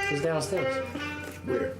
He's downstairs. Where?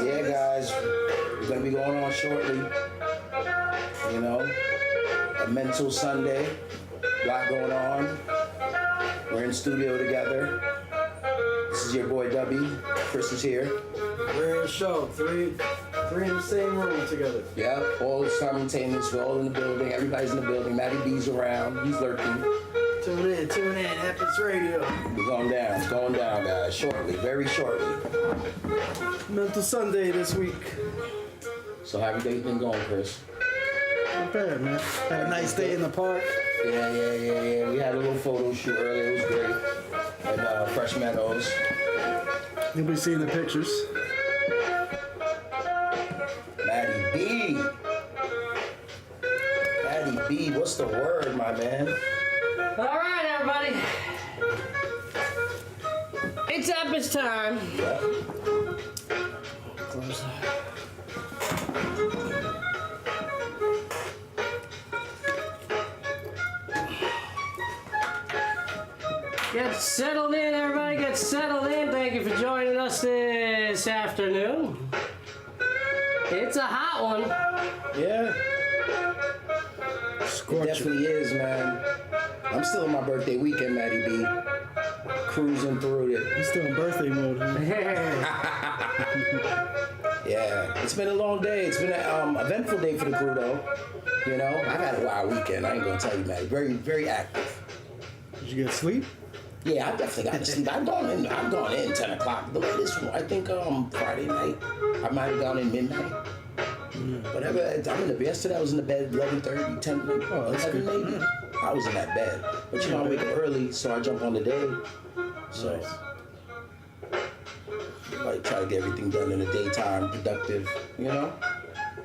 Yeah, guys, we're gonna be going on shortly. You know, a mental Sunday, a lot going on. We're in studio together. This is your boy Dubby. Chris is here. We're in the show. Three in the same room together. Yep, all simultaneous. We're all in the building. Everybody's in the building. Matty B's around. He's lurking. Tune in. Epis Radio. We're going down. It's going down, guys. Shortly, very shortly. Mental Sunday this week. So how your day been going, Chris? Not bad, man. Had a nice day in the park. Yeah. We had a little photo shoot earlier. It was great. At Fresh Meadows. You'll be seeing the pictures. Matty B, what's the word, my man? All right, everybody. It's Epis time. Yeah. Close. Get settled in, everybody. Get settled in. Thank you for joining us this afternoon. It's a hot one. Yeah. It definitely is, man. I'm still in my birthday weekend, Matty B. Cruising through it. You're still in birthday mode, huh? Yeah. It's been a long day. It's been an eventful day for the crew, though. You know, I had a wild weekend. I ain't gonna tell you, Matty. Very, very active. Did you get sleep? Yeah, I definitely got to sleep. I've gone in 10 o'clock. The latest one, I think Friday night. I might have gone in midnight. Whatever. I'm in the yesterday I was in the bed 11:30, 10, Oh, that's 11 good. maybe. I was in that bed. But you know, I wake up early, so I jump on the day. So like try to get everything done in the daytime, productive, you know?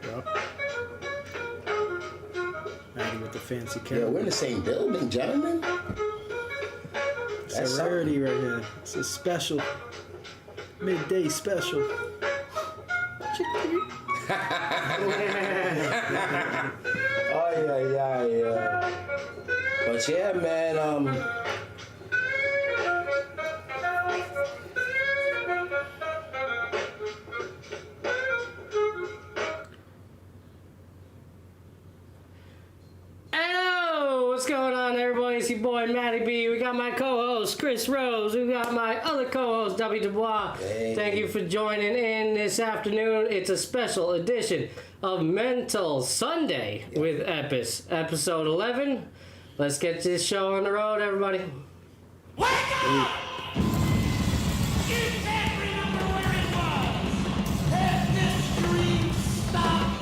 Yep. Maggie with the fancy Yeah, camera. we're in the same building, gentlemen. It's a rarity right here. It's a special. Midday special. Oh yeah. But yeah, man. Hello, what's going on, everybody? It's your boy Matty B. We got my co-host Chris Rose. We got my other co-host W. Dubois. Hey. Thank you for joining in this afternoon. It's a special edition of Mental Sunday with Epis, episode 11. Let's get this show on the road, everybody. Wake up! You can't remember where it was. Has this dream stopped?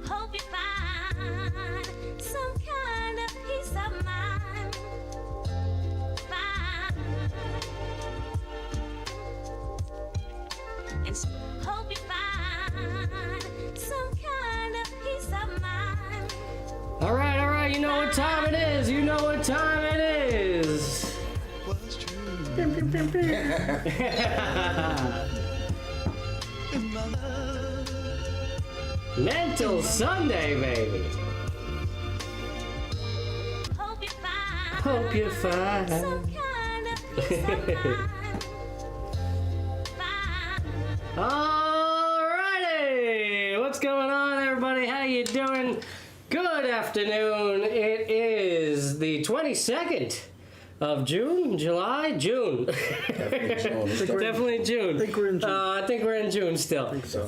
Hope you find some kind of peace of mind. And hope you find some kind of peace of mind. All right, you know what time it is. Mental Sunday, baby. Hope you find some kind of peace of mind. Alrighty, what's going on, everybody? How you doing? Good afternoon. It is the 22nd of June, July, June. Definitely June. I think we're in June. I think we're in June still. I think so.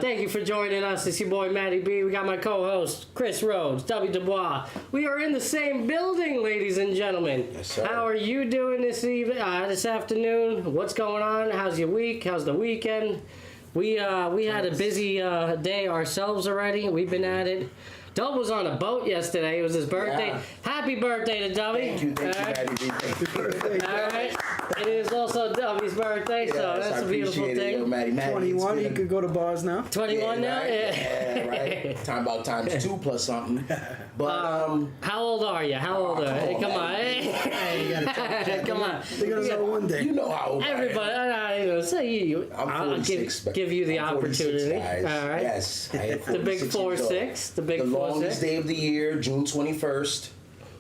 Thank you for joining us. It's your boy Matty B. We got my co-host Chris Rhodes, W. Dubois. We are in the same building, ladies and gentlemen. Yes, sir. How are you doing this evening? This afternoon? What's going on? How's your week? How's the weekend? We had a busy day ourselves already. We've been at it. Dub was on a boat yesterday. It was his birthday. Yeah. Happy birthday to Dubby. Thank you, Matty B. Thank you. All right. It is also Dubby's birthday, so Yes, that's I a beautiful appreciate it, yo, thing. Maddie. Maddie, 21, it's you been- could go to bars now. 21 now? right? Yeah, right. Time about times 2 plus something. But How old are you? How old are you? come on, Come on. Hey, you gotta tell Jack. Come on. They're gonna know one day. you know how old I am. Everybody, you know, say you. I'm I'll 46. give you the I'm 46, opportunity. guys. All right. Yes. I am The big 46 years old. 4-6. The big The 4-6. longest day of the year, June 21st.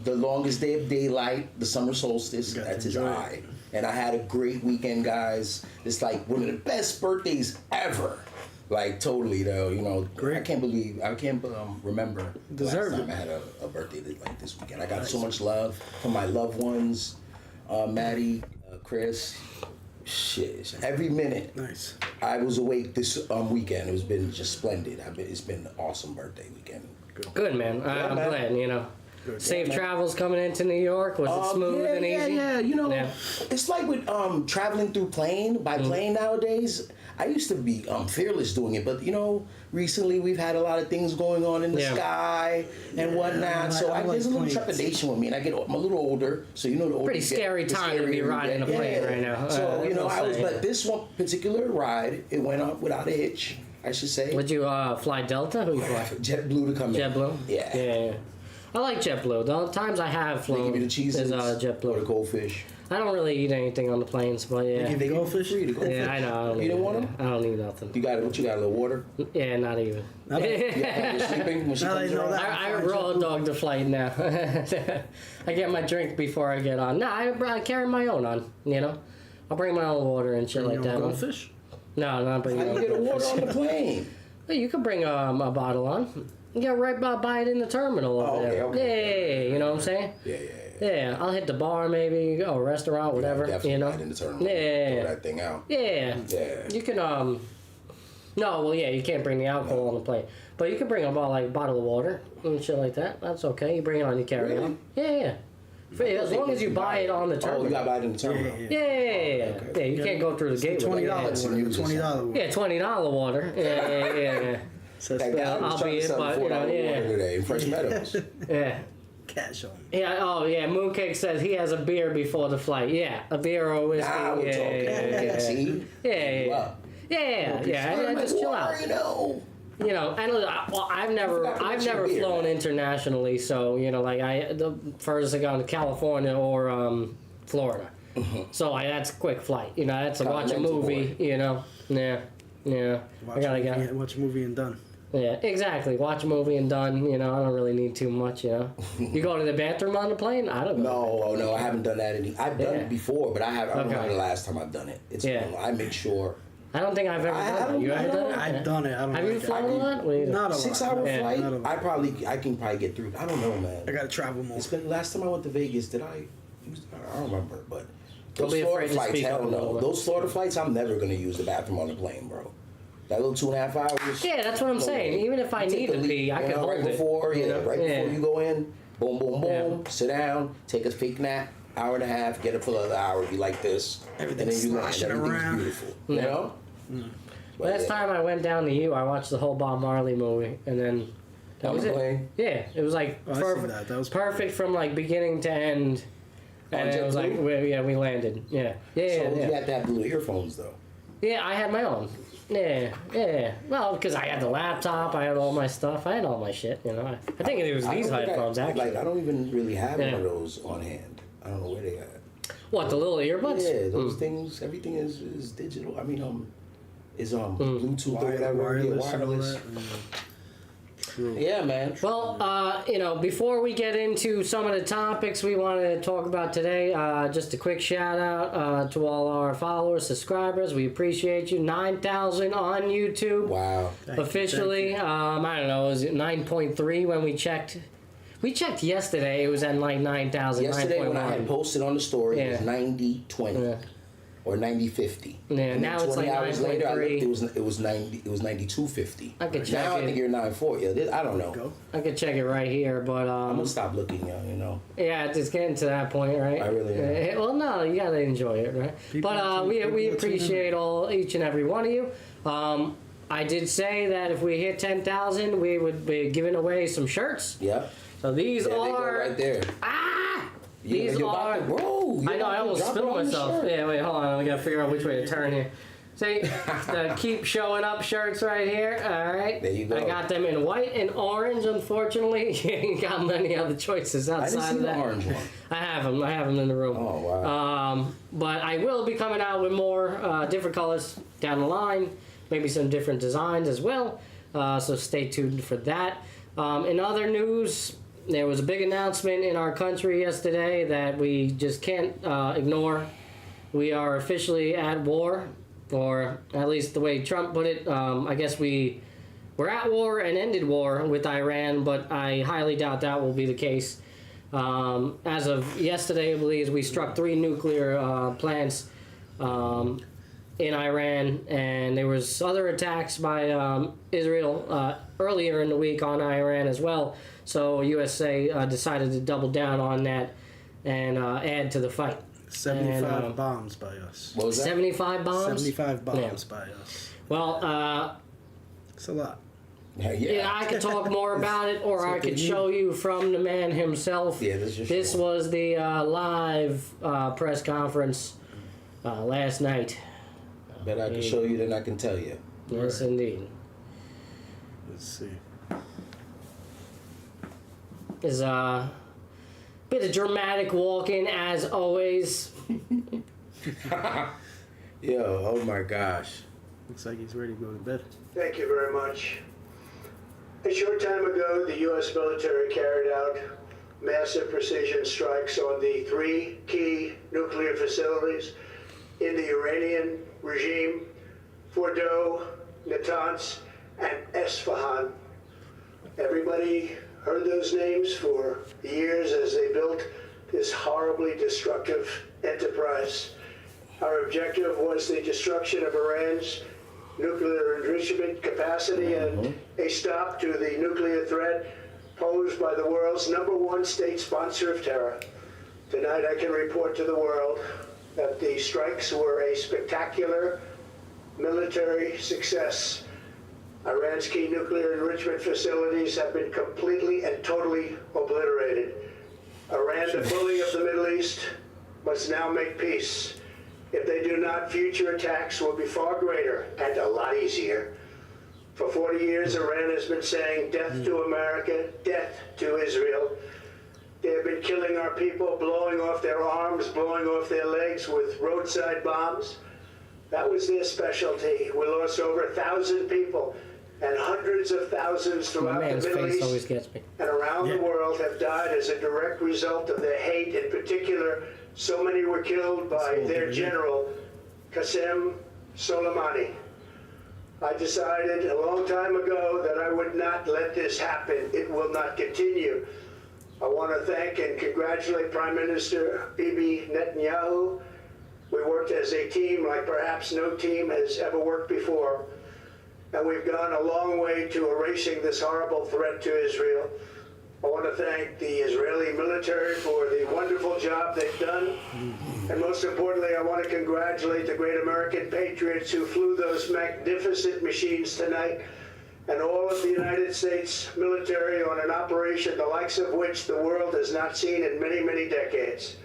The longest day of daylight, the summer solstice. Got to That's his enjoy it. eye. And I had a great weekend, guys. It's like one of the best birthdays ever. Like totally, though. You know, Great. I can't remember the Deserved last time it. I had a birthday like this weekend. I got so much love from my loved ones, Maddie, Chris. Shit, every minute. Nice. I was awake this weekend. It's been just splendid. It's been an awesome birthday weekend. Good, man. I'm man. glad, you know. Good. Safe Yeah, man. travels coming into New York. Was it smooth and easy? Yeah. You know, Yeah. it's like with traveling through by plane nowadays. I used to be fearless doing it, but you know, recently we've had a lot of things going on in the Yeah. sky and whatnot. So I like there's a little planes. trepidation with me, and I'm a little older, so you know the older Pretty you get, scary the time to be scarier you riding get. a plane right now. So you know, I'll say. but this one particular ride, it went up without a hitch, I should say. Would you fly Delta? Who you fly? JetBlue to come in. JetBlue? Yeah. Yeah. I like JetBlue. The times I have They flown give you the cheese is or the JetBlue. goldfish. I don't really eat anything on the planes, but yeah. give They give you goldfish? free the goldfish. Yeah, I know. I don't You need didn't it. want 'em? I don't need nothing. You got what? You got a little water? Yeah, not even. Not You got sleeping when she Now they comes know around? that. I raw dog the flight now. I get my drink before I get on. No, I carry my own on. You know, I'll bring my own water and shit You like know, that. goldfish. No, not bring How my you own. get a water goldfish. on the plane? Well, you could bring a bottle on. You get right by it in the terminal over Oh, okay, there. okay. Yeah, you know what I'm saying? Yeah. Yeah, I'll hit the bar maybe, go a restaurant, whatever. Definitely You know? not in the terminal. Yeah. Throw that thing out. Yeah. Yeah. You can no, well yeah, you can't bring the alcohol on the plane. But you can bring a bottle of water and shit like that. That's okay. You bring it on, you carry Really? on. Yeah. As long as you buy it on the Oh, terminal. you got to buy it in the terminal. Yeah. Yeah, you can't go through the gate with $20. it. That's Water, news or $20. Yeah, $20 water. Yeah. So That guy I'll was trying be to it, sell but, you know, $4 yeah. water today in Fresh Meadows. Yeah. cash on. Yeah, oh yeah, Mooncake says he has a beer before the flight. Yeah, a beer or a whiskey. Now we're yeah, talking. yeah, See? yeah, yeah. Wow. Yeah, just chill out. You know. You know, and well, I've never forgot to mention beer, flown man. internationally, so you know, like the furthest I gone to California or Florida. So that's a quick flight. You know, that's to watch a Continental movie. boy. You know, yeah. I gotta go. Watch a movie and done. Yeah, exactly. Watch a movie and done. You know, I don't really need too much. You know, you go to the bathroom on the plane. I don't know. No, I haven't done that. I've done Yeah. it before, but I don't Okay. remember the last time I've done it. It's Yeah. I make sure. I don't think I've ever I done that. don't- You I ever don't- done it? I've done it. I don't Have you like flown it. a lot? What do you do? Not a lot. 6-hour Yeah. flight. Not a lot. I can probably get through. I don't know, man. I gotta travel more. It's been last time I went to Vegas. Did I? I don't remember, but Don't those be Florida afraid to flights. speak Hell up a little no. bit. Those Florida flights, I'm never gonna use the bathroom on the plane, bro. That little 2.5 hours. Yeah, that's what I'm no saying. way. Even if I You take need the to leap, pee, I you can know, hold right it. before, you know? right before you go in. Boom, boom, boom. Yeah. Sit down. Take a fake nap. Hour and a half. Get up for another hour. Be like this. Everything's and then you land. sloshing Everything's around. beautiful. You Yeah. know. But Last time I went down to you, I watched the whole Bob Marley movie, and then that On was the it. plane? Yeah, it was like Oh, I seen perfect. that. That was perfect from like beginning to end. And On it was like, JetBlue? we landed. Yeah, So yeah. you have to have the little earphones though. Yeah, I had my own. Yeah. Well, because I had the laptop, I had all my stuff, I had all my shit. You know, I think it was I these don't think headphones actually. Like I don't even really have Yeah. one of those on hand. I don't know where they at. What, the little earbuds? Yeah, those things. Everything is digital. I mean, is Bluetooth or whatever. Wireless Yeah, and all wireless. that. True. Yeah, man. Well, you know, before we get into some of the topics we want to talk about today, just a quick shout out to all our followers, subscribers. We appreciate you. 9,000 on YouTube. Wow. Officially. I don't know, was it 9.3 when we checked? We checked yesterday, it was at like 9,000, Yesterday when I had 9.1. posted on the story, it was Yeah. 90-20. Yeah. Or 90-50. Yeah, And now then it's 20 like hours later, I 9.3. looked, it was 92-50. I could check Now I it. think you're 9-4. Yeah, I don't know. Go. I could check it right here, but I'm gonna stop looking, you know. yeah, it's getting to that point, right? I really am. Well, no, you gotta enjoy it, right? People We are tuning appreciate each and every one of you. I did say that if we hit 10,000, we would be giving away some shirts. Yep. So these There they go are right there. These you're are. about to, bro. I know. I almost spilled myself. Yeah. Wait. Hold on. We gotta figure out which way to turn here. See, the keep showing up shirts right here. All right. There you go. I got them in white and orange. Unfortunately, you ain't got many other choices I didn't outside see of the that. orange one. I have them. I have them in the room. Oh, wow. But I will be coming out with more different colors down the line. Maybe some different designs as well. So stay tuned for that. In other news, there was a big announcement in our country yesterday that we just can't ignore. We are officially at war, or at least the way Trump put it. I guess we're at war and ended war with Iran, but I highly doubt that will be the case. As of yesterday, I believe we struck 3 nuclear plants in Iran, and there was other attacks by Israel earlier in the week on Iran as well. So USA decided to double down on that and add to the fight. 75 bombs by us. What was that? 75 bombs? 75 bombs by us. Well, It's a lot. yeah, I could talk more about it, or I what could they show you from the man himself. Yeah, this is This true. was the live press conference last night. Bet I can show you, then I can tell you. Yes, indeed. Let's see. Is bit of dramatic walking as always. Yo, oh my gosh. Looks like he's ready to go to bed. Thank you very much. A short time ago, the U.S. military carried out massive precision strikes on the 3 key nuclear facilities in the Iranian regime: Fordow, Natanz, and Esfahan. Everybody heard those names for years as they built this horribly destructive enterprise. Our objective was the destruction of Iran's nuclear enrichment capacity and a stop to the nuclear threat posed by the world's #1 state sponsor of terror. Tonight I can report to the world that the strikes were a spectacular military success. Iran's key nuclear enrichment facilities have been completely and totally obliterated. Iran, the bully of the Middle East, must now make peace. If they do not, future attacks will be far greater and a lot easier. For 40 years, Iran has been saying death to America, death to Israel. They have been killing our people, blowing off their arms, blowing off their legs with roadside bombs. That was their specialty. We lost over 1,000 people, and hundreds of thousands My throughout the man's Middle face always East gets me. and around the world have died as a direct result of their hate. In particular, so many were killed by their general, Qasem Soleimani. I decided a long time ago that I would not let this happen. It will not continue. I want to thank and congratulate Prime Minister Bibi Netanyahu. We worked as a team like perhaps no team has ever worked before. And we've gone a long way to erasing this horrible threat to Israel. I want to thank the Israeli military for the wonderful job they've done. And most importantly, I want to congratulate the great American patriots who flew those magnificent machines tonight, and all of the United States military on an operation the likes of which the world has not seen in many, many decades.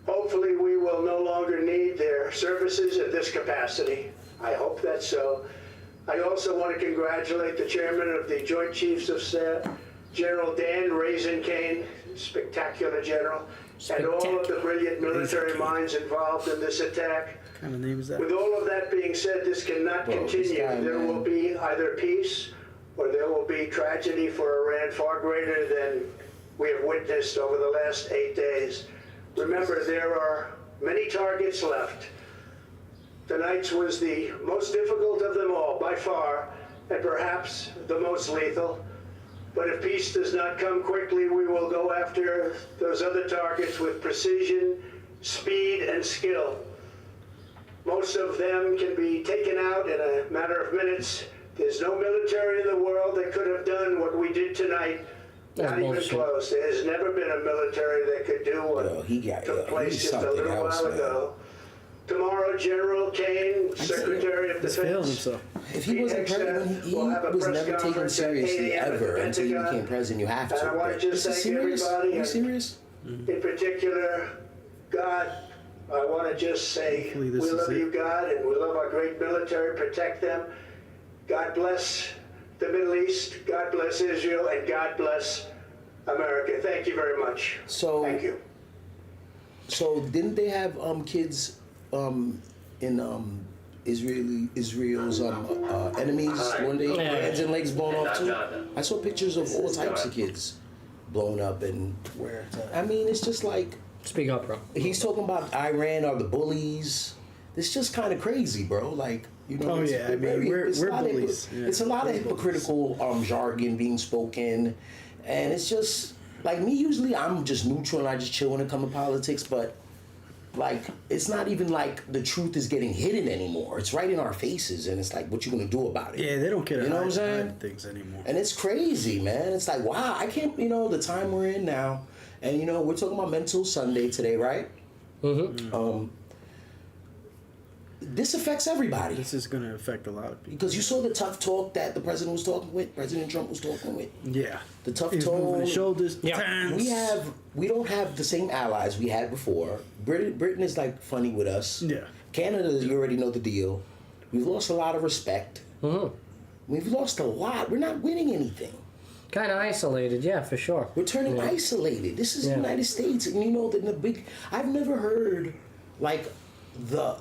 Hopefully we will no longer need their services in this capacity. I hope that's so. I also want to congratulate the chairman of the Joint Chiefs of Staff, General Dan Raisin-Kane, spectacular general, and all of the brilliant military minds involved in this attack. What kind of name is that? With all of that being said, this cannot Bro, this continue. guy, There man. will be either peace or there will be tragedy for Iran far greater than we have witnessed over the last 8 days. Remember, there are many targets left. Tonight's was the most difficult of them all, by far, and perhaps the most lethal. But if peace does not come quickly, we will go after those other targets with precision, speed, and skill. Most of them can be taken out in a matter of minutes. There's no military in the world that could have done what we did tonight. That's Not even bullshit. close. There has never been a military that could do what Yo, he took place he's just a something little else, while man. ago. Tomorrow, General Kane, Secretary of He's feeling Defense, himself. If he wasn't president, he We'll have a was press never taken conference at 8 seriously a.m. at the ever until he Pentagon. became president. You have to. And I want to But just this is thank serious? everybody Are you and serious? In particular, God, I want to just say Hopefully we this is love it. you, God, and we love our great military. Protect them. God bless the Middle East. God bless Israel, and God bless America. Thank you very much. So- Thank you. So didn't they have kids in Israel's enemies? Weren't they Yeah. hands and legs blown off too? I saw pictures of all types of kids blown up and Where? I mean it's just like Speak up, bro. he's talking about Iran are the bullies. It's just kind of crazy, bro. Like you know, Oh, it's, yeah, I mean, we're it's a lot of- bullies. Yeah. It's a lot of hypocritical jargon being spoken, and it's just like me. Usually, I'm just neutral and I just chill when it comes to politics, but. Like it's not even like the truth is getting hidden anymore. It's right in our faces, and it's like, what you gonna do about it? Yeah, they don't care. You know what I'm saying? hide things anymore. And it's crazy, man. It's like, wow, I can't. You know, the time we're in now, and you know, we're talking about Mental Sunday today, right? Mm-hmm. This affects everybody This is going to affect a lot of people. because you saw the tough talk that the president was talking with. President Trump was talking with. Yeah. The tough He's moving tone. his shoulders. Yeah. Tense. We don't have the same allies we had before. Britain is like funny with us. Yeah. Canada, you already know the deal. We've lost a lot of respect. Mm-hmm. We've lost a lot. We're not winning anything. Kind of isolated, yeah, for sure. We're turning isolated. This is the United States, and you know the big. I've never heard like the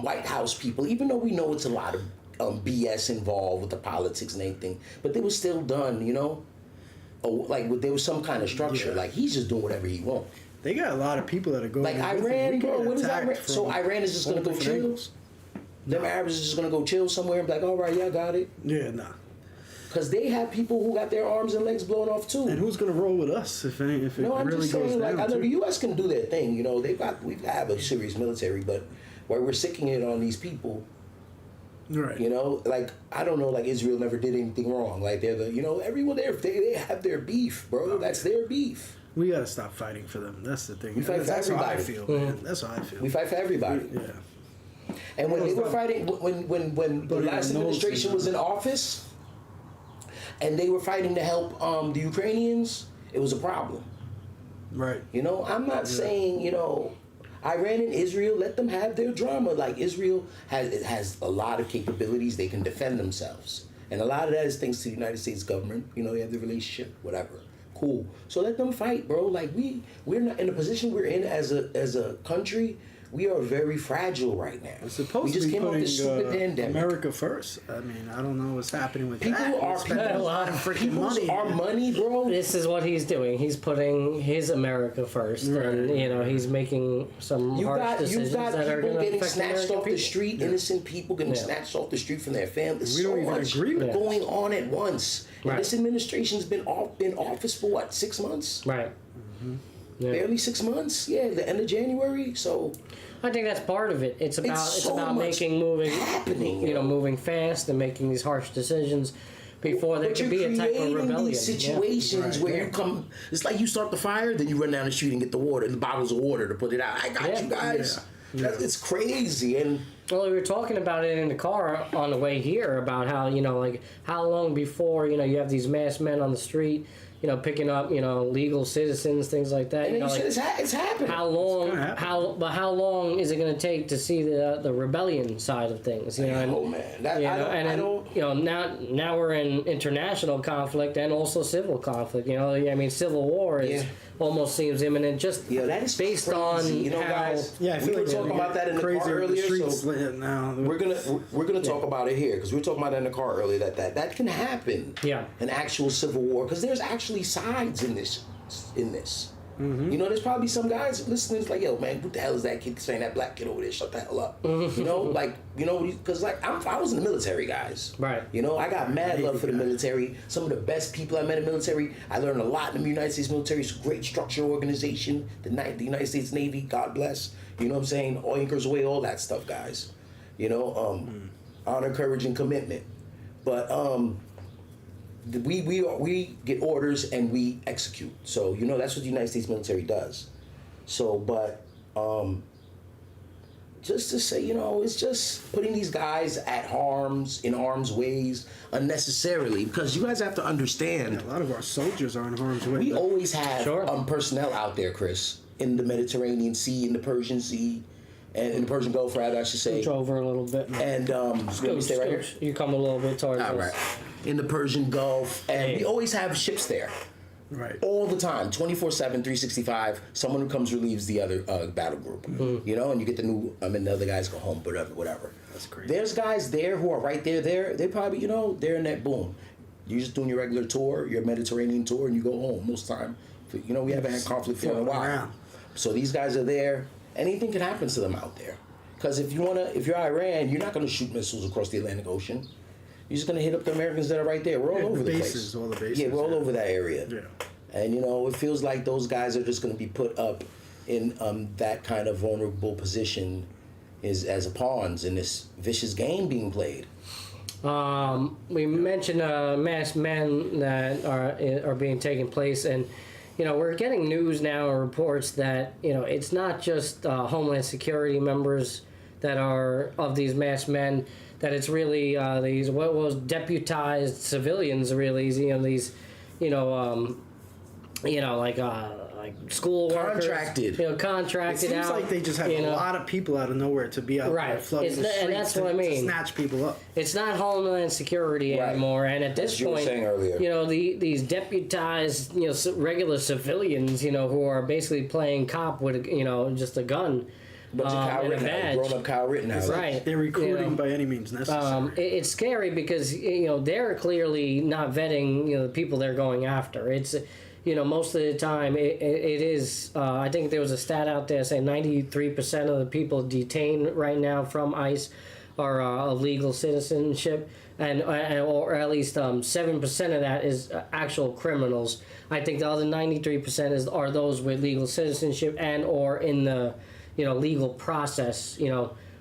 White House people, even though we know it's a lot of BS involved with the politics and everything, but they were still done, you know. Like there was some kind of structure. Yeah. Like he's just doing whatever he wants. They got a lot of people that are going. Like with him. Iran, We bro. get What is attacked Iran? from So Iran is just gonna all go different chill. angles. Them Arabs is just gonna go chill somewhere and be like, all right, yeah, I got it. Yeah, nah. Because they have people who got their arms and legs blown off too. And who's going to roll with us if it No, I'm really just goes saying, down? like, I know to the U.S. can do their thing. You know, we have a serious military, but where we're sicking it on these people, right. you know, like, I don't know, like, Israel never did anything wrong. Like, they're the, you know, everyone there, they have their beef, bro. That's their beef. We got to stop fighting for them. That's the thing. We fight for That's how I everybody. feel, man. That's how I feel. We fight for everybody. Yeah. And when they were fighting, when the Bloody last nose administration and- was in office, and they were fighting to help the Ukrainians, it was a problem. Right. You know, I'm not saying, you know, Iran and Israel, let them have their drama. Like Israel has a lot of capabilities, they can defend themselves. And a lot of that is thanks to the United States government. You know, they have the relationship, whatever. Cool. So let them fight, bro. Like we're not in the position we're in as a country. We are very fragile right now. It's supposed we just to be came off putting this stupid pandemic. America first. I mean, I don't know what's happening with that. People are It's spending a lot of freaking money. Our money, bro. This is what he's doing. He's putting his America first, and Right. you know he's making some harsh decisions You've got that are people going to getting affect the snatched American off the people. street, innocent people getting Yeah. snatched off the street from their families. We don't so even much agree with going on at once. And Right. this administration's been in office for what, 6 months? Right. Yeah. Barely 6 months. Yeah, the end of January. So I think that's part of it. It's about so about much moving happening, you know, moving fast and making these harsh decisions before there but could you're be a type of creating rebellion. these situations Right. where you come. It's like you start the fire, then you run down the street and get the water, the bottles of water to put it out. I got Yeah. you guys. Yeah. It's crazy, and Well, we were talking about it in the car on the way here about how, you know, like how long before, you know, you have these masked men on the street, you know, picking up, you know, legal citizens, things like that. and You then know, you like, said it's happening. how long? gonna happen. How long is it going to take to see the rebellion side of things? You know, and, Oh man, that, you I know, don't. and I then, don't. you know, now we're in international conflict and also civil conflict. You know, I mean, civil war is Yeah. almost seems imminent. Just Yeah, that is based crazy. on You know, how, guys. Yeah, I we feel were like talking about that in the car crazier in the earlier. streets So now. we're gonna talk about it here because we were talking about that in the car earlier. That can happen. Yeah. An actual civil war because there's actually sides in this. You know, there's probably some guys listening. It's like, yo, man, what the hell is that kid saying? That black kid over there, shut the hell up. You know, like, you know, because like I was in the military, guys. Right. You know, I got mad love for the military. Some of the best people I met in the military. I learned a lot in the United States military. It's a great structural organization. The United States Navy, God bless. You know what I'm saying? All anchors away, all that stuff, guys. You know, honor, courage, and commitment. But we get orders and we execute. So, you know, that's what the United States military does. So, but just to say, it's just putting these guys in harm's ways unnecessarily, because you guys have to understand. A lot of our soldiers are in harm's way. We always have Sure. personnel out there, Chris, in the Mediterranean Sea, in the Persian Sea, and in the Persian Gulf, rather, I should say. Scooch over a little bit. And let me stay right here. Scooch. You come a little bit towards All us. right. In the Persian Gulf, and Hey. we always have ships there. Right. All the time, 24/7, 365. Someone who comes relieves the other battle group, and you get the new. The other guys go home, whatever. That's crazy. There's guys there who are right there. They probably, they're in that boom. You're just doing your regular tour, your Mediterranean tour, and you go home most time. We haven't had conflict for a Floating while. around. So these guys are there. Anything can happen to them out there. Because if you're Iran, you're not gonna shoot missiles across the Atlantic Ocean. You're just gonna hit up the Americans that are right there. We're all over the bases, place. all the bases, Yeah, we're all yeah. over that area. Yeah. And it feels like those guys are just going to be put up in that kind of vulnerable position as pawns in this vicious game being played. We mentioned masked men that are being taken place, and we're getting news now and reports that it's not just Homeland Security members that are of these masked men. That it's really these what was deputized civilians, really. These like school Contracted. workers, contracted It seems out. like they just have a lot of people out of nowhere to be out there Right. flooding It's the not- streets and that's to, what I to mean. snatch people up. It's not Homeland Security Right. anymore, and at this you were point, saying earlier. these deputized, regular civilians, who are basically playing cop with, just a gun, Bunch of Kyle and a Rittenhouse, badge. grown-up Kyle Rittenhouse. Right. They're recruiting by any means necessary. It's scary because they're clearly not vetting the people they're going after. It's most of the time it is. I think there was a stat out there saying 93% of the people detained right now from ICE are of legal citizenship, and or at least 7% of that is actual criminals. I think the other 93% are those with legal citizenship and or in the legal process,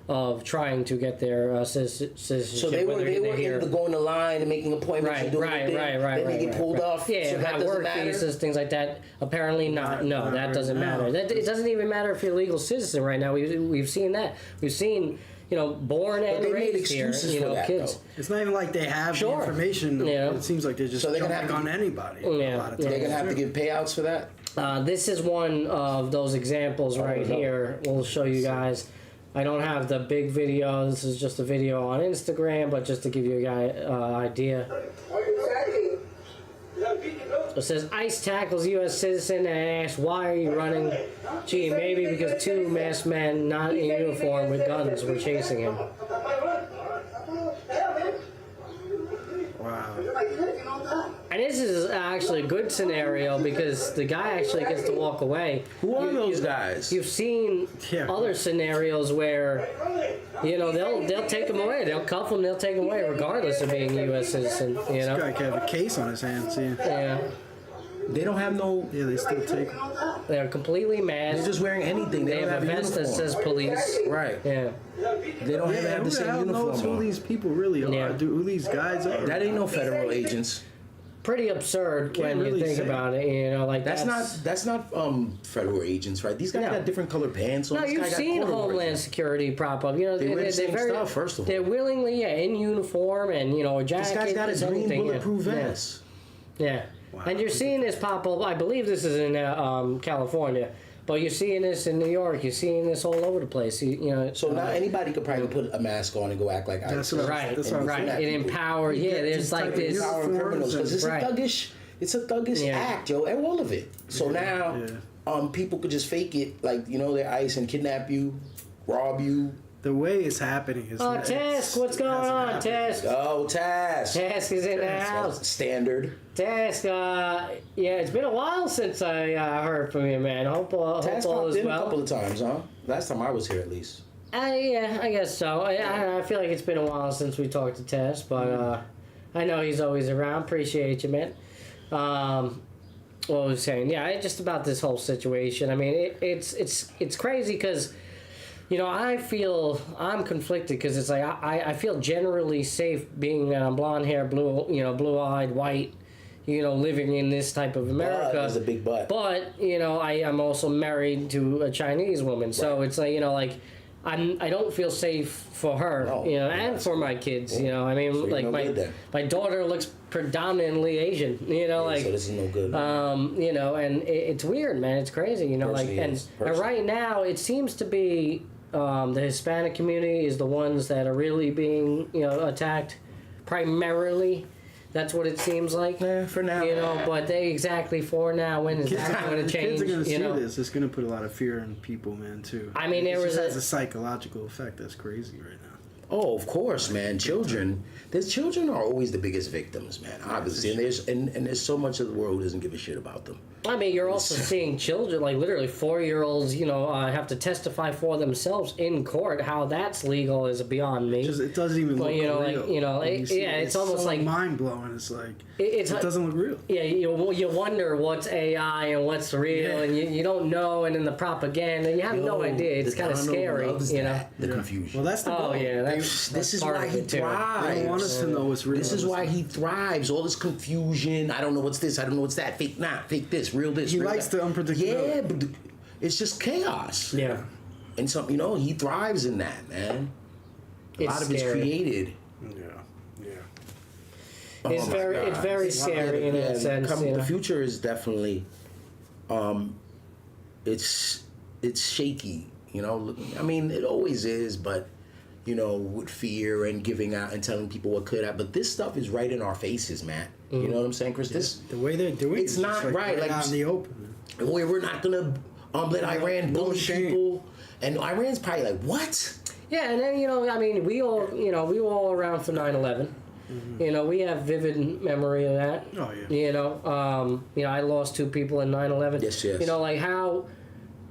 of trying to get their citizenship. So they were whether in here. going to line and making appointments and doing their thing. Then they get pulled off. Yeah, so that have doesn't work matter. visas, things like that. Apparently not. No, Not that right doesn't now. matter. It doesn't even matter if you're a legal citizen right now. We've seen that. We've seen born But and they made raised here. excuses for that, Kids. though. It's not even like they have Sure. the information. Yeah. It seems like they're just So they're gonna jumping have on to- anybody. Yeah. A lot of Yeah. times. They're gonna have to give payouts for that. This is one of those examples right no. here. We'll show you guys. I don't have the big video. This is just a video on Instagram, but just to give you a guy idea. It says ICE tackles U.S. citizen and asks, "Why are you running?" Gee, maybe because two masked men not in uniform with guns were chasing him. Wow. And this is actually a good scenario because the guy actually gets to walk away. Who are those guys? You've seen Yeah. other scenarios where, they'll take him away. They'll cuff him. They'll take him away regardless of being a U.S. citizen. This guy could have a case on his hands. Yeah. Yeah, They don't have no. Yeah, they still take him. they're completely They're masked. just wearing anything. They They don't have have a a vest that uniform. says police. Right. Yeah, They don't Yeah, have who the the same hell knows who uniform on. these people really are? Yeah. Who these guys are? That ain't no federal agents. pretty absurd when really you think say. about it. That's not federal agents, right? These guys No. got different colored pants. So No, this you've guy got seen corduroy. Homeland Security prop up. They wear the they're same very, stuff, first of all. They're willingly, in uniform and a jacket. This guy's got a is green anything, bulletproof yeah. vest. Yeah. Wow. And you're seeing this pop up. I believe this is in California, but you're seeing this in New York. You're seeing this all over the place. So now anybody could probably put a mask on and go act like That's ISIS. what I was- Right, that's what I was right. saying. It empowers. You Yeah, get there's these like type of this. uniforms. Power criminals because it's Right. a thuggish. It's a thuggish Yeah. act, yo, and all of it. So now, Yeah. people could just fake it, like they're ICE and kidnap you, rob you. The way it's happening is. Oh, Task, what's going on, Task? Oh, Task. Task is in the house. Standard. Task, yeah, it's been a while since I heard from you, man. Hope all Task popped is in a well. couple of times, huh? Last time I was here, at least. Yeah, I guess so. I feel like it's been a while since we talked to Tess, but I know he's always around. Appreciate you, man. What was I saying? Yeah, just about this whole situation. I mean, it's crazy because, I feel I'm conflicted because it's like I feel generally safe being blonde hair, blue-eyed, white, living in this type of America. There's a big butt. But I am also married to a Chinese woman, so it's like I don't feel safe for her, No, you know, and for my kids, you know. I mean, So you're like no good then. my daughter looks predominantly Asian, you know, like so this is no good. you know, and it's weird, man. It's crazy, you know, Personally like, is. and right now it seems to be the Hispanic community is the ones that are really being, you know, attacked primarily. That's what it seems like. Yeah, for now. You know, but for now, when is that going to change? Kids are gonna see you know? this. It's gonna put a lot of fear in people, man. Too. I mean, there it was just has a psychological effect that's crazy right now. Oh, of course, man. Children are always the biggest victims, man. Obviously, and there's so much of the world who doesn't give a shit about them. I mean, you're also seeing children, like literally 4-year-olds, you know, have to testify for themselves in court. How that's legal is beyond me. It doesn't even But, look you know, real. like, you know, When you see yeah, it, it's almost so like- mind blowing. It's like It's it doesn't look real. Yeah, you wonder what's AI and what's real, Yeah. and you don't know, and then the propaganda, you have no idea. It's The kind of Donald scary, loves you know. that, the confusion. Well, that's the Oh goal. yeah, that's This is part why of he it, too. thrives. They don't want us to know what's real. This is why he thrives. All this confusion. I don't know what's this. I don't know what's that. Fake not. Fake this. Real this. He real likes that. the unpredictability. Yeah, but it's just chaos. Yeah, And some, you know, he thrives in that, man. A It's lot of it's scary. created. Yeah. It's Oh my very, God. it's very scary in that sense. You The know? future is definitely, it's shaky. You know, I mean, it always is, but you know, with fear and giving out and telling people what could happen. But this stuff is right in our faces, Matt. You know what I'm saying, Chris? This The way they're doing It's it's not just right, like- out in the open. we're not gonna let Iran no bully shame. people, and Iran's probably like, what? Yeah, and then, you know, I mean, we all, you know, we were all around for 9/11. You know, we have vivid memory of that. Oh, yeah. You know, I lost 2 people in 9/11. Yes. You know, like how,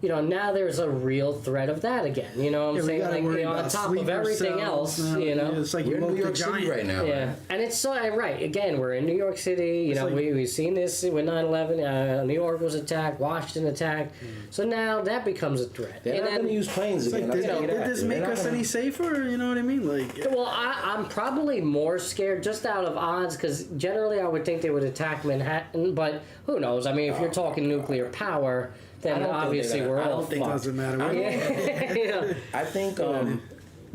you know, now there's a real threat of that again. You know what I'm Yeah, we saying? gotta Like, worry you know, on about top of sleeper everything cells else, now. you know. Yeah, it's like We're you in woke New the York City giant. right now. Yeah, and it's so right. Again, we're in New York City. You know, like- we've seen this with 9/11. New York was attacked, Washington attacked. So now that becomes a threat. They're and not then, gonna use planes It's like, again. I'll did, tell you did that. this They're make not us gonna- any safer? You know what I mean? Like, well, I'm probably more scared just out of odds because generally I would think they would attack Manhattan, but who knows? I mean, if you're talking nuclear power, I then don't think obviously they're we're gonna- I all don't think fucked. doesn't matter. You know? I think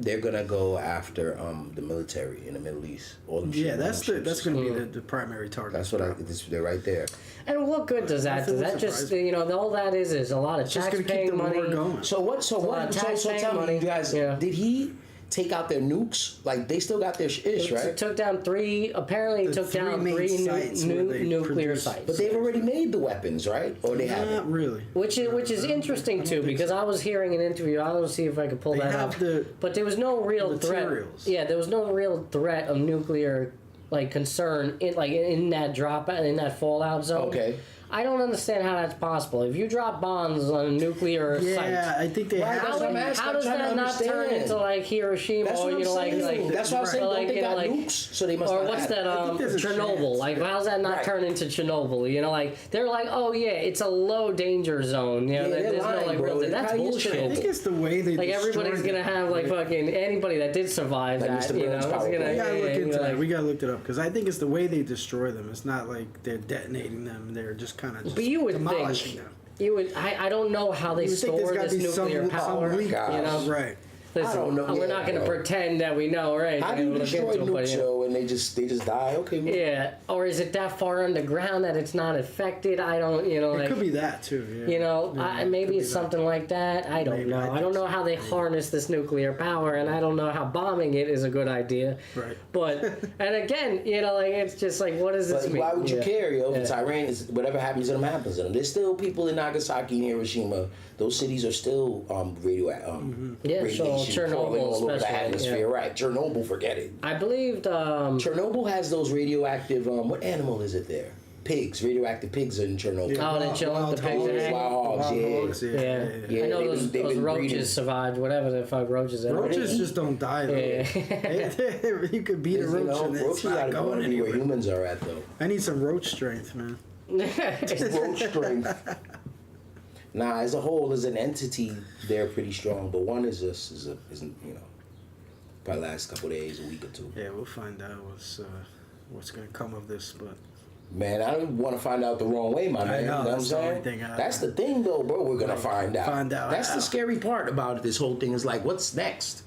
they're gonna go after the military in the Middle East. All them Yeah, shit, that's all them that's ships. going to be the primary target. That's what they're right there. And what good does that? feel Does that just, surprised. you know, all that is a lot of just going to keep tax-paying the money. war going. So what? So lot of tax-paying tell me, money. you guys, Yeah. did he take out their nukes? Like they still got their ish, It right? took down 3. Apparently, it The took down main 3 sites where they nuclear produce- sites. But they've already made the weapons, right? Or they haven't. Not really. Which is interesting too, because I was hearing an interview. I don't see if I can pull They that have up. the But there was no real threat. materials. Yeah, there was no real threat of nuclear like concern in that drop in that fallout zone. Okay. I don't understand how that's possible. If you drop bombs on a nuclear Yeah, site, I think they Right, have. that's what I'm some- asking. how I'm does trying to that not turn understand. into like Hiroshima That's or what I'm you know saying. like That's what I'm saying. like, Don't they you know, got like nukes? So they must or not what's have that? it. think there's a Chernobyl. chance. Like, how's that not Right. turn into Chernobyl? You know, like they're like, oh yeah, it's a low danger zone. You know, Yeah, they're there's lying, no like bro. real. It That's probably is bullshit. I think it's the way they Like everybody's destroyed gonna it. have like fucking anybody that did survive Like that. Mr. You know, Burns' it's power gonna. plant. We gotta look you into know, that. like- We gotta look it up because I think it's the way they destroy them. It's not like they're detonating them. They're just kind of But you would demolishing think. them. You would. I don't know how they You would think store there's gotta this be some- nuclear some power. leak. You know, Right. listen, I don't know. we're Yeah, not going to bro. pretend that we know, right? How do you We'll look destroy into it, but, nukes you know. though, and they just die? Okay, well, Yeah, or is it that far underground that it's not affected? I don't, you know, It like, could be that too. Yeah. you know, Yeah, it maybe could be it's that. something like that. I don't Maybe, know. I I think don't know so. how they harness this nuclear power, and I don't know how bombing it is a good idea. Right. But and again, you know, like it's just like, what does this But mean? why would you Yeah. care, yo? If it's Yeah. Iran, whatever happens to them happens to them. There's still people in Nagasaki and Hiroshima. Those cities are still Yeah, radiation so Chernobyl crawling all over the especially, atmosphere. yeah. Right, Chernobyl, forget it. I believed. Chernobyl has those radioactive. What animal is it there? Pigs, radioactive pigs are in Chernobyl. Oh, they chill with the pigs and eggs. Wild hogs, yeah. hogs, Yeah. Yeah, I know they've those, been- they've those been roaches breeding. survived, whatever the fuck roaches are. Roaches just don't die though. Yeah. You could beat a You roach know, and it's roaches not gotta going be where anywhere. humans are at, though. I need some roach strength, man. Roach strength. Nah, as a whole, as an entity, they're pretty strong. But one is isn't you know, probably last couple days, a week or two. Yeah, we'll find out what's gonna come of this, but Man, I don't want to find out the wrong way, my man. know, You know what I'm that's the only saying? thing That's the thing, though, bro. We're going to find out. Find out That's how. the scary part about this whole thing is like, what's next?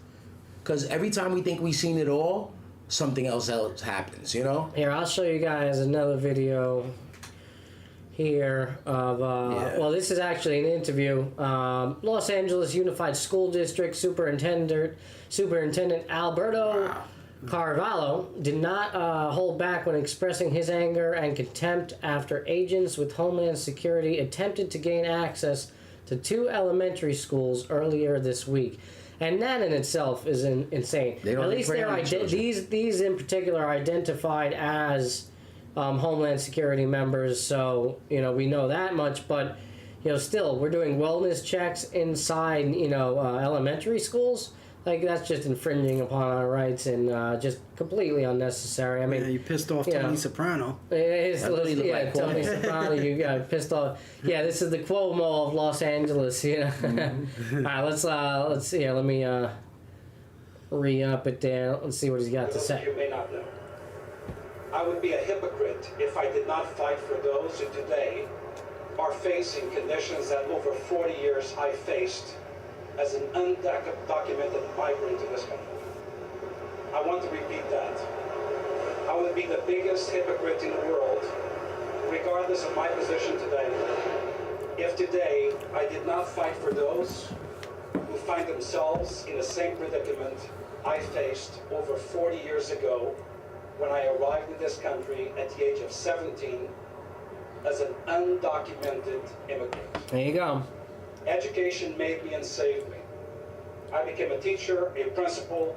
Because every time we think we've seen it all, something else happens, you know? Here, I'll show you guys another video here of, well, this is actually an interview. Los Angeles Unified School District Superintendent Alberto Carvalho did not hold back when expressing his anger and contempt after agents with Homeland Security attempted to gain access to 2 elementary schools earlier this week. And that in itself is insane. They don't At least prey they're on children. these in particular are identified as Homeland Security members, so we know that much. But still, we're doing wellness checks inside elementary schools. Like, that's just infringing upon our rights and just completely unnecessary. I mean, Yeah, you pissed off you know. Tony Soprano. it's That's what he looked like, Tony Cuomo. Soprano. You got pissed off. Yeah, this is the Cuomo of Los Angeles. Mm-hmm. All right, let's see here. Let me re-up it there. Let's see what he's got to Those of say. you may not know. I would be a hypocrite if I did not fight for those who today are facing conditions that over 40 years I faced as an undocumented migrant to this country. I want to repeat that. I would be the biggest hypocrite in the world, regardless of my position today, if today I did not fight for those who find themselves in the same predicament I faced over 40 years ago when I arrived in this country at the age of 17 as an undocumented immigrant. There you go. Education made me and saved me. I became a teacher, a principal,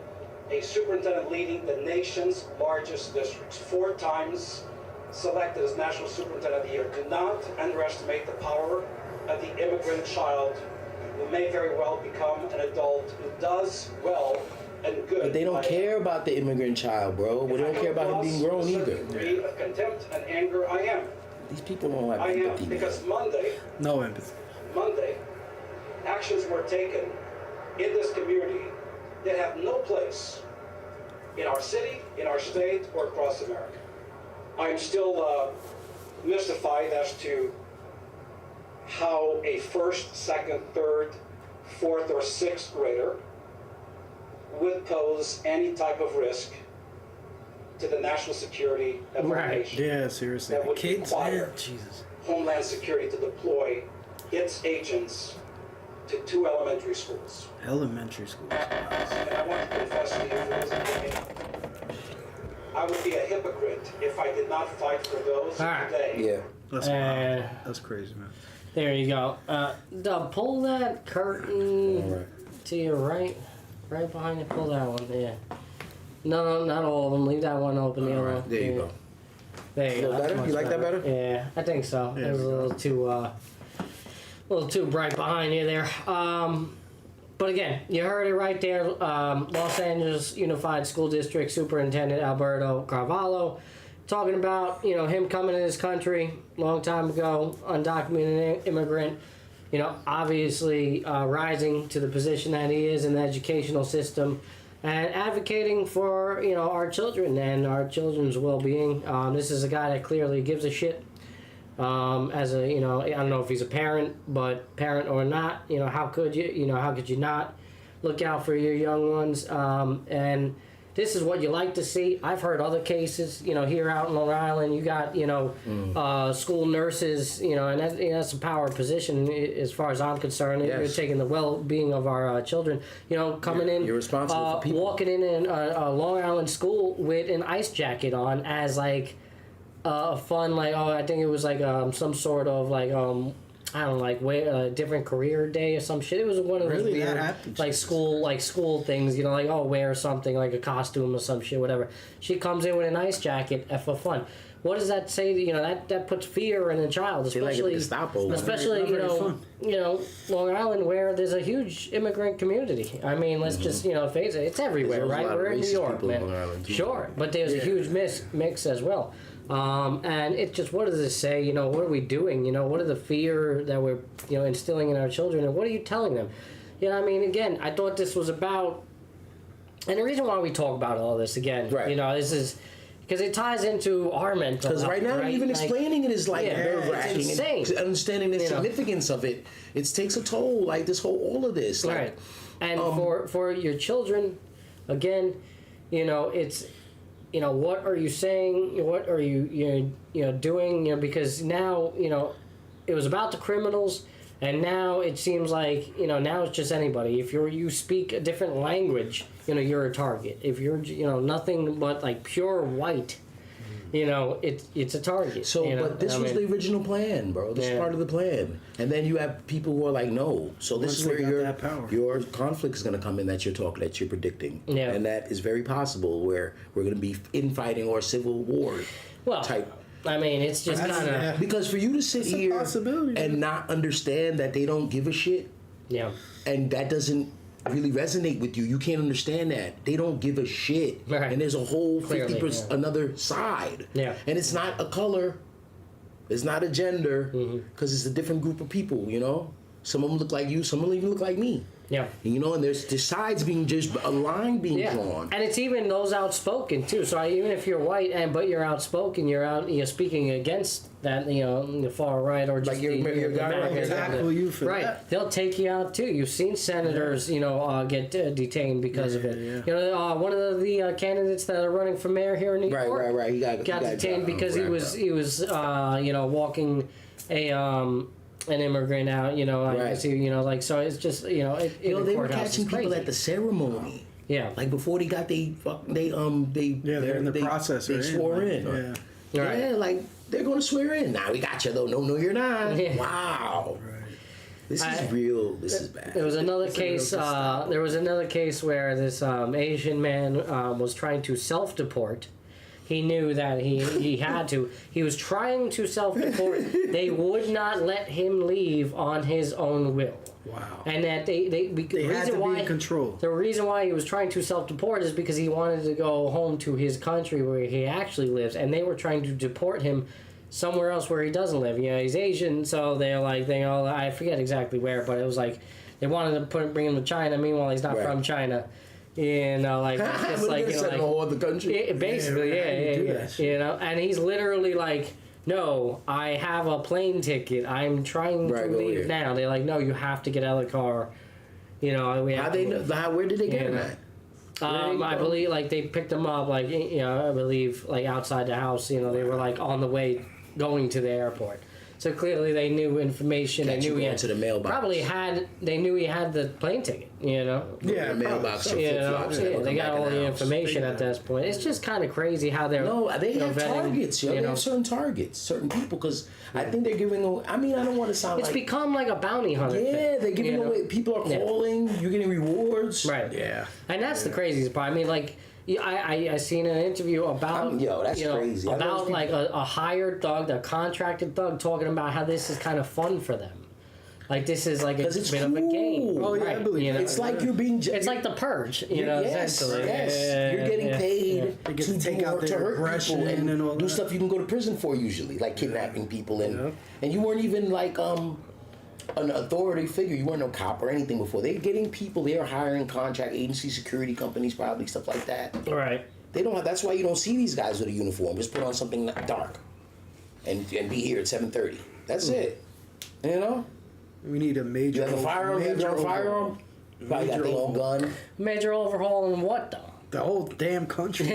a superintendent leading the nation's largest districts, 4 times selected as National Superintendent of the Year. Do not underestimate the power of the immigrant child who may very well become an adult who does well and good. But they don't care about the immigrant child, bro. They don't care about him being grown either. Degree of contempt and anger, I am. These people don't have I am, empathy, man. because Monday, No empathy. actions were taken in this community that have no place in our city, in our state, or across America. I am still mystified as to how a first, second, third, fourth, or sixth grader would pose any type of risk to the national security of our Right. nation. Yeah, seriously. That would Kids, require man, Jesus. Homeland Security to deploy its agents to 2 elementary schools. Elementary schools. And I want to confess to you, for those of you, I would be a hypocrite if I did not fight for those All right. today. Yeah. That's wild. That's crazy, man. There you go. Doug, pull that curtain All right. to your right behind you. Pull that one. Yeah. No, not all of them. Leave that one open. The other one. There you Yeah. go. There you A go. little That's better? much You like that better? Yeah, I think so. Yeah, It was a little too bright behind you there. But again, you heard it right there. Los Angeles Unified School District Superintendent Alberto Carvalho talking about him coming to this country long time ago, undocumented immigrant. Obviously rising to the position that he is in the educational system, and advocating for our children and our children's well-being. This is a guy that clearly gives a shit. As a I don't know if he's a parent, but parent or not, how could you how could you not look out for your young ones? And this is what you like to see. I've heard other cases, here out in Long Island, you got school nurses, and that's a power position as far as I'm concerned. Yes. You're taking the well-being of our children, coming in, You're responsible for people. walking in a Long Island school with an ice jacket on as like a fun, like, I think it was like some sort of like I don't know, like a different career day or some shit. It was one of those Really? That weird happened? like school things, like wear something like a costume or some shit, whatever. She comes in with an ice jacket for fun. What does that say? That puts fear in a child, They like especially the Gestapo. especially Not very fun. Long Island, where there's a huge immigrant community. I mean, let's just face it, it's everywhere, There's a right? lot of We're in New racist York, people in man. Long Island, too. Sure, but there's a huge mix as well. And it's just, what does this say? What are we doing? What are the fear that we're instilling in our children, and what are you telling them? Again, I thought this was about, and the reason why we talk about all this again, Right. this is, because it ties into our mental. Because right now, even Like, explaining it is like yeah, nerve-wracking. it's insane. And understanding the You know. significance of it, it takes a toll. Like this whole, all of this. Like, Right. And for your children, again, it's, what are you saying? What are you doing? Because now, it was about the criminals, and now it seems like, now it's just anybody. If you speak a different language, you're a target. If you're, nothing but like pure white, it's a target. So, but this was the original plan, bro. This is part of the plan. And then you have people who are like, no. So this is Once they where got that power. your conflict is going to come in that you're predicting. Yeah. And that is very possible where we're going to be infighting or civil war type. I mean, it's just kind of... Because for you to sit It's a here possibility, and man. not understand that they don't give a shit, Yeah. and that doesn't really resonate with you, you can't understand that. They don't give a shit. Right. And there's a whole Clearly, 50% yeah. another side. Yeah. And it's not a color, it's not a gender, Mm-hmm. because it's a different group of people, Some of them look like you, some of them even look like me. Yeah. And there's the sides being just a line being Yeah, drawn. and it's even those outspoken too. So even if you're white but you're outspoken, you're speaking against that, the far right or just Like your guy right here. Tackle you for right. that. They'll take you out too. You've seen senators, get detained because of it. Yeah. One of the candidates that are running for mayor here in New York, Right. He got detained because he was walking an immigrant out. I Right. see. So it's just they were catching people at the ceremony. Yeah. Like before they got they're in the process. They swore in. Yeah. Right. Yeah, like they're gonna swear in. Nah, we got you though. No, you're not. Yeah. Wow. This is real. This is bad. There was another case. There was another case where this Asian man was trying to self-deport. He knew that he had to. He was trying to self-deport. They would not let him leave on his own will. Wow. And that the had to reason be why in control. the reason why he was trying to self-deport is because he wanted to go home to his country where he actually lives, and they were trying to deport him somewhere else where he doesn't live. He's Asian, so they're like, I forget exactly where, but it was like they wanted to bring him to China. Meanwhile, he's not from China. Like it's like the country. basically, yeah. And he's literally like, no, I have a plane ticket. I'm trying to leave now. They're like, no, you have to get out of the car. We have Where did they get him at? I believe like they picked him up like I believe like outside the house. They were like on the way going to the airport. So clearly they knew information. They knew he had to the mailbox. They knew he had the plane ticket. Yeah, the mailbox. They got all the information at this point. It's just kind of crazy how they're they have vetting, targets. They have certain targets, certain people. Because I think they're giving away. I mean, I don't want to sound it's like become like a bounty hunter. Yeah, they're giving away. People are calling. You're getting rewards. Right. Yeah. And that's the craziest part. I mean, like. I seen an interview about that's crazy. About like a hired thug, a contracted thug, talking about how this is kind of fun for them. Like this is like a bit of a game. Oh yeah, I believe it's like you're being. It's like the purge, essentially. Yes, you're getting paid They get to take out to their hurt aggression people and all do that. stuff you can go to prison for usually, like kidnapping people and you weren't even like an authority figure. You weren't no cop or anything before. They're getting people. They are hiring contract agency, security companies, probably stuff like that. Right. They don't have. That's why you don't see these guys with a uniform. Just put on something dark, and be here at 7:30. That's it. We need a major. You have a firearm. You have your own firearm. Probably got their own gun. Major overhaul in what though? The whole damn country.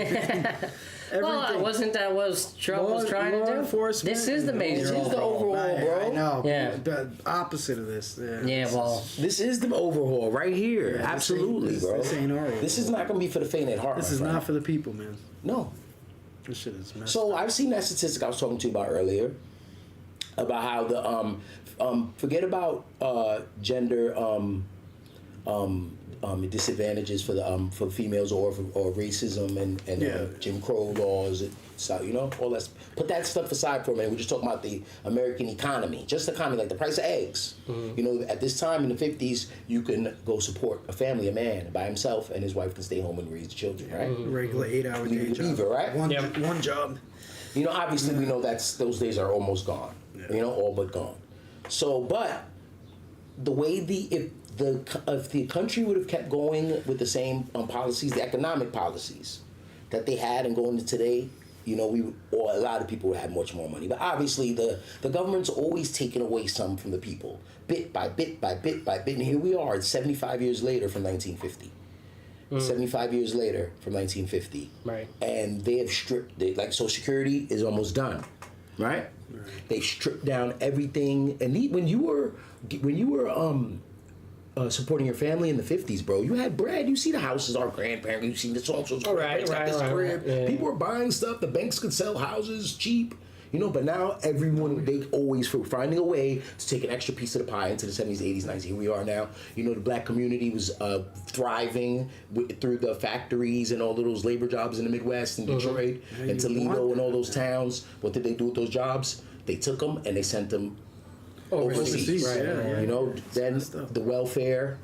Well, wasn't that what Trump was trying to do? Enforcement. This is the major This is the overhaul, bro. I know. Yeah. The opposite of this. Yeah, well, This is the overhaul right here. Yeah, Absolutely, this bro. this ain't our This is not going to be for the faint at heart. This my is friend. not for the people, man. No. This shit is messed So up. I've seen that statistic I was talking to you about earlier about how the forget about gender disadvantages for the for females or racism and Jim Crow laws. So all that. Put that stuff aside for a minute. We're just talking about the American economy, just the economy, like the price of eggs. Mm-hmm. At this time in the 50s, you can go support a family, a man by himself, and his wife can stay home and raise the children, right? Regular 8-hour Leave day it job. leave it, right? One job. Obviously we know those days are almost gone. All but gone. So, but the way if the country would have kept going with the same policies, the economic policies that they had and going to today, or a lot of people would have much more money. But obviously, the government's always taking away some from the people, bit by bit by bit by bit. And here we are, 75 years later from 1950. 75 years later from 1950. Right. And they have like Social Security is almost done, right? They've stripped down everything. And when you were supporting your family in the 50s, bro, you had bread. You see the houses, our grandparents, you see the so-and-so's grandparents got this crib. Yeah. People were buying stuff. The banks could sell houses cheap. But now everyone, they always finding a way to take an extra piece of the pie into the 70s, 80s, 90s. Here we are now. The black community was thriving through the factories and all of those labor jobs in the Midwest and Detroit and Toledo and all those towns. What did they do with those jobs? They took them and they sent them overseas. Right. Then the welfare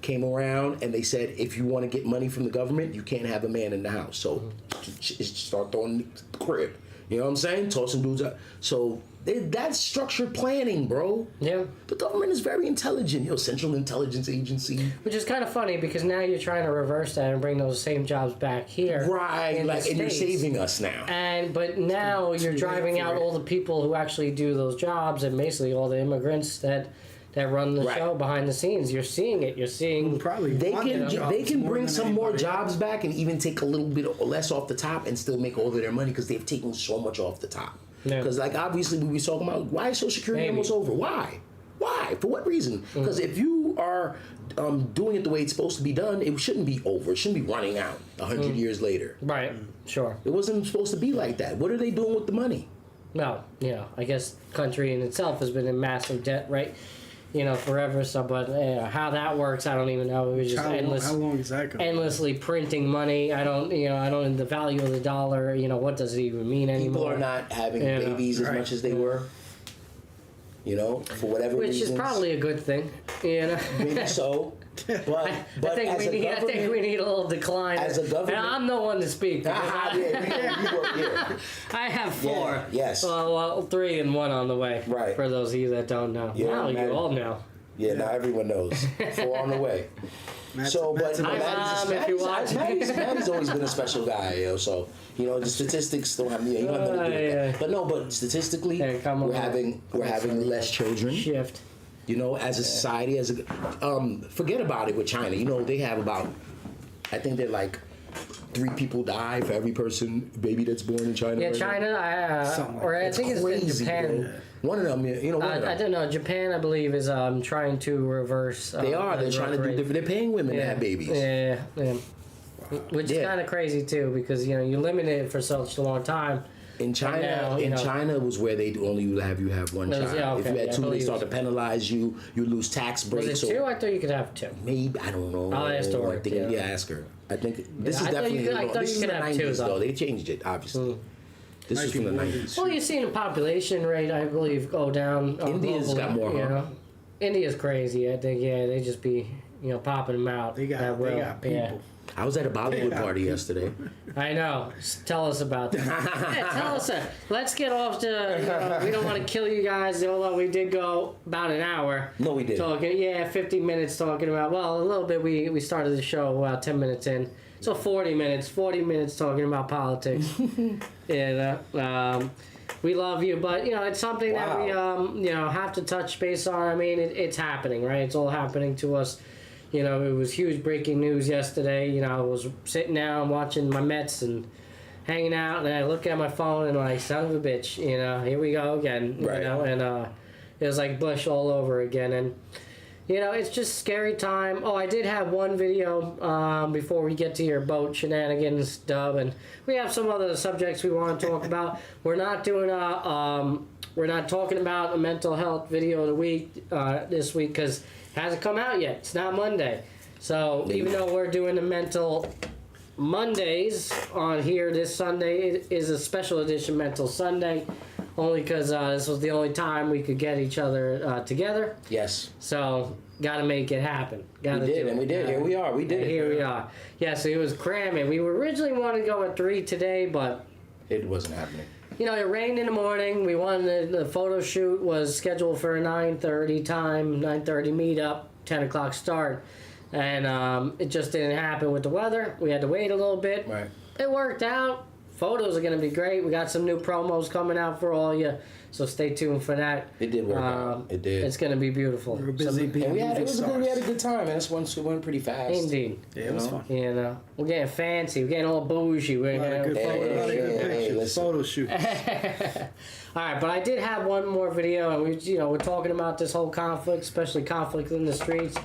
came around and they said, if you want to get money from the government, you can't have a man in the house. So start throwing the crib. You know what I'm saying? Tossing dudes out. So that's structured planning, bro. Yeah. The government is very intelligent. Central Intelligence Agency. Which is kind of funny because now you're trying to reverse that and bring those same jobs back here. Right. And you're saving us now. But now you're driving out all the people who actually do those jobs and basically all the immigrants that run the show behind the scenes. You're seeing it. You're seeing they can bring some more jobs back and even take a little bit less off the top and still make all of their money because they've taken so much off the top. Because obviously we were talking about why is Social Security almost over? Why? For what reason? Because if you are doing it the way it's supposed to be done, it shouldn't be over. It shouldn't be running out 100 years later. Right. Sure. It wasn't supposed to be like that. What are they doing with the money? No. I guess country in itself has been in massive debt, right? Forever. So, but how that works, I don't even know. It was just how long is that going? Endlessly printing money. I don't. The value of the dollar. What does it even mean anymore? People are not having babies as much as they were. For whatever Which reasons. is probably a good thing. Maybe so. But I think we need a little decline. As a government, and I'm the one to speak. I have 4. Yes. Well, 3 and 1 on the way. Right. For those of you that don't know. Yeah, now you all know. Yeah, now everyone knows. 4 on the way. Matt's Maddie's always been a special guy, So the statistics don't have nothing to do with that. But statistically, we're having less children. Shift. As a society, forget about it with China. They have about, I think they're like 3 people die for every baby that's born in China. Yeah, right China, I think it's in Japan. Bro. One of them, I don't know. Japan, I believe, is trying to reverse. They are. They're trying to do different. They're paying women to have babies. Yeah. Which is kind of crazy too, because you limit it for such a long time. In China, China was where they only have you have one child. Yeah, okay, if you had 2, they start to penalize you. You lose tax breaks. Was it 2? I thought you could have 2. Maybe, I don't know. I'll ask Tori. Ask her. I think this is definitely. This is the 90s though. They changed it, obviously. This is from the 90s. Well, you're seeing the population rate, I believe, go down. India's got more. India's crazy. I think. Yeah, they just be popping them out. They got people. Yeah. I was at a Bollywood party yesterday. I know. Tell us about that. Tell us that. Let's get off to. We don't want to kill you guys, although we did go about an hour. No, we did. Talking, 50 minutes talking about. Well, a little bit. We started the show about 10 minutes in, so 40 minutes. 40 minutes talking about politics. We love you, but it's something that we have to touch base on. I mean, it's happening, right? It's all happening to us. It was huge breaking news yesterday. I was sitting down watching my Mets and hanging out, and I look at my phone and I'm like, son of a bitch, here we go again. Right. And it was like Bush all over again. And, it's just scary time. Oh, I did have one video before we get to your boat shenanigans, Dub, and we have some other subjects we want to talk about. We're not doing we're not talking about a mental health video of the week this week because hasn't come out yet. It's not Monday. So even though we're doing the mental Mondays on here this Sunday, it is a special edition Mental Sunday, only because this was the only time we could get each other together. Yes. So got to make it happen. We did. Here we are. We did it. Here we are. Yeah, so it was cramming. We originally wanted to go at 3 today, but it wasn't happening. It rained in the morning. We wanted the photo shoot was scheduled for a 9:30 time, 9:30 meetup, 10 o'clock start. And it just didn't happen with the weather. We had to wait a little bit. Right. It worked out photos are going to be great. We got some new promos coming out for all you, so stay tuned for that. It did work out. It did. It's going to be beautiful. We're busy being And we had movie stars. we had a good time, man. This one went pretty fast. Indeed. Yeah, it was fun. You know, we're getting fancy. We're getting all bougie. We're A lot of good getting photos, a lot of good pictures, listen. photo shoots. All right, but I did have one more video, and we're talking about this whole conflict, especially conflict in the streets,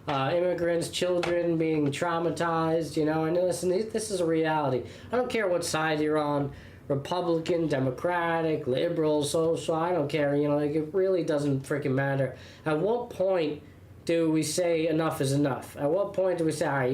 immigrants, children being traumatized. And listen, this is a reality. I don't care what side you're on, Republican, Democratic, liberal, social. I don't care. It really doesn't freaking matter. At what point do we say enough is enough? At what point do we say, all right,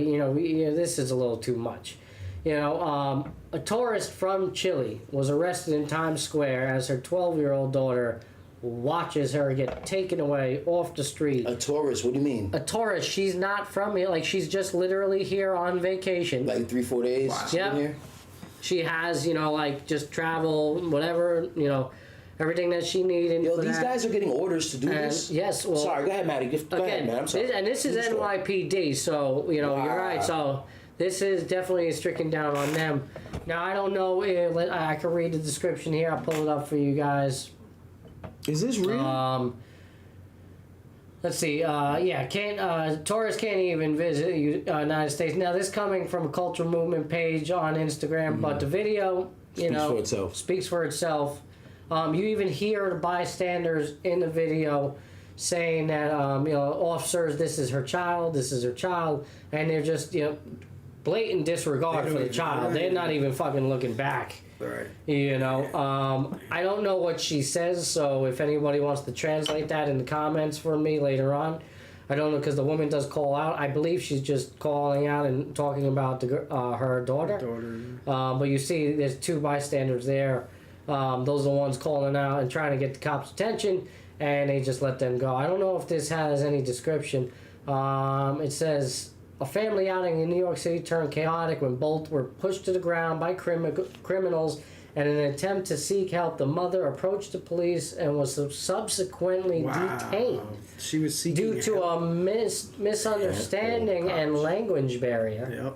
this is a little too much? A tourist from Chile was arrested in Times Square as her 12-year-old daughter watches her get taken away off the street. A tourist? What do you mean? A tourist. She's not from here. Like, she's just literally here on vacation. Like 3-4 days? Wow. She's been here? She has, just travel, whatever, everything that she needed. Yo, for these that. guys are getting orders to do And this? yes, well... Sorry, go ahead, Maddie. Go ahead, man. I'm sorry. And this is Finish the story. NYPD, so, you're right. So, this is definitely stricken down on them. Now, I don't know if... I can read the description here. I'll pull it up for you guys. Is this real? Let's see. Tourists can't even visit United States. Now, this coming from a cultural movement page on Instagram, but the video, speaks for itself. You even hear the bystanders in the video saying that, officers, this is her child, and they're just, blatant disregard for the child. They're not even fucking looking back. Right. I don't know what she says, so if anybody wants to translate that in the comments for me later on, I don't know, because the woman does call out. I believe she's just calling out and talking about her daughter. But you see, there's two bystanders there. Those are the ones calling out and trying to get the cops' attention, and they just let them go. I don't know if this has any description. It says... A family outing in New York City turned chaotic when both were pushed to the ground by criminals, and in an attempt to seek help, the mother approached the police and was subsequently detained. She was seeking due to help. a misunderstanding and language barrier. Yep.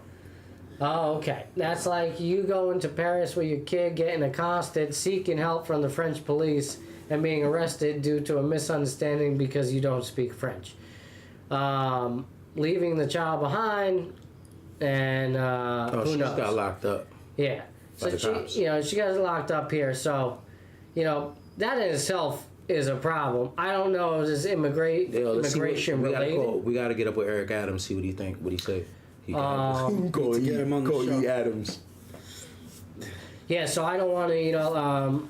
Oh, okay. That's like you going to Paris with your kid, getting accosted, seeking help from the French police, and being arrested due to a misunderstanding because you don't speak French. Leaving the child behind, and who knows? She got locked up. Yeah. So the cops. she got locked up here. So, that in itself is a problem. I don't know if this immigration related. We got to get up with Eric Adams, see what he think. What he say? Go get him on the show. E. Adams. Yeah. So I don't want to,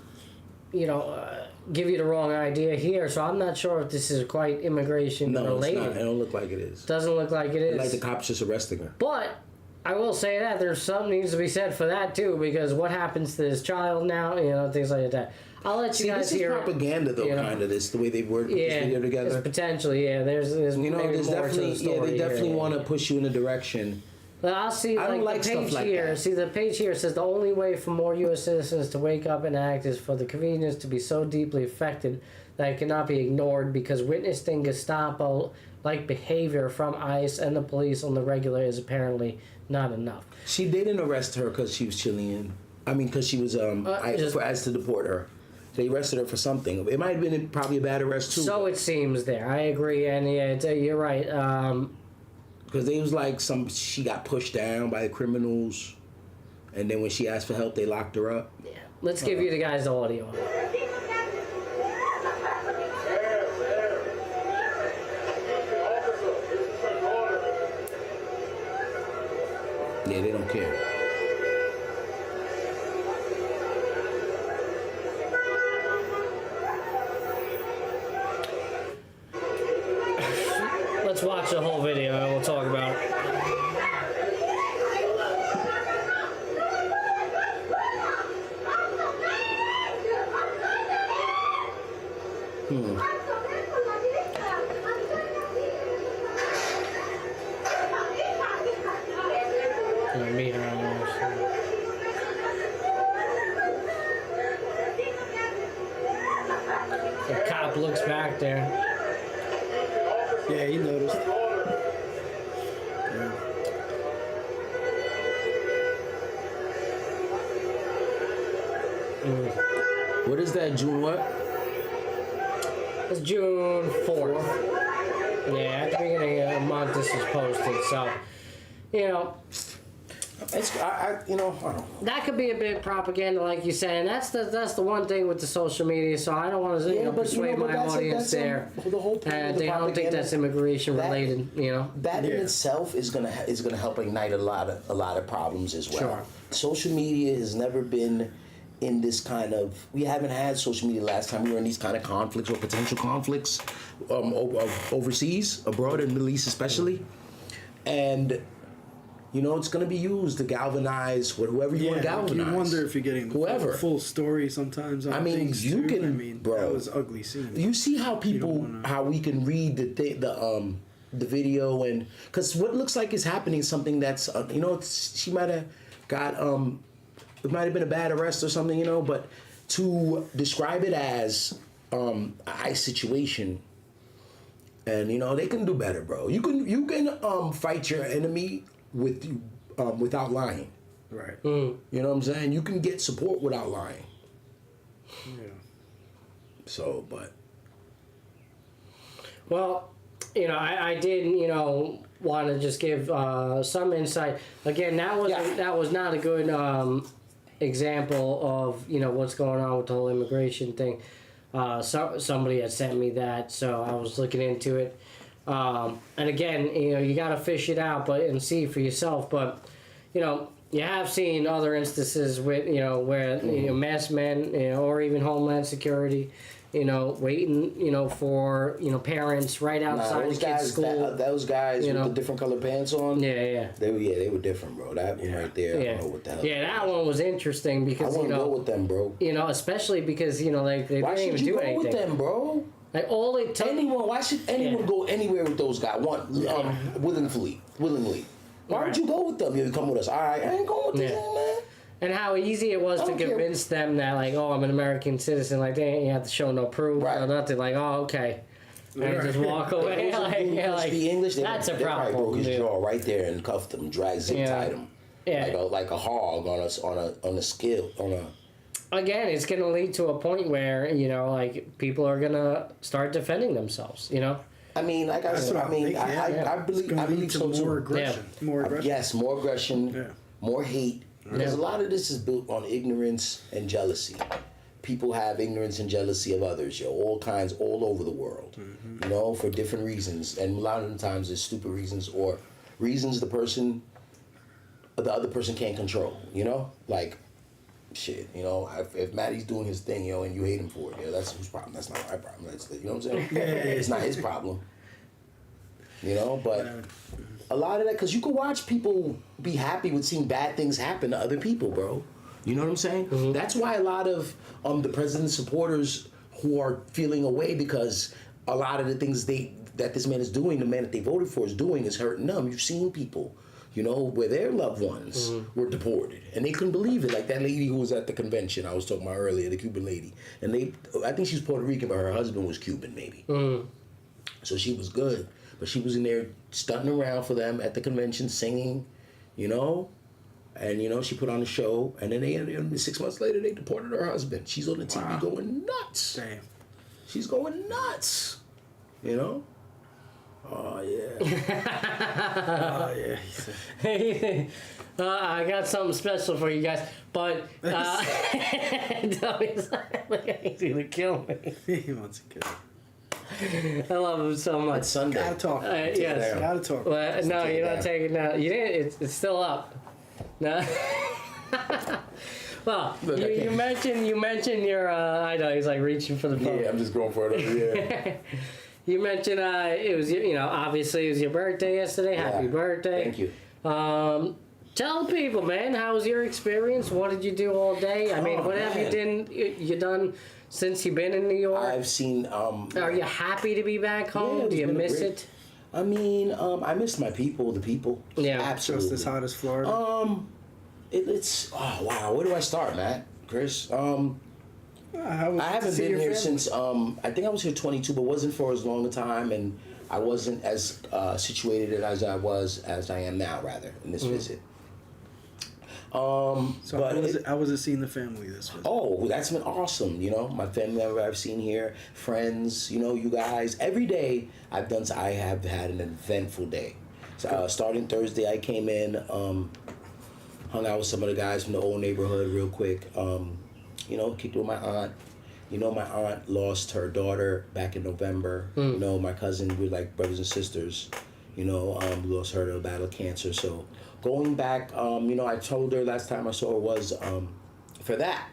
give you the wrong idea here. So I'm not sure if this is quite immigration related. No, it's not. It don't look like it is. Doesn't look like it is. Like the cops just arresting her. But I will say that there's something needs to be said for that too, because what happens to this child now, things like that. I'll let you guys this hear. is propaganda, though, kind of this the way they word this video together. Potentially, yeah. There's there's maybe more to the story. they definitely here. want to push you in a direction. But I'll see. I don't like the stuff page like here. that. See, the page here says the only way for more U.S. citizens to wake up and act is for the convenience to be so deeply affected that it cannot be ignored, because witnessing Gestapo-like behavior from ICE and the police on the regular is apparently not enough. They didn't arrest her because she was Chilean. I mean, because she was as to deport her. They arrested her for something. It might have been probably a bad arrest too. So it seems there. I agree, and you're right. Because they was like she got pushed down by the criminals, and then when she asked for help, they locked her up. Yeah. Let's give you the guys the audio. Yeah, they don't care. Let's watch the whole video and we'll talk about it. The cop looks back there. Yeah, he noticed. Yeah. What is that, June what? It's June 4th. Yeah, at the beginning of the month this is posted, so, you know, It's, I don't know. that could be a bit propaganda, like you said, and that's the one thing with the social media, so I don't want to persuade my audience there. The whole point And of the I don't think propaganda- that's immigration related, you know. That in itself is gonna help ignite a lot of problems as well. Sure. Social media has never been in this kind of. We haven't had social media last time we were in these kind of conflicts or potential conflicts overseas, abroad, in the Middle East especially, and. You know, it's going to be used to galvanize whoever you want to galvanize. You wonder if you're getting the full story sometimes. I mean, you can, bro. That was ugly scene. You see how how we can read the video, and because what looks like is happening is something that's she might have got it might have been a bad arrest or something, but to describe it as an ICE situation. And they can do better, bro. You can fight your enemy without lying. Right. You know what I'm saying? You can get support without lying. Yeah. So, but. Well, I did, want to just give some insight. Again, that was not a good example of, what's going on with the whole immigration thing. Somebody had sent me that, so I was looking into it. And again, you got to fish it out, and see for yourself. But you have seen other instances with where masked men, or even Homeland Security, waiting, for parents right outside the kid's school. Those guys with the different color pants on. Yeah. They were different, bro. That one right there. I don't know what the hell. Yeah, that one was interesting because I want to go with them, bro. Especially because they Why didn't even should you do go anything. with them, bro? Like all it took. Why should anyone go anywhere with those guys? Willingly. Why would you go with them? You come with us. All right, I ain't going with them, man. And how easy it was to convince them that, like, I'm an American citizen. Like, they ain't have to show no proof or nothing. Like, okay. And just walk away. Speak English. That's a problem. They broke his jaw right there and cuffed him, zip tied him. Yeah. Like a hog on a scale. Again, it's going to lead to a point where, people are going to start defending themselves, I mean, like I said, I believe so too. More aggression. Yeah. More aggression. Yes, more aggression, more hate. Because a lot of this is built on ignorance and jealousy. People have ignorance and jealousy of others, all kinds, all over the world, for different reasons. And a lot of the times it's stupid reasons or reasons the other person can't control, Like, shit, if Matty's doing his thing, and you hate him for it, that's whose problem. That's not my problem. That's you know what I'm saying? It's not his problem. But a lot of that, because you can watch people be happy with seeing bad things happen to other people, bro. You know what I'm saying? Mm-hmm. That's why a lot of the president's supporters who are feeling away because a lot of the things that this man is doing, the man that they voted for is doing, is hurting them. You've seen people, where their loved ones were deported, and they couldn't believe it. Like that lady who was at the convention I was talking about earlier, the Cuban lady, and I think she's Puerto Rican, but her husband was Cuban, maybe. So she was good, but she was in there stunting around for them at the convention, singing, and she put on a show, and then 6 months later they deported her husband. She's on the TV going nuts. Damn. She's going nuts. Oh yeah. Oh yeah. I got something special for you guys, but he's gonna kill me. He wants to kill. I love him so much. It's Sunday. Gotta talk. Yes. Gotta talk. Well, no, you're not taking that. You didn't. It's still up. No. Well, Look, you mentioned your. I know he's like reaching for the phone. Yeah, I'm just going for it over here. You mentioned it was obviously it was your birthday yesterday. Happy birthday! Thank you. Tell the people, man, how was your experience? What did you do all day? I mean, what have you done since you've been in New York? I've seen. Are you happy to be back home? Yeah, do you miss great. it? I mean, I miss my people, the people. Yeah, absolutely. Just as hot as Florida. It's wow. Where do I start, Matt? Chris? I haven't been here since I think I was here 22, but wasn't for as long a time, and I wasn't as situated as I am now, rather, in this visit. So but how was it seeing the family this week? oh, that's been awesome. You know, my family member I've seen here, friends. You know, you guys. Every day I have had an eventful day. So starting Thursday, I came in, hung out with some of the guys from the old neighborhood real quick. You know, kicked with my aunt. You know, my aunt lost her daughter back in November. You know, my cousin, we're like brothers and sisters. You know, we lost her to a battle of cancer. So going back, you know, I told her last time I saw her was for that.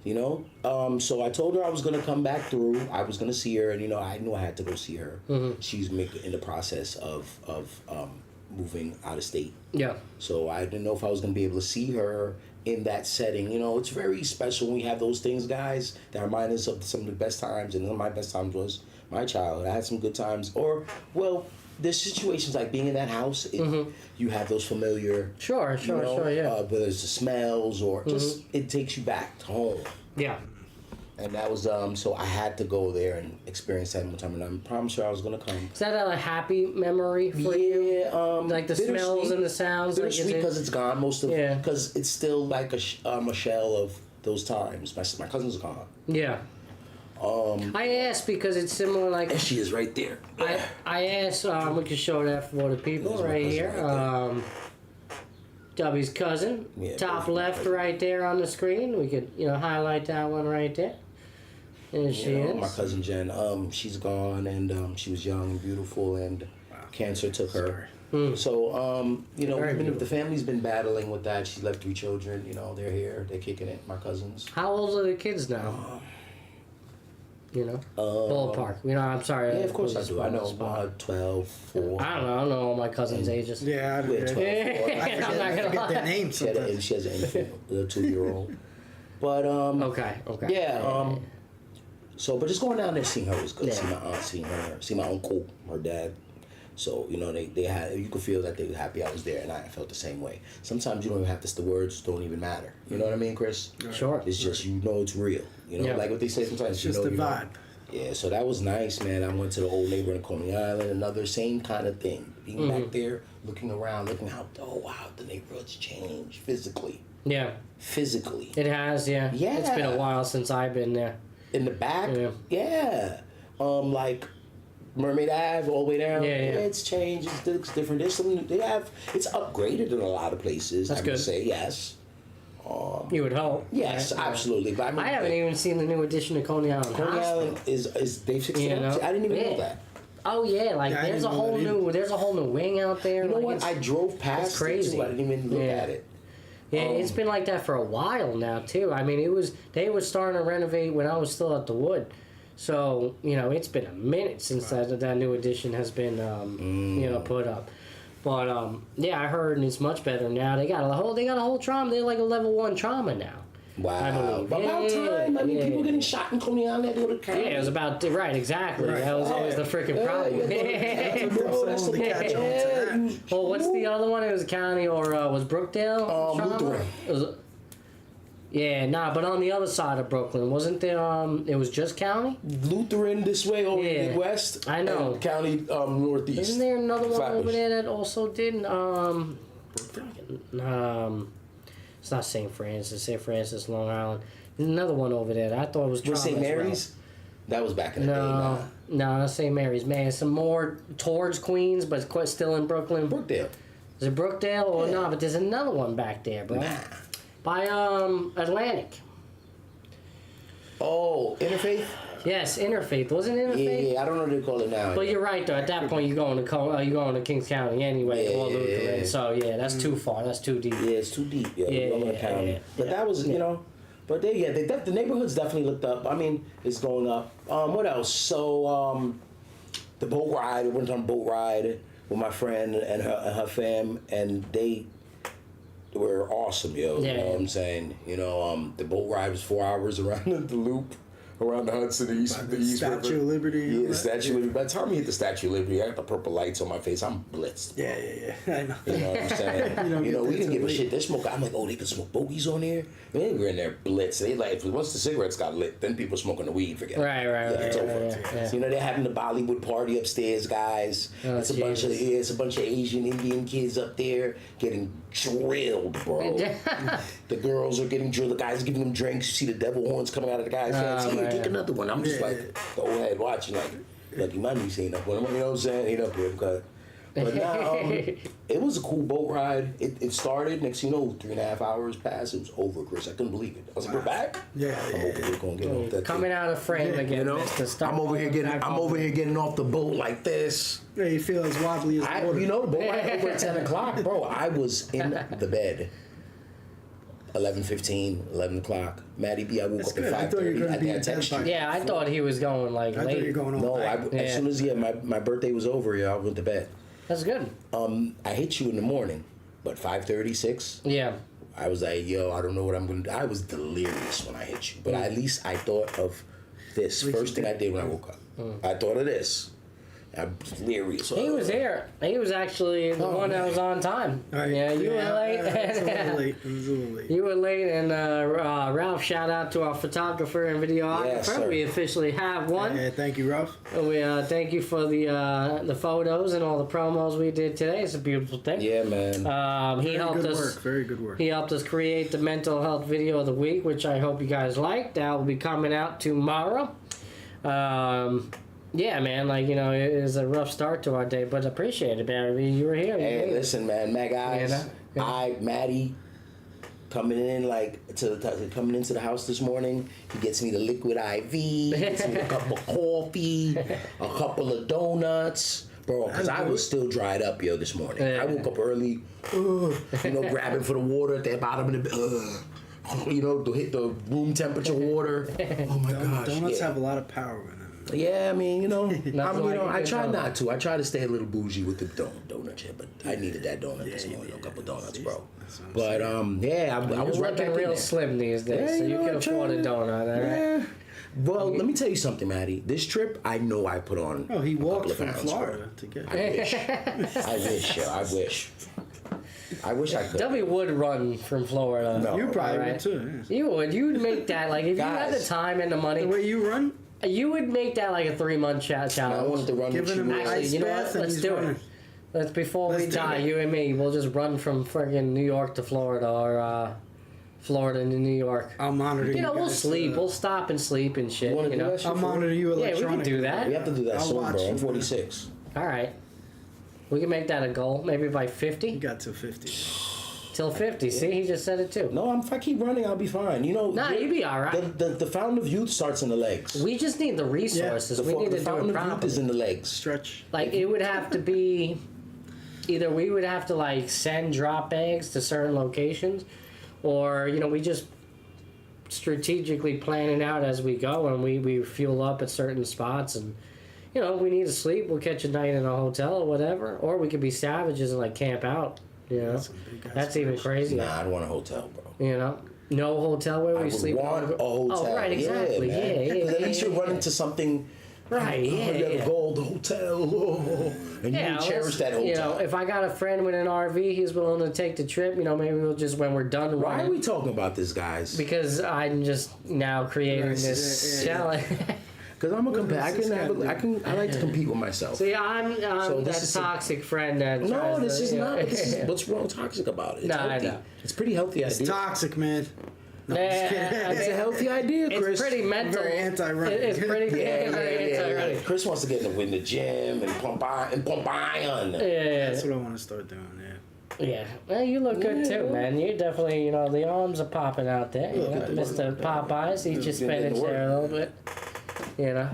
You know, so I told her I was gonna come back through. I was gonna see her, and you know, I knew I had to go see her. She's in the process of moving out of state. Yeah. So I didn't know if I was gonna be able to see her in that setting. You know, it's very special when we have those things, guys, that remind us of some of the best times. And one of my best times was my childhood. I had some good times, or well, there's situations like being in that house. You have those familiar, Sure, you know, yeah. whether it's the smells or just it takes you back to home. Yeah. And that was so I had to go there and experience that one time, and I promised her I was gonna come. Is that a happy memory for you? Like the smells and the sounds? Bittersweet because it's gone most of. Yeah. Because it's still like a shell of those times. My cousin's gone. Yeah. I asked because it's similar. Like And she is right there. I asked. We can show that for the people There's my right cousin here. right W's cousin, Yeah, top there's my left cousin. right there on the screen. We could highlight that one right there. And she You know, is. my cousin Jen. She's gone, and she was young and beautiful, and cancer took her. So you know, Very even if beautiful. the family's been battling with that, she left 3 children. You know, they're here, they're kicking it. My cousins. How old are the kids now? Ballpark. I'm sorry. Yeah, of course I do. I know Spot. 12, 4. I don't know. I don't know all my cousins' ages. Yeah, I don't Yeah, 12, 4. I'm not I gonna forget their lie. names She had sometimes. and she has an infant, a 2-year-old. But Okay. yeah, so but just going down there seeing her was good. Yeah. See my aunt, seeing her, see my uncle, her dad. So you know they had, you could feel that they were happy I was there, and I felt the same way. Sometimes you don't even have to. The words don't even matter. You know what I mean, Chris? Sure. It's just you know it's real. You know, Yeah. like what they say sometimes. It's you just know, the you know. vibe. Yeah, so that was nice, man. I went to the old neighbor in Coney Island, another same kind of thing. Being back there, looking around, looking how, oh wow, the neighborhood's changed physically. Yeah. Physically. It has. Yeah. Yeah. It's been a while since I've been there. In the back, Yeah. like Mermaid Ave all the way down. Yeah. It's changed. It looks different. There's some. It's upgraded in a lot of places. That's I good. would say yes. You would hope. Yes, right? absolutely. But I mean, I haven't even seen the new edition of Coney Island. Coney Hospital. Island is they've fixed it You up. know? I didn't even Yeah. know that. Oh yeah, like Yeah, I there's a didn't know whole that new either. there's a whole new wing out there. You know like, what? it's- I drove past crazy. it too. I didn't even look Yeah. at it. Yeah, it's been like that for a while now too. I mean, they were starting to renovate when I was still at the Wood, so it's been a minute since that new edition has been put up. But yeah, I heard and it's much better now. They got a whole trauma. They're like a level 1 trauma now. Wow. I believe. About time. I mean, Yeah. people getting shot in Coney Island. They go to Yeah, county. it was about right, exactly. Right. That was always the freaking problem. Bro, that's the Catch on to that. Well, what's the other one? It was county or was Brookdale? trauma? Lutheran. It was, but on the other side of Brooklyn, wasn't there? It was just county. Lutheran this way over Yeah. in the west. I know. And county northeast. Isn't there another one Flatbush. over there that also did? It's not St. Francis. St. Francis, Long Island. There's another one over there. That I thought was trauma. Was St. as well. Mary's? That was back in the day. Nah. No, not St. Mary's. Man, some more towards Queens, but quite still in Brooklyn. Brookdale. Is it Brookdale or Yeah. no? But there's another one back there, bro. Nah. By Atlantic. Oh, Interfaith? Yes, Interfaith. Wasn't Interfaith? Yeah, I don't know what they call it now. But you're right though. At that point, you're going to Kings County anyway, or Yeah. Lutheran. So yeah, that's too far. That's too deep. Yeah, it's too deep. Yeah, Yeah, you're going to yeah, county. yeah, But yeah. that was, but the neighborhood's definitely looked up. I mean, it's going up. What else? So, the boat ride. We went on a boat ride with my friend and her fam, and they were awesome, yo. Yeah. You know what I'm saying? The boat ride was 4 hours around the loop. Around the Hudson, the East Statue River. of Liberty. Yeah, the right? Statue of Liberty. By the time we hit the Statue of Liberty, I got the purple lights on my face. I'm blitzed. Yeah. I know. You know what I'm saying? don't get we that didn't till give a late. shit. They're smoking. I'm like, oh, they can smoke bogeys on there? Man, we're in there blitzed. They like, once the cigarettes got lit, then people smoking the weed, forget it. Right, It's over. yeah. So, they're having the Bollywood party upstairs, guys. Oh, It's a bunch of Asian Indian kids up there getting drilled, bro. The girls are getting drilled. The guys are giving them drinks. You see the devil horns coming out of the guy's head. Here, man. take another one. I'm just like, go ahead, watching. Like your money's ain't up on him. You know what I'm saying? Ain't up here, because. But now, it was a cool boat ride. It started, next thing you know, 3.5 hours passed. It was over, Chris. I couldn't believe it. I was like, we're back? Yeah. I'm over here going to get off that Coming thing. out of frame again. You know, Mr. Start I'm over here getting off the boat like this. Yeah, you feel as wobbly as water. You know, the boat ride over at 10 o'clock, bro. I was in the bed. 11:15, 11 o'clock. Maddie B, I woke up good. I at thought you were 5:30. gonna I be think I in bed texted by- you. Yeah, I thought he was going like I late. thought you were going on. No, night. as soon as my birthday was over, I went to bed. That's good. I hit you in the morning, but 5:36. Yeah. I was like, yo, I don't know what I'm gonna do. I was delirious when I hit you, but at least I thought of this. First thing I did when I woke up, I thought of this. I'm delirious. He was here. He was actually the one that was on time. All right. Yeah, you were late. It's a little late. It was a little late. You were late, and Ralph, shout out to our photographer and videographer. Yes, sir. We officially have one. Yeah, thank you, Ralph. And we thank you for the photos and all the promos we did today. It's a beautiful thing. Yeah, man. He Very helped good us. work. Very good work. He helped us create the mental health video of the week, which I hope you guys like. That will be coming out tomorrow. Yeah, man, like, you know, it was a rough start to our day, but appreciate it, man. I mean, you were here. You Hey, made it. listen, man, guys. Yeah. Maddie, coming in coming into the house this morning. He gets me the liquid IV. He gets me a cup of coffee, a couple of donuts. Bro, because I was still dried up, yo, this morning. Yeah. I woke up early, grabbing for the water at the bottom of the bed, to hit the room temperature water. Oh my gosh. Donuts yeah. have a lot of power in them. Yeah, I mean, like I a try good not to. I try to stay a little bougie with the donut shit, but I needed that donut this morning, a couple donuts, bro. But I was You're right back looking in real there. slim these days, Yeah, so you can I afford a try. donut, all right? Yeah. Well, let me tell you something, Maddie. This trip, I know I put on. Oh, he a walked couple of from pounds, Florida bro. to get I wish. I wish, yo. I wish I could. Debbie would run from Florida. No. You probably Right. would too. Yeah. You would. You'd make that, like, if you had the Guys. time and the The money, way you run, you would make that like a 3-month challenge. I wanted to run with giving you. him an Actually, ice you know bath what? and Let's he's do running. it. Let's before we Let's do die, it. you and me, we'll just run from friggin' New York to Florida, or Florida to New York. I'll monitor you. You know, we'll guys, sleep. We'll stop and sleep and shit. You wanna You do know. that shit? I'll monitor you Yeah, we electronically. can do that. We have to do that I'll soon, watch bro. I'm you. 46. All right. We can make that a goal. Maybe by 50. You got till 50. Till 50. See, he just said it too. No, if I keep running, I'll be fine. You know. Nah, you'll be all right. The fountain of youth starts in the legs. We just need the resources. The we need to do fountain it of youth is properly. in the legs. Stretch. Like, it would have to be either we would have to, like, send drop bags to certain locations, or, you know, we just strategically plan it out as we go, and we fuel up at certain spots, and, you know, we need to sleep, we'll catch a night in a hotel or whatever, or we could be savages and, like, camp out, you know. That's even crazier. Nah, I don't want a hotel, bro. You know, no hotel where we I would sleep. want a hotel. Oh, right, exactly. Yeah, man. Yeah, 'Cause at least you're yeah. running to something. Right, Oh, yeah, you have yeah. a gold hotel. Oh, and you let's- cherish that hotel. You know, if I got a friend with an RV, he's willing to take the trip. You know, maybe we'll just when we're done Why running. are we talking about this, guys? Because I'm just now creating Right, this yeah, yeah. challenge. Because I'm a competitor. this guy I like to compete with myself. See, I'm So this that is toxic friend that. No, tries this to, is you know, not. This is, what's wrong toxic about it? It's No, I healthy. know. It's pretty healthy It's idea. toxic, man. No, I'm just kidding. I It's a mean, healthy idea, Chris. it's pretty mental. very anti-running. It's pretty very anti-running. Chris wants to get in the gym and pump iron. Yeah, That's what I want to start doing, yeah. yeah. Well, you look good too, man. You definitely, you know, the arms are popping out there. You know, good. Mr. Popeyes, eat your Been getting spinach to work. there a little bit. You know,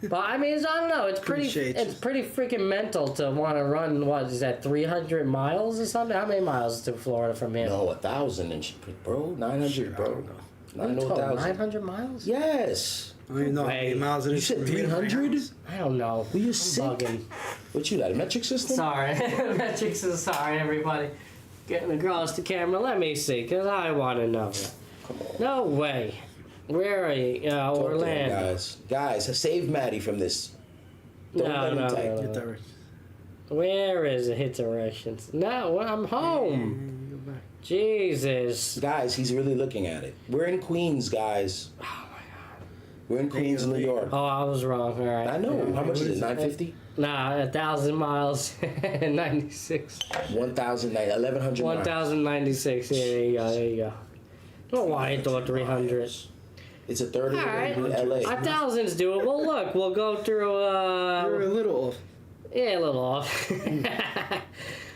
but I mean, I don't know. It's pretty. Appreciate It's you. pretty freaking mental to want to run. What is that? 300 miles or something? How many miles is to Florida from here? No, 1,000 and shit, bro. 900, bro. What are you talking, 900,000. 900 miles? Yes. I don't even know how many Wait. miles it You is. said from here to my 300? house. I don't know. Were you I'm sick? bugging. What you got? A metric system? Sorry, metrics is sorry, everybody. Getting across the camera. Let me see, cause I want to know. No way. Where are you? Talk to him, Orlando. guys, save Maddie from this. Don't No, let him no, type. no, Get no. that right. Where is it? Hit directions. No, I'm home. Go back. Jesus. Guys, he's really looking at it. We're in Queens, guys. Oh We're in Queens, New York. Oh, I was wrong. All right. I know. How much is it? 950? Nah, 1,000 miles and 96. 1,100 miles. 1,096. Yeah, there you go. There you go. I don't know why I thought 300. It's a third of All right. the LA. 1,000's doable. Look, we'll go through. You're a little off. Yeah, a little off.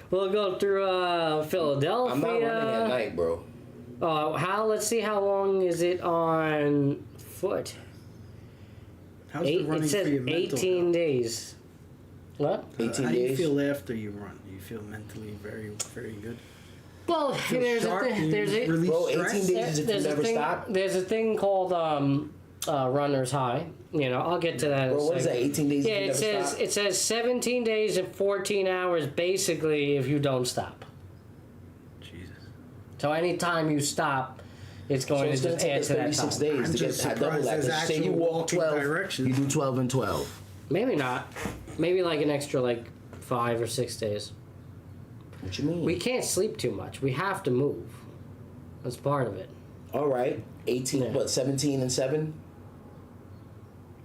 We'll go through Philadelphia. I'm not running at night, bro. Let's see, how long is it on foot? How's the running It says for your mental 18 health? days. What? 18 How do you days. feel after you run? Do you feel mentally very, very good? Well, Feel there's a sharp? thing. Do you There's a release Bro, 18 stress? days is if you there's a never thing. stop. There's a thing called runner's high. You know, I'll get to that. Bro, in a what is that? second. 18 days Yeah, if you it never says stop? it says 17 days and 14 hours basically if you don't stop. Jesus. So anytime you stop, it's So going it's to going just to take add us to that 36 time. days I'm to just get double surprised that. there's 'Cause say you actual walk walking 12, directions. you do 12 and 12. Maybe not. Maybe like an extra 5 or 6 days. What you mean? We can't sleep too much. We have to move. That's part of it. All right. 18, Yeah. what, 17 and 7?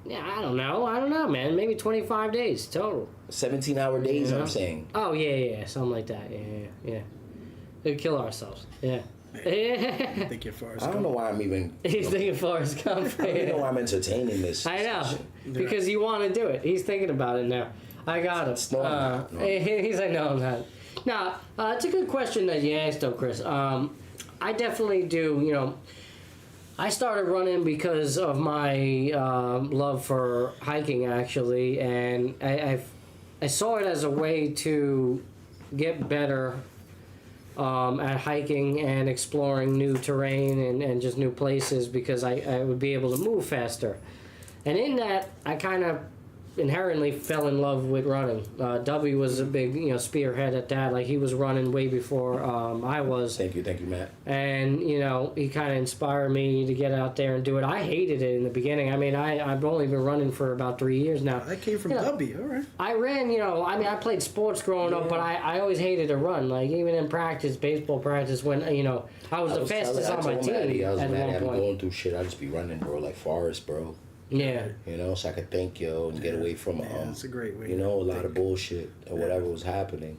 Yeah, I don't know, man. Maybe 25 days total. 17-hour days, Yeah. I'm saying. Oh, yeah, something like that. Yeah. We'd kill ourselves. Yeah. I think you're far as I don't know why I'm even... He's thinking Forrest Gump. I don't even know why I'm entertaining this. I know. Because you want to do it. He's thinking about it now. I got him. No, I'm not. No. He's like, no, I'm not. No, it's a good question that you asked, though, Chris. I definitely do, I started running because of my love for hiking, actually, and I saw it as a way to get better at hiking and exploring new terrain and just new places because I would be able to move faster. And in that, I kind of inherently fell in love with running. W was a big, spearhead at that. Like, he was running way before I was. Thank you, Matt. And, he kind of inspired me to get out there and do it. I hated it in the beginning. I mean, I've only been running for about 3 years now. That came from W, all right. I ran, I played sports growing up, but I always hated to run. Like, even in practice, baseball practice, when, I was the fastest on my team I was at mad one at him point. going through shit. I just be running, bro, like Forrest, bro. Yeah. So I could thank you and get away from, That's a great way. a lot of bullshit or whatever was happening,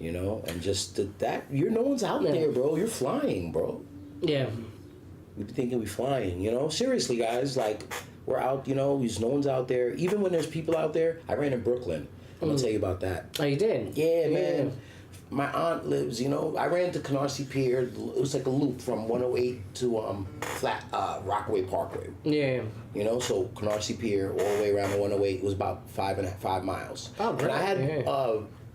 and just that, no one's out there, bro. You're flying, bro. Yeah. We be thinking we flying, Seriously, guys, like, we're out, no one's out there. Even when there's people out there, I ran in Brooklyn. I'm going to tell you about that. Oh, you did? Yeah, man. My aunt lives, I ran to Canarsie Pier. It was like a loop from 108 to Rockaway Parkway. Yeah. So Canarsie Pier all the way around the 108 was about 5 miles. Oh, great. And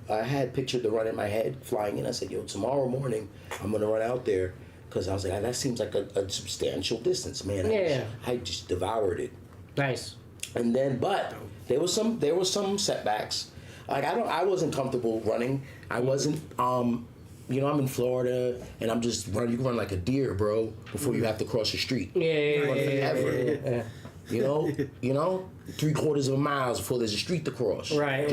I had pictured the run in my head flying in. I said, tomorrow morning I'm gonna run out there because I was like, that seems like a substantial distance, man. I just devoured it. Nice. And then, but there was some setbacks. Like, I wasn't comfortable running. I wasn't, I'm in Florida, and I'm just running. You can run like a deer, bro, before you have to cross the street. Yeah. 3/4 of a mile before there's a street to cross. Right.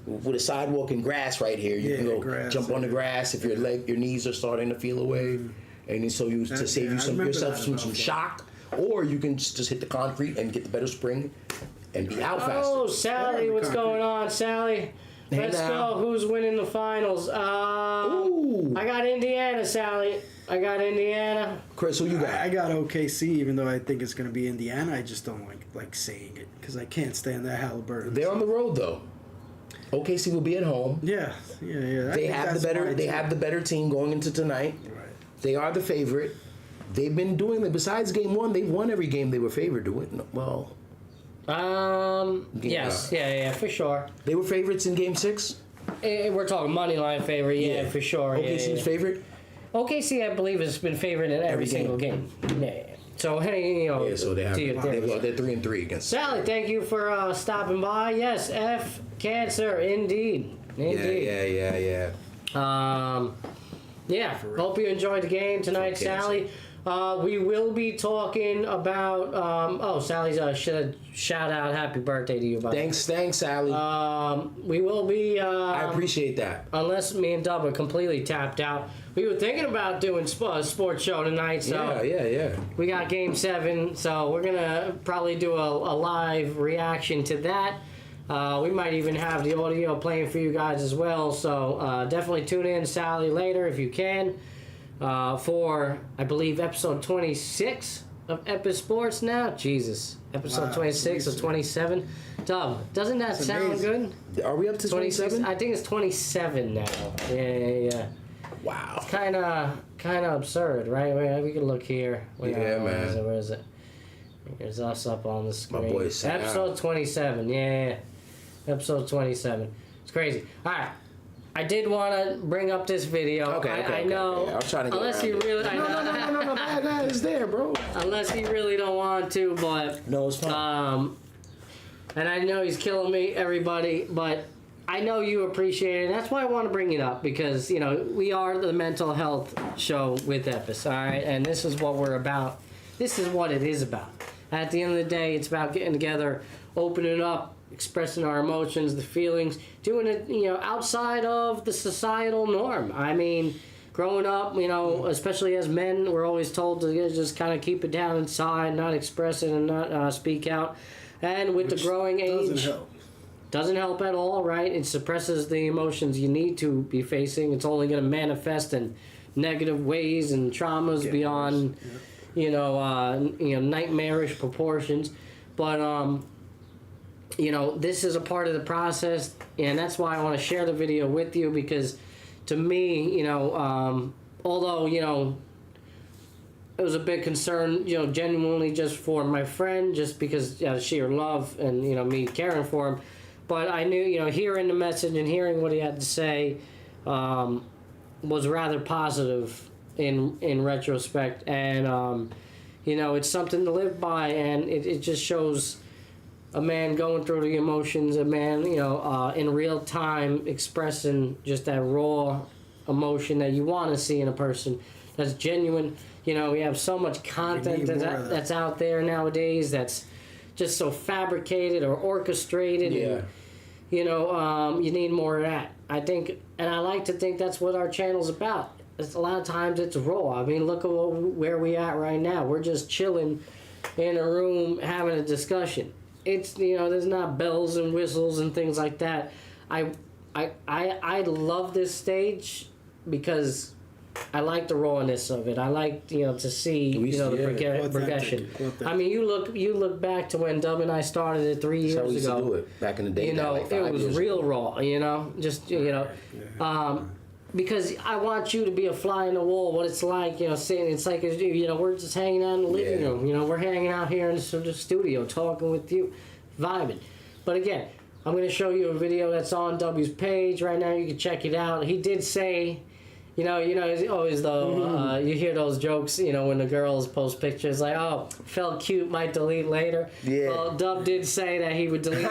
With a sidewalk and grass right here, you can go jump on the grass if your knees are starting to feel away, and so to save yourself some shock, or you can just hit the concrete and get the better spring and be out faster. Oh, Sally, what's going on, Sally? Let's go. Who's winning the finals? Ooh. I got Indiana, Sally. I got Indiana. Chris, who you got? I got OKC, even though I think it's going to be Indiana. I just don't like saying it because I can't stand that Halliburton. They're on the road though. OKC will be at home. Yeah. They have the better team going into tonight. Right. They are the favorite. They've been doing it. Besides game one, they've won every game they were favored to win. Well. Yes. Yeah, for sure. They were favorites in game 6? We're talking money line favorite, yeah, for sure. OKC's favorite? OKC, I believe, has been favored in every single game. Yeah. So, hey, so they're 3-3 against. Sally, thank you for stopping by. Yes, F Cancer, indeed. Yeah. Hope you enjoyed the game tonight, Sally. We will be talking about. Sally's shout out, happy birthday to you, buddy. Thanks, Sally. We will be. I appreciate that. Unless me and Dub are completely tapped out, we were thinking about doing a sports show tonight, so Yeah. we got Game 7, so we're gonna probably do a live reaction to that. We might even have the audio playing for you guys as well, so definitely tune in, Sally, later if you can, for, I believe, episode 26 of Epis Sports now. Jesus. Episode 26 or 27. Dub, doesn't that sound amazing. good? Are we up to 27? I think it's 27 now. Yeah. Wow. Kind of absurd, right? We can look here. Yeah, man. Where is it? Here's us up on the screen. My boy Sam. Episode 27. Yeah. Episode 27. It's crazy. All right. I did want to bring up this video. I know. Okay. I was trying to get unless around you it. really, No, that is there, bro. unless you really don't want to, but No, it's fine. and I know he's killing me, everybody, but I know you appreciate it. And that's why I want to bring it up, because we are the mental health show with Epis, all right, and this is what we're about. This is what it is about. At the end of the day, it's about getting together, opening up, expressing our emotions, the feelings, doing it, outside of the societal norm. I mean, growing up, especially as men, we're always told to just kind of keep it down inside, not express it and not speak out. And with the growing age, doesn't help at all, right? It suppresses the emotions you need to be facing. It's only going to manifest in negative ways and traumas beyond, nightmarish proportions. But this is a part of the process, and that's why I want to share the video with you, because to me, although, it was a big concern, genuinely just for my friend, just because sheer love and, me caring for him. But I knew, hearing the message and hearing what he had to say was rather positive in retrospect. And, it's something to live by, and it just shows a man going through the emotions, a man, in real time expressing just that raw emotion that you want to see in a person that's genuine. We have so much content that's out there nowadays that's just so fabricated or orchestrated. Yeah. And, you need more of that. I think, and I like to think that's what our channel's about. A lot of times it's raw. I mean, look at where we at right now. We're just chilling in a room having a discussion. It's, there's not bells and whistles and things like that. I love this stage because I like the rawness of it. I like, to see, the progression. I mean, you look back to when Dub and I started it 3 years That's how we used ago. to do it back in the day. It was real raw, because I want you to be a fly in the wall. What it's like, saying it's like, we're just hanging out in the living room. We're hanging out here in the studio, talking with you, vibing. But again, I'm going to show you a video that's on W's page right now. You can check it out. He did say, it's always though, you hear those jokes, when the girls post pictures like, oh, felt cute, might delete later. Yeah. Well, Dub did say that he would delete it.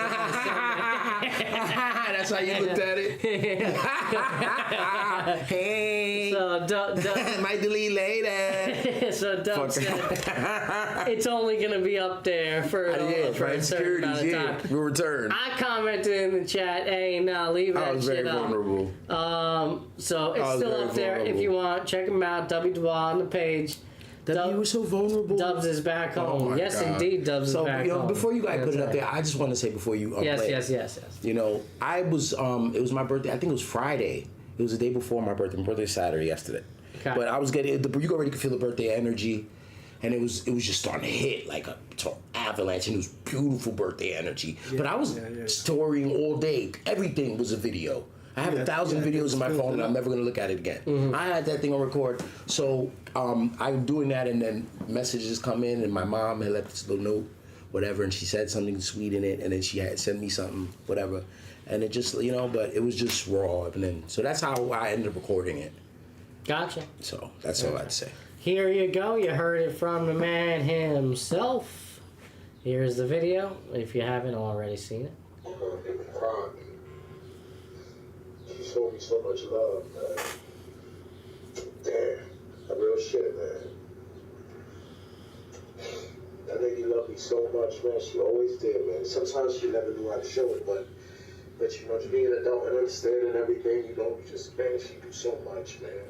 That's how you looked at it. Hey. So Dub might delete later. So Dub said it's only going to be up there for a certain amount of time. We'll return. I commented in the chat, hey, nah, leave that shit up. I was very vulnerable. So it's still up there if you want. Check him out, W Dwa on the page. W was so vulnerable. Dubs is back home. Yes, God. Indeed, Dubs is back home. Before you guys put it up there, I just want to say before you play. Yes. I was, it was my birthday. I think it was Friday. It was the day before my birthday. My birthday was Saturday yesterday. Okay. But I was getting, you already could feel the birthday energy. And it was just starting to hit like a avalanche, and it was beautiful birthday energy. Yeah, but I was storying all day. Everything was a video. I have 1,000 videos in my phone, and I'm never gonna look at it again. Mm-hmm. I had that thing on record, so I'm doing that, and then messages come in, and my mom had left this little note, whatever, and she said something sweet in it, and then she had sent me something, whatever, and it just, but it was just raw, and then so that's how I ended up recording it. Gotcha. So that's all I had to say. Here you go. You heard it from the man himself. Here's the video, if you haven't already seen it. She showed me so much love, man. Damn, real shit, man. That lady loved me so much, man. She always did, man. Sometimes she never knew how to show it, but to be an adult and understanding everything, you just, man, she do so much, man.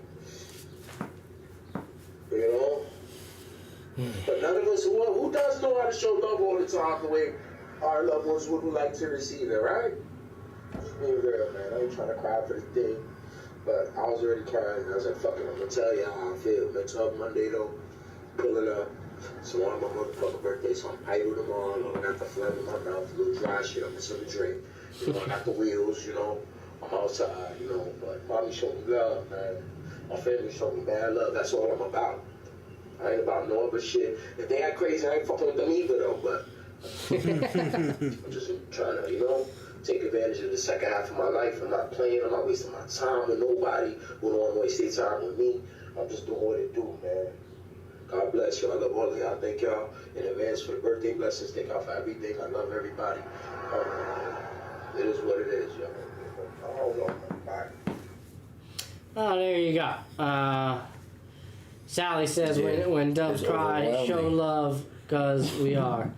you know? But none of us, who does know how to show love all the time the way our loved ones would like to receive it, right? Just being real, man. I ain't trying to cry for the thing, but I was already crying. I was like, fuck it, I'm gonna tell you how I feel. Mental Health Monday, though, pulling up. It's one of my motherfucking birthdays, so I'm idle tomorrow. I got the phlegm in my mouth, a little dry shit. I'm missing the drink. You know, I got the wheels, you know. I'm outside, you know, but mommy showed me love, man. My family showed me bad love. That's all I'm about. I ain't about no other shit. If they act crazy, I ain't fucking with them either, though, but I'm just trying to, you know, take advantage of the second half of my life. I'm not playing. I'm not wasting my time with nobody who don't want to waste their time with me. I'm just doing what it do, man. God bless you. I love all of y'all. Thank y'all in advance for the birthday blessings. Thank y'all for everything. I love everybody. It is what it is, y'all. I don't know. Bye. Oh, there you go. Sally says when doves cry, show love, because we are.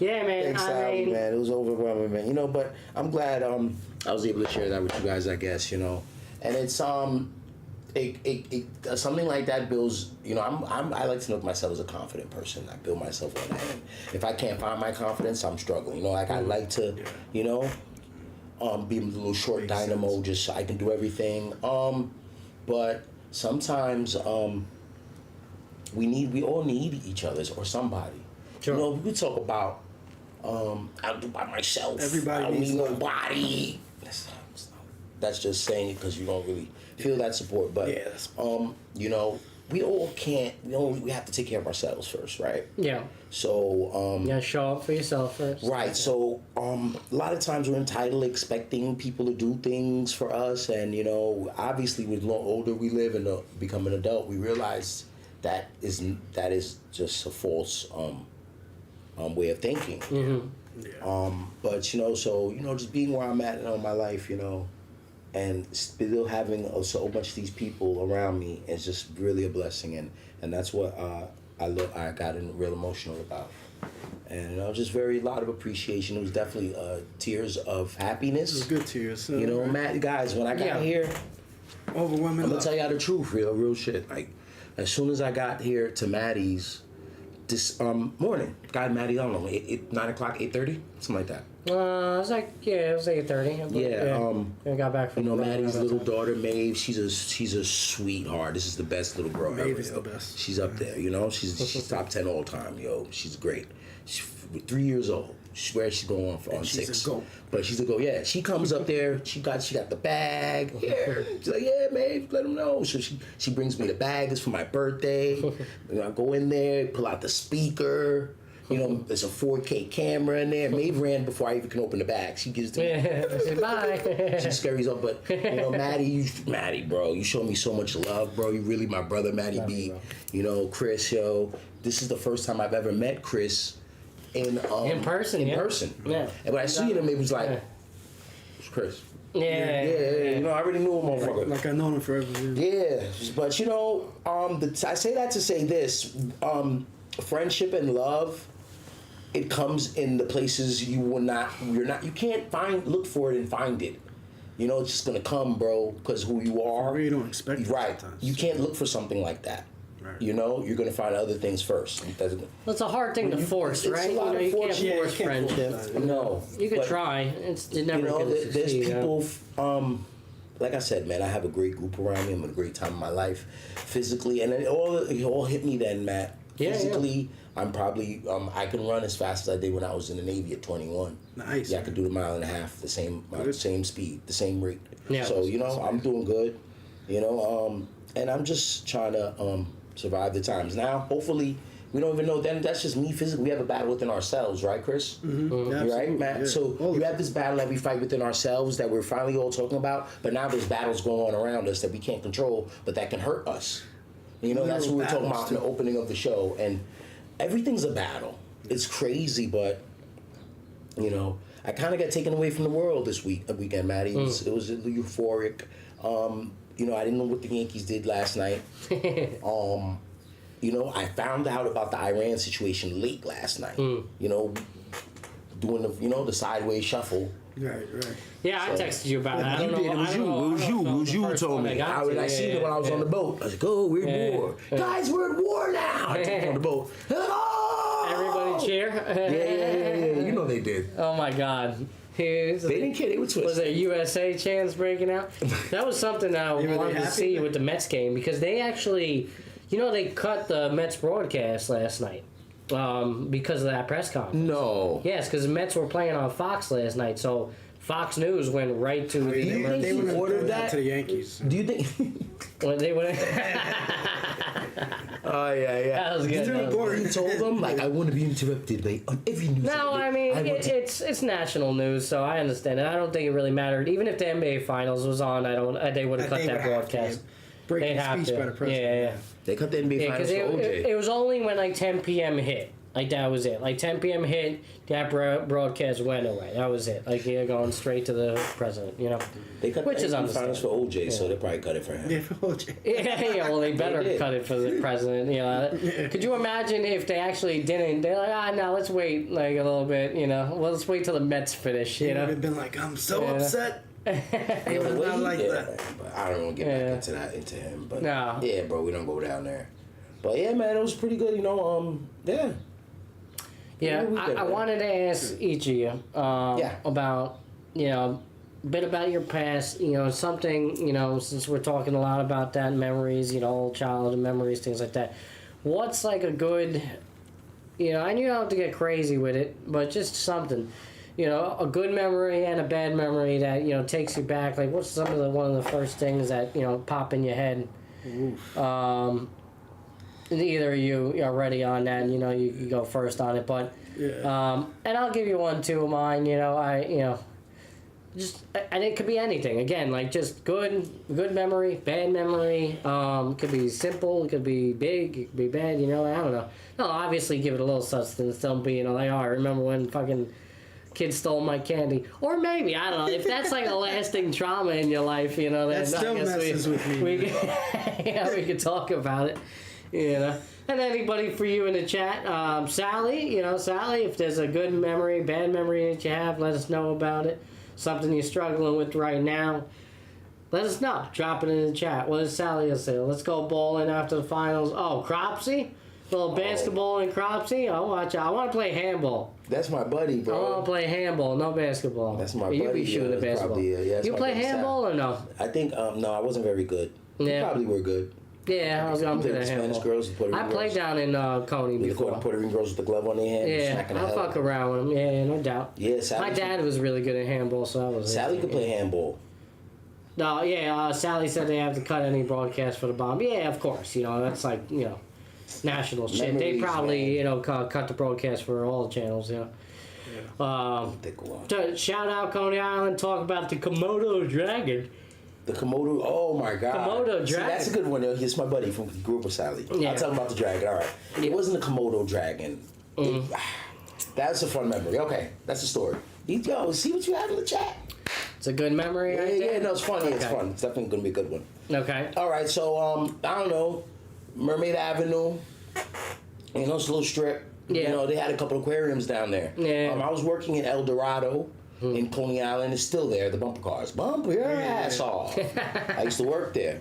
Yeah, man. Thanks, Sally, man. It was overwhelming, man. You know, but I'm glad I was able to share that with you guys, I guess, you know. And it's something like that builds, you know, I like to look at myself as a confident person. I build myself on that. And if I can't find my confidence, I'm struggling. You know, like I like to, you know, be a little short dynamo just so I can do everything. But sometimes we all need each other's or somebody. Sure. You know, we talk about I'll do by myself. Everybody I don't needs need love. nobody. That's just saying it because you don't really feel that support. But you know, we all can't. We have to take care of ourselves first, right? Yeah. So you gotta show up for yourself first. Right. So a lot of times we're entitled to expecting people to do things for us, and you know, obviously, with the older we live and become an adult, we realize that is just a false way of thinking. Mm-hmm. Yeah. But you know, so you know, just being where I'm at in my life, you know, and still having so much of these people around me is just really a blessing, and that's what I got real emotional about, and you know, just a lot of appreciation. It was definitely tears of happiness. It was good tears. You know, Matt, guys, when I got here, overwhelming. I'm gonna tell y'all the truth, real shit. Like, as soon as I got here to Maddie's this morning, got Maddie, I don't know, 9 o'clock, 8:30, something like that. It was like 8:30. Yeah, I got back from. You know, Maddie's little daughter, Maeve. She's a sweetheart. This is the best little girl Maeve ever. is the best. She's up there. You know, she's top 10 all time. Yo, she's great. She's 3 years old. She swears she's going on she's 6. A goat. But she's a goat. Yeah, she comes up there. She got the bag. Here, she's like, yeah, Maeve, let them know. So she brings me the bag. It's for my birthday. You know, I go in there, pull out the speaker. You know, there's a 4K camera in there. Maeve ran before I even can open the bag. She gives to me. I said, bye. She scurries up, but you know, Maddie, bro, you show me so much love, bro. You really my brother, Maddie B. You know, Chris, yo, this is the first time I've ever met Chris in person. Yeah. And when I see him, it was like, it's Chris. Yeah. You know, I already knew him, motherfucker. Like I known him forever. Yeah, but you know, I say that to say this: friendship and love. It comes in the places you can't look for it and find it. You know, it's just gonna come, bro, because who you are. You don't expect it. Right. Sometimes. You can't look for something like that. Right. You know, you're gonna find other things first. Well, it's a hard thing to force, it's right? a lot You of can't force. force friendship. No. You could but, try. It's never you know, gonna succeed. there's people. Like I said, man, I have a great group around me. I'm having a great time in my life, physically, and it all hit me then, Matt. Physically, I'm probably I can run as fast as I did when I was in the Navy at 21. Nice. Yeah, I could do the 1.5 miles, the same speed, the same rate. Yeah. So you know, I'm doing good. You know, and I'm just trying to survive the times. Now, hopefully, we don't even know. Then that's just me physically. We have a battle within ourselves, right, Chris? Mm-hmm. Right, Matt. Yeah. So you have this battle that we fight within ourselves that we're finally all talking about. But now there's battles going on around us that we can't control, but that can hurt us. You know, that's what we were talking about in the opening of the show. And everything's a battle. It's crazy, but you know, I kind of got taken away from the world this weekend, Maddie. It was euphoric. You know, I didn't know what the Yankees did last night. You know, I found out about the Iran situation late last night. You know, doing the sideways shuffle. Right. Yeah, I texted you about it. I You don't did. know. It was you. It was you. It was you who told me. I seen it when I was on the boat. I was like, oh, we're at war. Guys, we're at war now. I took it on the boat. Oh! Everybody cheer. Yeah. You know they did. Oh my God. They didn't care. They were twisted. Was there USA chants breaking out? That was something that I wanted to see with the Mets game because they actually, they cut the Mets broadcast last night because of that press conference. No. Yes, because the Mets were playing on Fox last night, so Fox News went right to the They would have ordered ordered that? that to the Yankees. Do you think? Well, they would. Oh yeah. That was good. That was good. He told them like I want to be interrupted by on every news. No, I mean it's national news, so I understand it. I don't think it really mattered. Even if the NBA Finals was on, they would have cut that broadcast. Breaking They'd have speech to. by the president. Yeah. They cut the NBA Finals for OJ. It was only when like 10 p.m. hit. Like that was it. Like 10 p.m. hit, that broadcast went away. That was it. Like you're going straight to the president. They cut which the is NBA Finals for OJ, so they probably cut it for him. Yeah, for OJ. Yeah, well, they better cut it for the president. Could you imagine if they actually didn't? They're like, no, let's wait like a little bit. Well, let's wait till the Mets finish. He would have been like, I'm so upset. They would not like that. But I don't want to get back into him. But No. yeah, bro, we don't go down there. But yeah, man, it was pretty good. Yeah. Yeah, we did, I man. wanted to ask each of you about, a bit about your past, something, since we're talking a lot about that, memories, old childhood memories, things like that. What's like a good, and you don't have to get crazy with it, but just something, a good memory and a bad memory that, takes you back. Like, what's one of the first things that, pop in your head? Either of you are ready on that, and you go first on it. But and I'll give you one too of mine. And it could be anything. Again, like just good memory, bad memory. It could be simple, it could be big, it could be bad. I don't know. No, obviously give it a little substance. Don't be like, I remember when fucking kid stole my candy, or maybe I don't know if that's like a lasting trauma in your life. Then That still I guess messes with me. We we could talk about it. And anybody for you in the chat, Sally, Sally, if there's a good memory, bad memory that you have, let us know about it. Something you're struggling with right now, let us know. Drop it in the chat. What does Sally say? Let's go bowling after the finals. Oh, Cropsy? A little basketball and Cropsy? Oh, watch out. I want to play handball. That's my buddy, bro. I want to play handball, no basketball. That's my You buddy. be shooting the basketball. That's You my play buddy, handball Sal. or no? I think, no, I wasn't very good. You Yeah. probably were good. Yeah, I'm played good with at Spanish handball. girls and Puerto I Rican played girls. down in Coney The before. Puerto Rican girls with the glove on their hand, Yeah, smacking the I'll hell fuck around with him. Yeah, no doubt. Yeah, Sally. My dad was really good at handball, so I was. Sally could play handball. No, yeah. Sally said they have to cut any broadcast for the bomb. Yeah, of course. That's like national shit. They Memories, probably cut the broadcast for all the channels. Thick one. Shout out Coney Island. Talk about the Komodo dragon. The Komodo, oh my God. Komodo See, dragon. that's a good one. He's my buddy from grew up with Sally. Yeah. I'll tell him about the dragon. All right. It wasn't a Komodo dragon. That's a fun memory. Okay, that's the story. Yo, see what you have in the chat. It's a good memory. Yeah, right there? yeah, no, it's funny. It's Okay. fun. It's definitely gonna be a good one. Okay. All right, so I don't know, Mermaid Avenue. It's a little strip. Yeah. They had a couple aquariums down there. Yeah. I was working in El Dorado. In Coney Island, it's still there. The bumper cars, bump your ass off. I used to work there.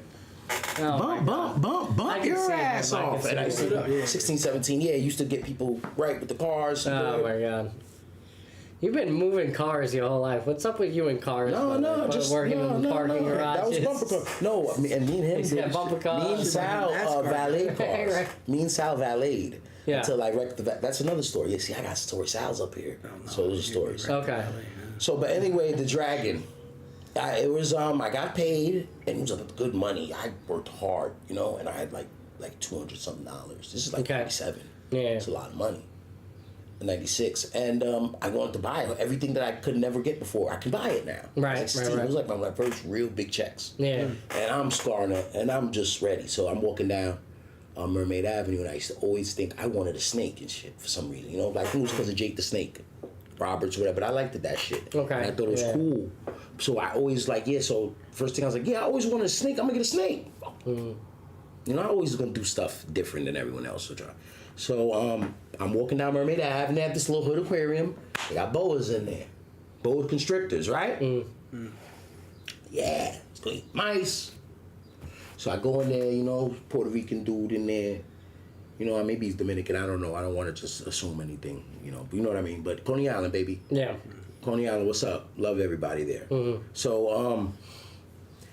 Oh, Bump can your see ass him. I can off. see And I used to, him. 16, 17, yeah, used to get people right with the cars. Oh my God. You've been moving cars your whole life. What's up with you and cars? No, just working in the parking That was garages. bumper car. No, and me and him He's did. got bumper cars. Me and Sal valet cars. Right. Me and Sal valeted. Yeah. Until I wrecked the. That's another story. Yeah, see, I got stories. Sal's up here, so those are stories. Okay. So, but anyway, the dragon. It was I got paid and it was good money. I worked hard, and I had like $200 something. This is like Okay. 97. Yeah. It's a lot of money. In 96, and I wanted to buy everything that I could never get before. I can buy it now. Right, I was 16. right. It was like my first real big checks. Yeah. And I'm scarring it, and I'm just ready. So I'm walking down Mermaid Avenue, and I used to always think I wanted a snake and shit for some reason. Like I think it was because of Jake the Snake Roberts or whatever, but I liked that shit. Okay. And I thought it was cool. So I always so first thing I was like, yeah, I always wanted a snake. I'm gonna get a snake. I always gonna do stuff different than everyone else will try. So I'm walking down Mermaid Ave, and they have this little hood aquarium. They got boas in there. boa constrictors, right? Yeah, it's gonna eat mice. So I go in there, you know, Puerto Rican dude in there. You know, maybe he's Dominican. I don't know. I don't want to just assume anything. You know, but you know what I mean. But Coney Island, baby. Yeah. Coney Island, what's up? Love everybody there. So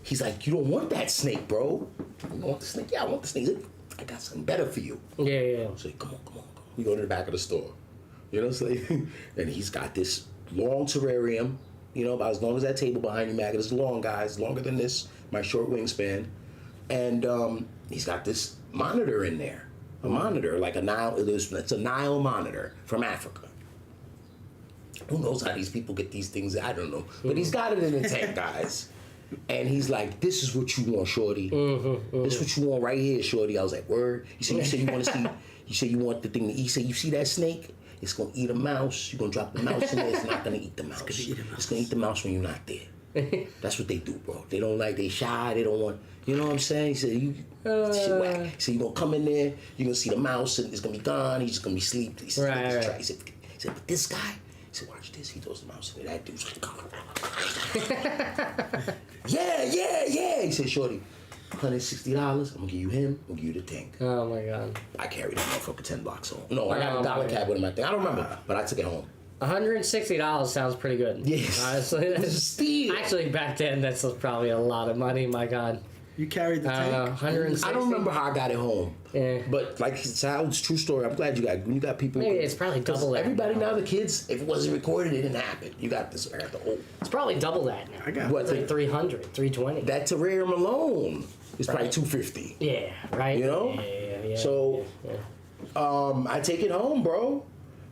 he's like, you don't want that snake, bro. You don't want the snake? Yeah, I want the snake. He's like, I got something better for you. Yeah. So come on. We go to the back of the store. You know what I'm saying? And he's got this long terrarium, you know, about as long as that table behind you, Maggot. It's long, guys. Longer than this, my short wingspan. And he's got this monitor in there. A monitor, like a Nile, it's a Nile monitor from Africa. Who knows how these people get these things? I don't know. But he's got it in a tank, guys. And he's like, this is what you want, shorty. This is what you want right here, shorty. I was like, word. He said you want to see, you said you want the thing to eat. He said, you see that snake? It's going to eat a mouse. You're going to drop the mouse in there. It's not going to eat the mouse. It's going to eat the mouse when you're not there. That's what they do, bro. They don't like, they shy. They don't want, you know what I'm saying? He said, shit whack. He said, you're going to come in there. You're going to see the mouse and it's going to be gone. He's just going to be asleep. He said, Right. He said, but this guy, he said, watch this. He throws the mouse in there. That dude's like, yeah. He said, shorty, $160. I'm going to give you him. I'm going to give you the tank. Oh my God. I carried that motherfucker 10 blocks home. No, I got a dollar cab with him, I think. I don't remember, but I took it home. $160 sounds pretty good. Yes. Honestly, It's a steal. Actually, back then, that's probably a lot of money. My God. You carried the I don't know. tank? 160. I don't remember how I got it home. Yeah. But like it sounds true story. I'm glad you got people. Maybe it's probably double that Everybody now. now, the kids, if it wasn't recorded, it didn't happen. You got this. I got the old. It's probably double that now. I got What? It's like 300, 320. That terrarium alone is probably $250. Yeah, right? You know? Yeah. So, I take it home, bro.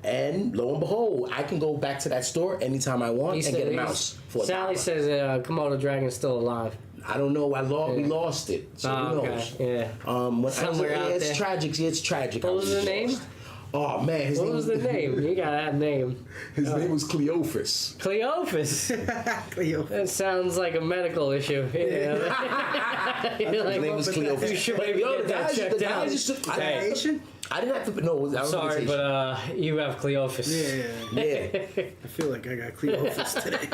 And lo and behold, I can go back to that store anytime I want and get a mouse for Sally $1. says Komodo dragon's still alive. I don't know. We lost it. So who knows? Yeah. Somewhere out it's there. tragic. Yeah, it's tragic. What was the name? Oh man, What was the name? You got that name. His name was Cleophas. Cleophas. Cleo. That sounds like a medical issue. Yeah. His name was Cleophas. You should But, maybe yo, get that the checked guys out. used to. Hey. Asian? I didn't have to. No, I was Sorry, but you have Cleophas. Yeah. Yeah, I feel like I got Cleophas today.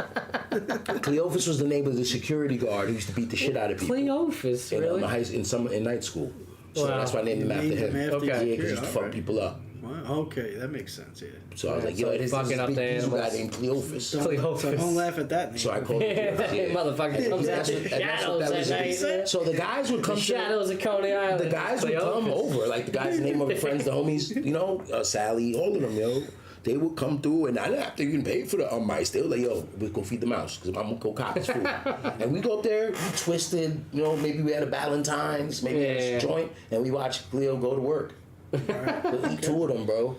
Cleophas was the name of the security guard who used to beat the shit out of people. Cleophas, In, really? in night school. So Wow. that's why I named him after Named him. him after Okay. Yeah, his because he used to fuck alright. people up. Wow, okay, that makes sense, yeah. So I was like, so yo, it is fucking this up big the diesel guy animals. named Cleophas. So Cleophas. don't laugh at that name. So I called him That Cleophas. motherfucker comes out That's what- in and that's shadows what that at was. night. So the guys would come The to shadows of Coney Island. the guys would come Cleophas. over, like the guys' name of the friends, the homies, you know, Sally, all of them, yo. They would come through, and I didn't have to even pay for the mice. They were like, yo, we're going to feed the mouse, because I'm going to go cop his food. And we go up there, we twisted, you know, maybe we had a Valentine's, maybe we had a joint, and we watched Cleo go to work. We'll eat two of them, bro.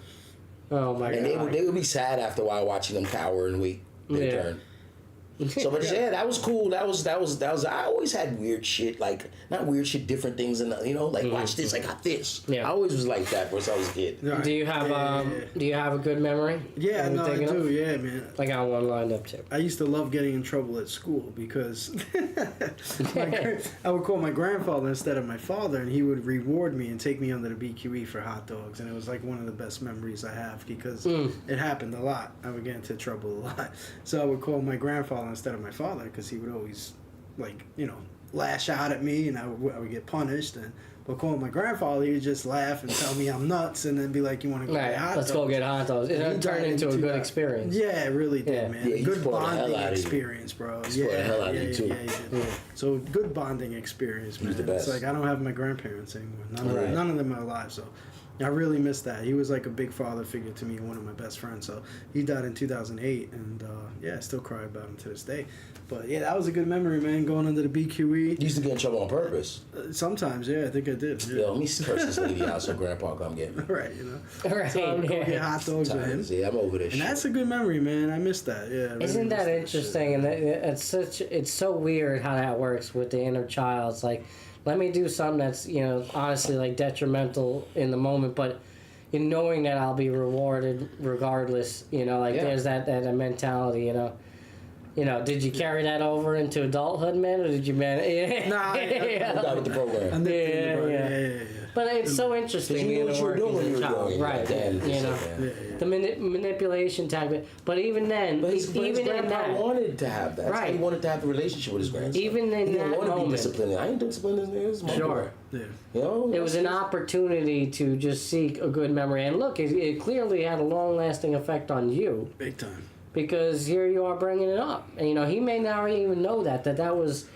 Oh my And God. they would be sad after a while watching them cower and wait their Yeah. turn. So, but yeah, that was cool. That was. I always had weird shit, like not weird shit, different things, and you know, like watch this, I got this. Yeah. I always was like that once I was a kid. Right. Do you have Yeah. Do you have a good memory? Yeah, Are we no, I thinking do. of? Yeah, man. I got one lined up too. I used to love getting in trouble at school because I would call my grandfather instead of my father, and he would reward me and take me under the BQE for hot dogs, and it was like one of the best memories I have because it happened a lot. I would get into trouble a lot, so I would call my grandfather instead of my father because he would always, like, you know, lash out at me, and I would get punished. And but calling my grandfather, he would just laugh and tell me I'm nuts, and then be like, "You want to go Right, get hot let's dogs?" go get hot dogs. It He turned into a good that. experience. Yeah, it really did, Yeah. man. Yeah, he Good spoiled the hell bonding out of you. experience, bro. He spoiled the hell out of you, too. Yeah, he did. So good bonding experience, man. the best. It's like I don't have my grandparents anymore. Right. None of them are alive, so I really miss that. He was like a big father figure to me, and one of my best friends. So he died in 2008, and yeah, I still cry about him to this day. But yeah, that was a good memory, man. Going under the BQE. You used to get in trouble on purpose. Sometimes, yeah, I think I did. Yeah. Yo, let me curse this lady out so Grandpa come get me. Right, you know. Right. So I would go get hot dogs with him. Times, yeah, I'm over this And shit. that's a good memory, man. I miss that. Yeah. I really Isn't miss that shit. interesting? And it's so weird how that works with the inner child. It's like, let me do something that's, you know, honestly like detrimental in the moment, but in knowing that I'll be rewarded regardless, you know, like Yeah. there's that mentality, you know. You know, did you carry that over into adulthold, man, or did you, man? Yeah. Nah, I got with the program. I nipped it in the bud. Yeah. Yeah. But it's so interesting. You knew what you were doing when you were child, young, right? Damn, You know, the manipulation tactic. But even then, But his even in grandpa that, wanted to have that. Right. He wanted to have the relationship with his grandson. even in he didn't that want to be moment, disciplined. I ain't disciplined as niggas. My Sure. boy. Yeah. You know, it was an opportunity to just seek a good memory. And look, it clearly had a long-lasting effect on you. Big time. Because here you are bringing it up, and he may not even know that was,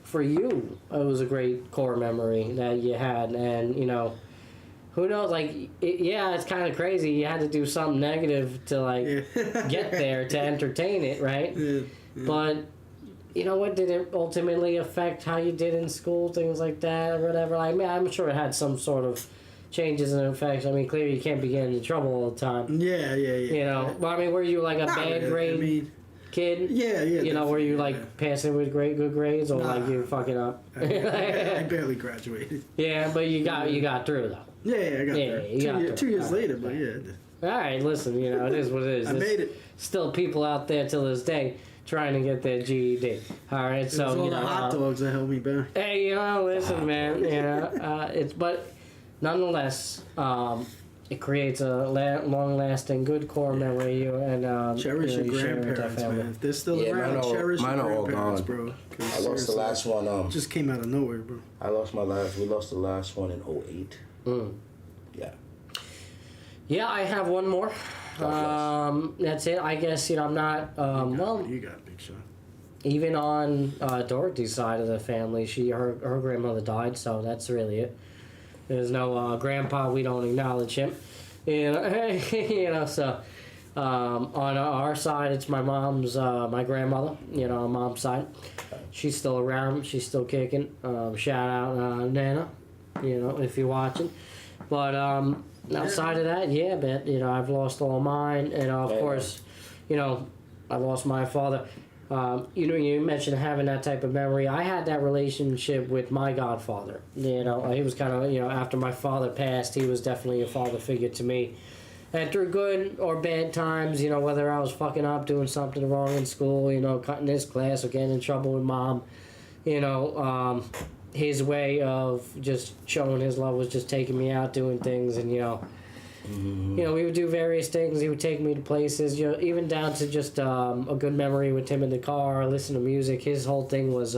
for you, it was a great core memory that you had, and who knows? Like, it's kind of crazy. You had to do something negative to get there to entertain it, right? Yeah. But you know what? Did it ultimately affect how you did in school, things like that, or whatever? I mean, I'm sure it had some sort of changes and effects. I mean, clearly you can't be getting in trouble all the time. Yeah. But I mean, were you like a Not bad really. grade I mean, kid? Yeah. Were you definitely, passing with good grades, or like you fucking up? I barely graduated. Yeah, but you got through though. Yeah, I got Yeah, there. you got there. 2 years All right. later, but yeah. All right, listen, it is what it is. I There's made it. Still people out there till this day trying to get their GED. All right, It was so all the hot dogs that held me back. Hey, listen, man. But nonetheless, it creates a long-lasting, good core memory. Cherish your you share with that grandparents, family. man. If they're still Yeah, around, cherish mine your are all grandparents, gone. bro. 'Cause I lost the seriously, last one. just came out of nowhere, bro. We lost the last one in 2008. Yeah. Yeah, I have one more. That's it. I guess I'm not. You got Big Sean. Even on Dorothy's side of the family, her grandmother died, so that's really it. There's no grandpa. We don't acknowledge him. So on our side, it's my mom's, my grandmother. On mom's side, she's still around. She's still kicking. Shout out Nana, if you're watching. But outside of that, but I've lost all mine, and of course, I lost my father. You mentioned having that type of memory. I had that relationship with my godfather. He was kind of, after my father passed, he was definitely a father figure to me. And through good or bad times, whether I was fucking up, doing something wrong in school, cutting this class or getting in trouble with mom, his way of just showing his love was just taking me out, doing things, and, we would do various things. He would take me to places, even down to just a good memory with him in the car, listen to music. His whole thing was,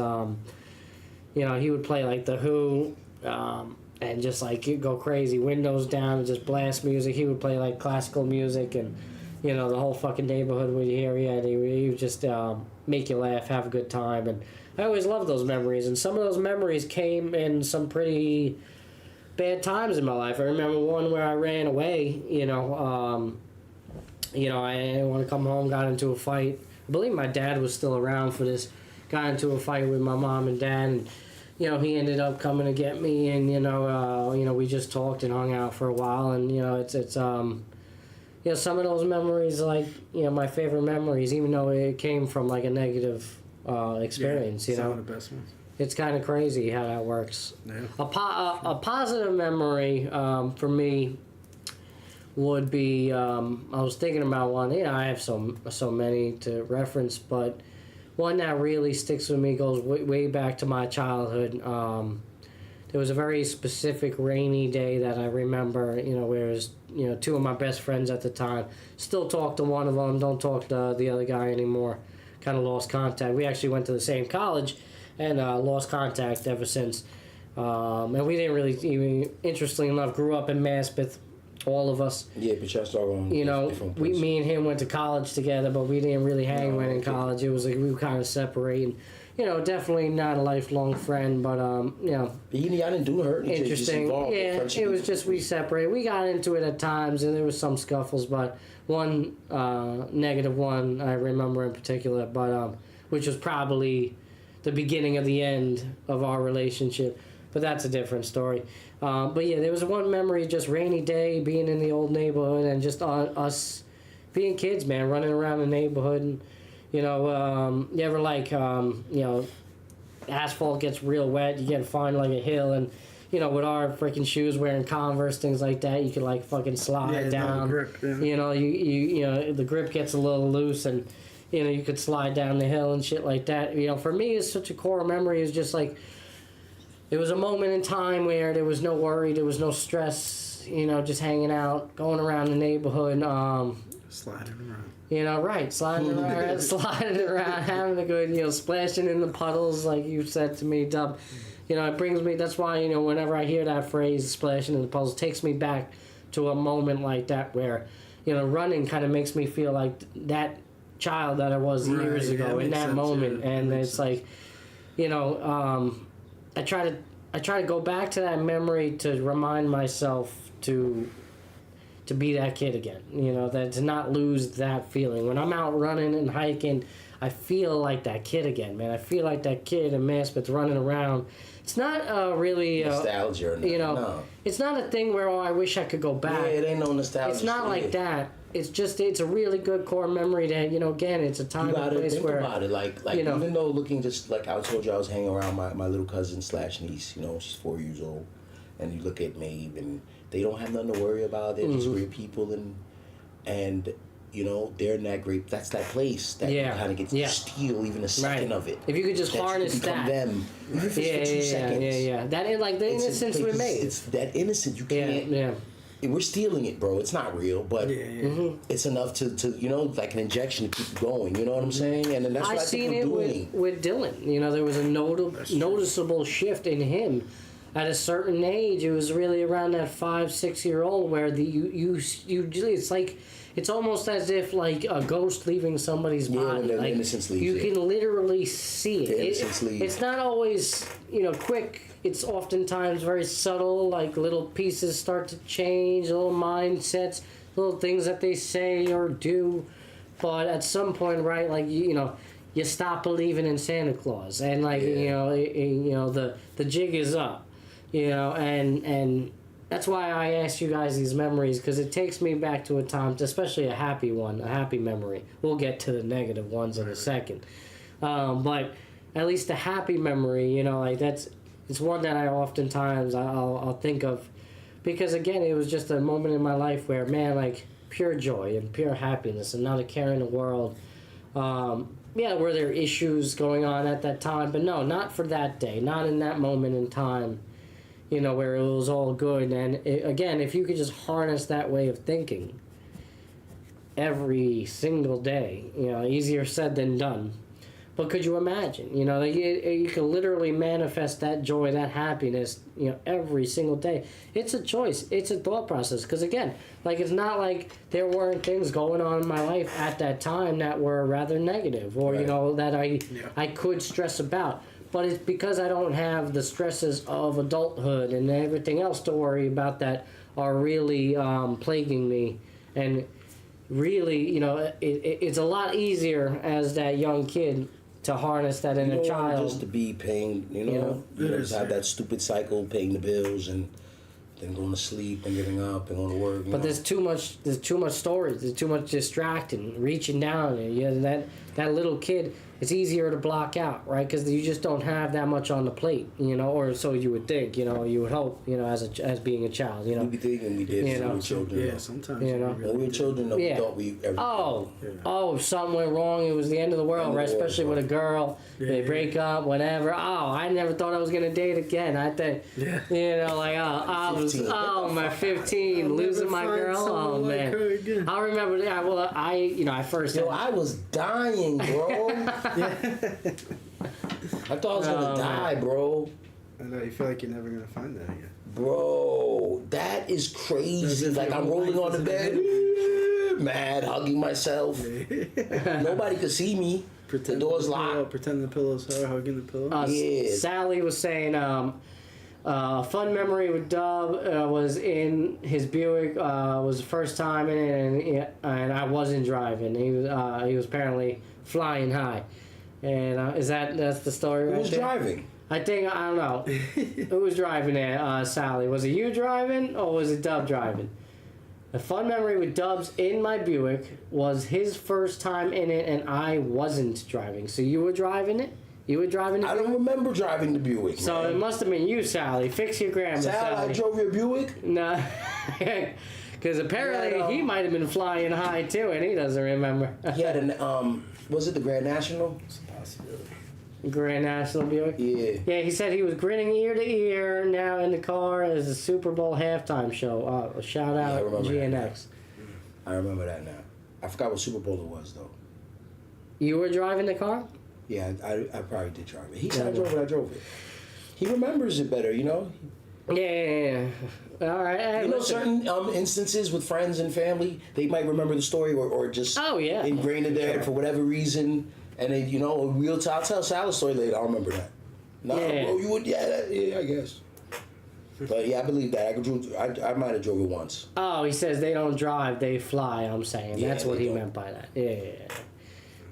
he would play like The Who, and just go crazy, windows down, and just blast music. He would play like classical music, and the whole fucking neighborhood would hear. He would just make you laugh, have a good time, and I always loved those memories. And some of those memories came in some pretty bad times in my life. I remember one where I ran away. I didn't want to come home. Got into a fight. I believe my dad was still around for this. Got into a fight with my mom and dad, and he ended up coming to get me, and we just talked and hung out for a while, and it's some of those memories, my favorite memories, even though it came from like a negative experience. Some of the best ones. It's kind of crazy how that works. Yeah. A positive memory for me would be, I was thinking about one. I have so many to reference, but one that really sticks with me goes way back to my childhood. There was a very specific rainy day that I remember, where it was, two of my best friends at the time. Still talk to one of them, don't talk to the other guy anymore. Kind of lost contact. We actually went to the same college, and lost contact ever since. And we didn't really, even, interestingly enough, grew up in Maspeth, all of us. Yeah, but y'all started on different places. Me and him went to college together, but we didn't really hang when in college. It was like we were kind of separating. Definitely not a lifelong friend, but Y'all didn't do hurt. interesting. It was just we separated. We got into it at times, and there was some scuffles, but one negative one I remember in particular, but which was probably the beginning of the end of our relationship, but that's a different story. But yeah, there was one memory, just rainy day, being in the old neighborhood, and just us being kids, man, running around the neighborhood, and you ever asphalt gets real wet, you get find like a hill, and with our freaking shoes, wearing Converse, things like that, you could fucking slide down. Grip, yeah. The grip gets a little loose, and you could slide down the hill and shit like that. For me, it's such a core memory. It's just it was a moment in time where there was no worry, there was no stress, you know, just hanging out, going around the neighborhood, Sliding around. you know, right, sliding around, having a good, you know, splashing in the puddles, like you said to me, Dub. You know, it brings me, that's why, you know, whenever I hear that phrase, splashing in the puddles, it takes me back to a moment like that where, you know, running kind of makes me feel like that child that I was years ago in that moment. And it's like, you know, I try to go back to that memory to remind myself to be that kid again, you know, that to not lose that feeling. When I'm out running and hiking, I feel like that kid again, man. I feel like that kid in Maspeth running around. It's not really nostalgia. You know, no. It's not a thing where I wish I could go back. Yeah, it ain't no nostalgia. It's not like that. It's just it's a really good core memory that, you know, again, it's a time you and gotta place think where about it. Like you know, even though looking just like I told you, I was hanging around my little cousin / niece. You know, she's 4 years old, and you look at Maeve, and they don't have nothing to worry about. They're just great people, and you know they're in that great. That's that place that you kind of get to steal even a second of it. If you could just harness that, them, even if it's for 2 seconds. Yeah. That like the innocence we made. It's that innocence you can't. Yeah. We're stealing it, bro. It's not real, but it's enough to you know, like an injection to keep going. You know what I'm saying? And then that's what I think we're doing. With Dylan. You know, there was a noticeable shift in him. At a certain age, it was really around that 5-6 year old where you it's like it's almost as if like a ghost leaving somebody's body. The like innocence leaves. You can literally see it. The innocence leaves. It's not always, you know, quick. It's oftentimes very subtle. Like little pieces start to change, little mindsets, little things that they say or do. But at some point, right, like you know, you stop believing in Santa Claus, and like you know, the jig is up. You know, and that's why I ask you guys these memories, because it takes me back to a time, especially a happy one, a happy memory. We'll get to the negative ones in a second. But at least a happy memory, you know, like it's one that I oftentimes I'll think of, because again, it was just a moment in my life where, man, like pure joy and pure happiness and not a care in the world. Were there issues going on at that time? But no, not for that day, not in that moment in time. You know, where it was all good. And again, if you could just harness that way of thinking every single day, you know, easier said than done. But could you imagine, you know, you can literally manifest that joy, that happiness, you know, every single day. It's a choice. It's a thought process. Because again, like it's not like there weren't things going on in my life at that time that were rather negative or, you know, that I could stress about. But it's because I don't have the stresses of adulthood and everything else to worry about that are really plaguing me. And really, you know, it's a lot easier as that young kid to harness that inner child. Just to be paying, you know to have that stupid cycle, paying the bills and then going to sleep and getting up and going to work. But there's too much storage. There's too much distracting, reaching down. And that little kid, it's easier to block out, right? Because you just don't have that much on the plate, you know, or so you would think, you know, you would hope, you know, as being a child, you know. We be thinking we did, you know, we were children. Yeah, sometimes. You know. When we were children, though, we thought we everything. Something went wrong. It was the end of the world, right? Especially with a girl. They break up, whatever. Oh, I never thought I was gonna date again. I think, you know, like I was, my 15, losing my girl. Oh man, I remember. Yeah, well, I first. I was dying, bro. I thought I was gonna die, bro. I know, you feel like you're never gonna find that again. Bro, that is crazy. Like I'm rolling on the bed, mad, hugging myself. Nobody could see me. The door's locked. Pretend the pillow's her, hugging the pillow. Sally was saying, fun memory with Dub was in his Buick. Was the first time in it, and I wasn't driving. He was apparently flying high. And that's the story right there? Who was driving? I don't know. Who was driving there? Sally. Was it you driving or was it Dub driving? The fun memory with Dubs in my Buick was his first time in it and I wasn't driving. So you were driving it? You were driving the Buick? I don't remember driving the Buick, So man. It must have been you, Sally. Fix your grammar, Sally. I drove your Buick? No. Because apparently he might have been flying high too and he doesn't remember. He had an, was it the Grand National? It's a possibility. Grand National Buick. Yeah. Yeah, he said he was grinning ear to ear now in the car as the Super Bowl halftime show. Shout I out remember GNX. I remember that now. I forgot what Super Bowl it was though. You were driving the car? Yeah, I probably did drive it. He said I drove it. I drove it. He remembers it better, you know. Yeah. All right. Hey, You know, listen. certain instances with friends and family, they might remember the story or just ingrained it there for whatever reason. And then, you know, I'll tell Sal a story later. I'll remember that. No, bro, you would, yeah, I guess. But yeah, I believe that. I might have drove it once. Oh, he says they don't drive, they fly. I'm saying Yeah, that's what they he don't. meant by that.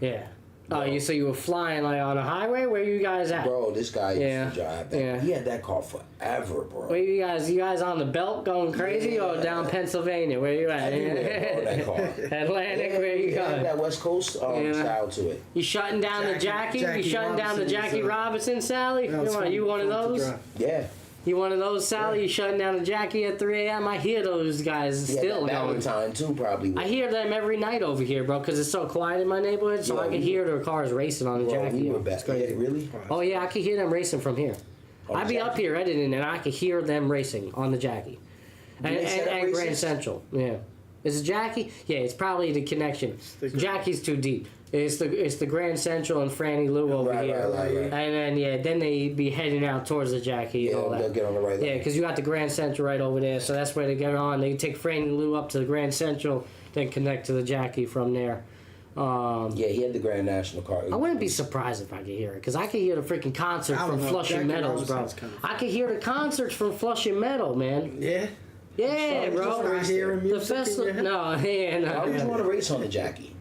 Yeah. Oh, so you were flying like on a highway? Where you guys at? Bro, this guy used to drive that. Yeah. He had that car forever, bro. Where you guys on the belt going crazy or down Pennsylvania? Where you at? Everywhere, bro, that car. Atlantic, where you going? That West Coast style to it. You shutting down the Jackie? You shutting down the Jackie Robinson, Sally? You one of those? Yeah. You one of those, Sally? You shutting down the Jackie at 3 a.m.? I hear those guys still that going. Valentine too, probably. I hear them every night over here, bro, because it's so quiet in my neighborhood, so I can hear their cars racing on the Jackie. We were back. Yeah, really? Oh, yeah, I can hear them racing from here. I'd be up here editing, and I could hear them racing on the Jackie. And Grand Central, yeah. Is it Jackie? Yeah, it's probably the connection. Jackie's too deep. It's the Grand Central and Franny Lou over here. Right. And then they be heading out towards the Jackie and all that. They'll get on the right line. Yeah, because you got the Grand Central right over there, so that's where they get on. They take Franny Lou up to the Grand Central, then connect to the Jackie from there. Yeah, he had the Grand National car. I wouldn't be surprised if I could hear it, because I could hear the freaking concert from Flushing Meadows, bro. I could hear the concerts from Flushing Meadow, man. Yeah. Yeah, bro. The festival. No, yeah, no. Why would you want to race on the Jackie?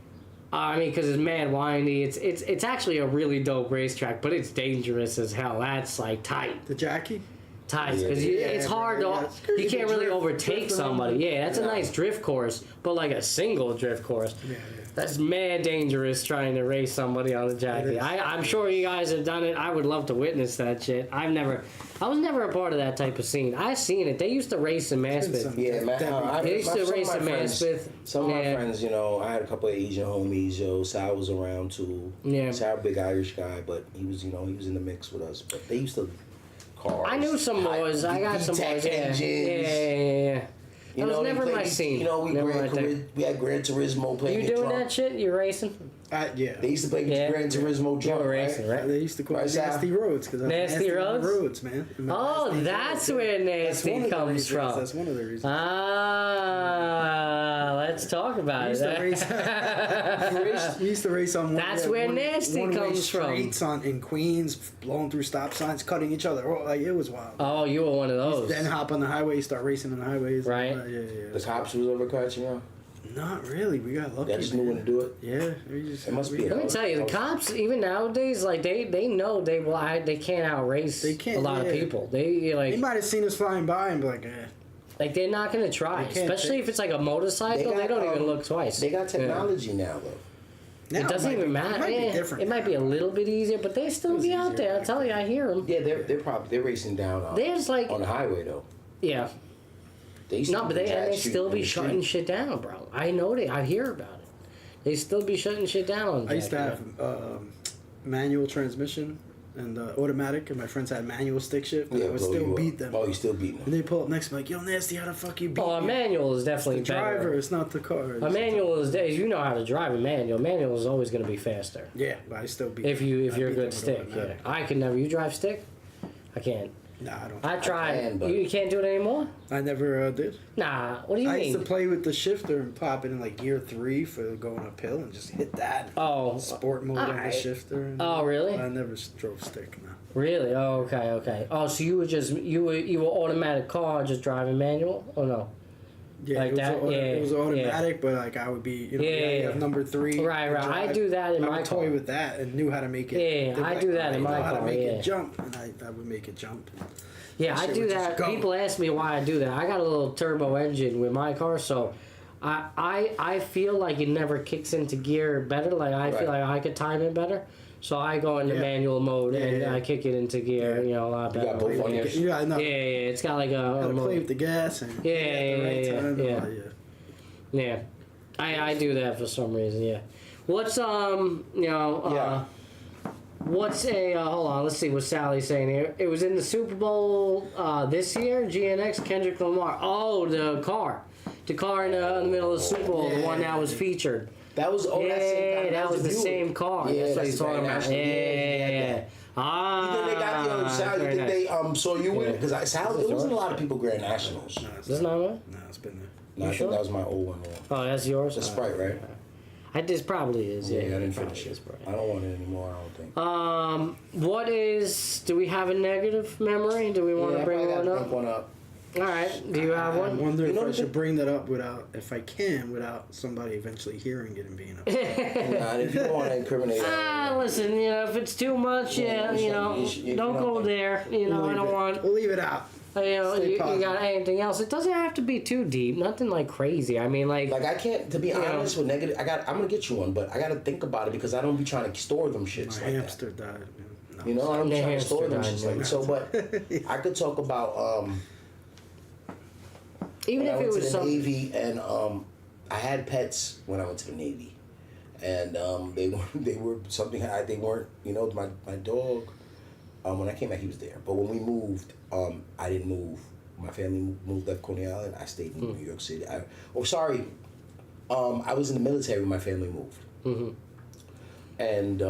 I mean, because it's mad windy. It's actually a really dope racetrack, but it's dangerous as hell. That's like tight. The Jackie? Tight, because it's hard to. You can't really overtake somebody. Yeah, that's a nice drift course, but like a single drift course. Yeah. That's mad dangerous trying to race somebody on the Jackie. I'm sure you guys have done it. I would love to witness that shit. I was never a part of that type of scene. I've seen it. They used to race in Maspeth. Yeah, man. They used to race in Maspeth. Some of my friends, you know, I had a couple of Asian homies. Yo, Sal was around too. Yeah. Sal, big Irish guy, but he was in the mix with us. But they used to cars. I knew some boys. I got some boys. Yeah. That was never my scene. You know, we had Gran Turismo playing. You doing that shit? You racing? Yeah. They used to play Gran Turismo You drunk, were racing, right? They used to call it Nasty Roads because Nasty Roads? Roads, man. Oh, that's where Nasty comes from. That's one of the reasons. Let's talk about it. We used to race on one. That's where Nasty comes from. Streets in Queens, blowing through stop signs, cutting each other. Oh, like it was wild. Oh, you were one of those. Then hop on the highway, start racing on the highways. Right. Yeah. The cops was overcutting you. Not really. We got lucky. They just knew when to do it. Yeah. It must be. Let me tell you, the cops even nowadays, like they know they can't outrace a lot of people. They might have seen us flying by and be like, Like they're not gonna try, especially if it's like a motorcycle. They don't even look twice. They got technology now, though. It doesn't even matter. It might be a little bit easier, but they still be out there. I tell you, I hear them. Yeah, they're racing down. There's like on the highway though. Yeah. They still be shutting shit down, bro. I know I hear about it. They still be shutting shit down on. I used to have manual transmission and automatic, and my friends had manual stick shift, and I would still beat them. Oh, you still beat them. And they pull up next to me like, "Yo, Nasty, how the fuck you beat me?" A manual is definitely it's the better. driver. It's not the car. A manual is you know how to drive a manual. Manual is always going to be faster. Yeah, but I still beat. If you're a good stick, yeah. I can never. You drive stick? I can't. Nah, I don't. I tried. You can't do it anymore? I never did. Nah, what do you mean? I used to play with the shifter and pop it in like gear 3 for going uphill and just hit that. Oh. Sport mode on the shifter. Oh, really? I never drove stick, no. Really? Oh, okay. Oh, so you were automatic car, just driving manual? Or no? Yeah, like it was automatic, but like I would be, you have number 3. Right. I do that in my car. I would toy with that and knew how to make it. Yeah, I do that in my car. How to make it jump, and I would make it jump. Yeah, I do that. People ask me why I do that. I got a little turbo engine with my car, so I feel like it never kicks into gear better. Like I feel like I could time it better. So I go into manual mode and I kick it into gear, a lot better. You got both on yours? Yeah, no. Yeah, it's got like a play with the gas and yeah. I do that for some reason. Yeah. What's What's a hold on? Let's see what Sally's saying here. It was in the Super Bowl this year. GNX Kendrick Lamar. Oh, the car in the middle of the Super Bowl, the one that was featured. That was that same guy. that was the Buick. same car. Yeah, that's what he's the talking about. Grand Yeah. Ah. You think they got Sal? You very think nice. they saw you with? Because Sal, there wasn't a lot of people Grand Nationals. This is not one? No, it's been there. No, I think that was my old one. Oh, that's yours. The Sprite, right? This probably is. Yeah, I didn't probably finish it. is, I don't want it anymore. I don't think. What is? Do we have a negative memory? Do we want to bring one up? One up. All right. Do you have I one? wonder You know if I the should bring that up without somebody eventually hearing it and being upset. Nah, if you don't want to incriminate. Listen. If it's too much, don't go there. I don't want. We'll leave it out. You got anything else? It doesn't have to be too deep. Nothing like crazy. I mean, like I can't. To be honest, with negative, I'm gonna get you one, but I gotta think about it because I don't be trying to store them shits My like hamster died. No. that. I don't be trying to store them hamster shits like that. So, but I could talk about. even when if I it went to was the something. Navy, and I had pets when I went to the Navy, and they were something they weren't. My dog. When I came back, he was there. But when we moved, I didn't move. My family moved up Coney Island. I stayed in New York City. I was in the military when my family moved. Mm-hmm. And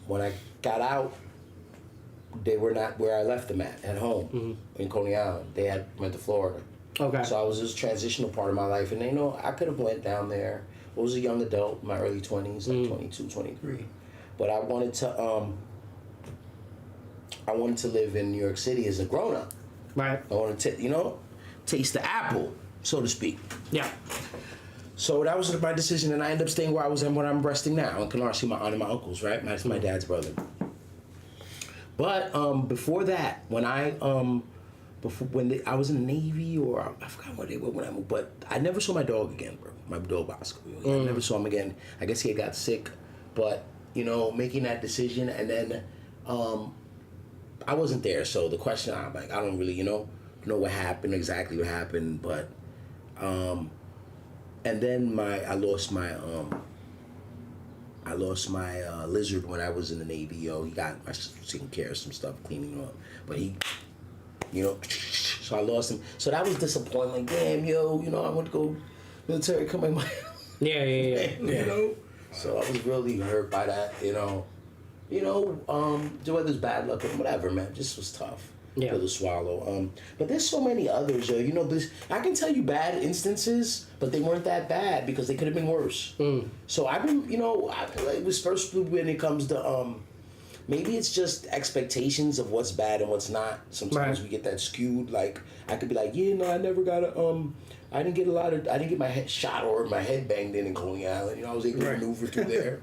when I got out, they were not where I left them at home in Coney Island. They went to Florida. Okay. So I was this transitional part of my life. And I could have went down there. I was a young adult, my early 20s, like 22, 23. But I wanted to live in New York City as a grown-up. Right. I wanted to, taste the apple, so to speak. Yeah. So that was my decision, and I ended up staying where I was and where I'm resting now in Canarsie, my aunt and my uncles, right? That's my dad's brother. But before that, when I was in the Navy, or I forgot what they were when I moved, but I never saw my dog again, bro. My dog Bosco. I never saw him again. I guess he had got sick, but making that decision, and then I wasn't there, so the question, I'm like, I don't really, know exactly what happened, but, and then I lost my lizard when I was in the Navy, He got, I was taking care of some stuff, cleaning him up, but he, so I lost him. So that was disappointing, like, damn, I want to go military, come in my, Yeah. So I was really hurt by that, the weather's bad luck or whatever, man. Just was tough to swallow. But there's so many others, I can tell you bad instances, but they weren't that bad because they could have been worse. So I've been, it was first when it comes to, maybe it's just expectations of what's bad and what's not. Sometimes we get that skewed. Like I could be like, I never got I didn't get my head shot or my head banged in Coney Island. I was able to maneuver through there.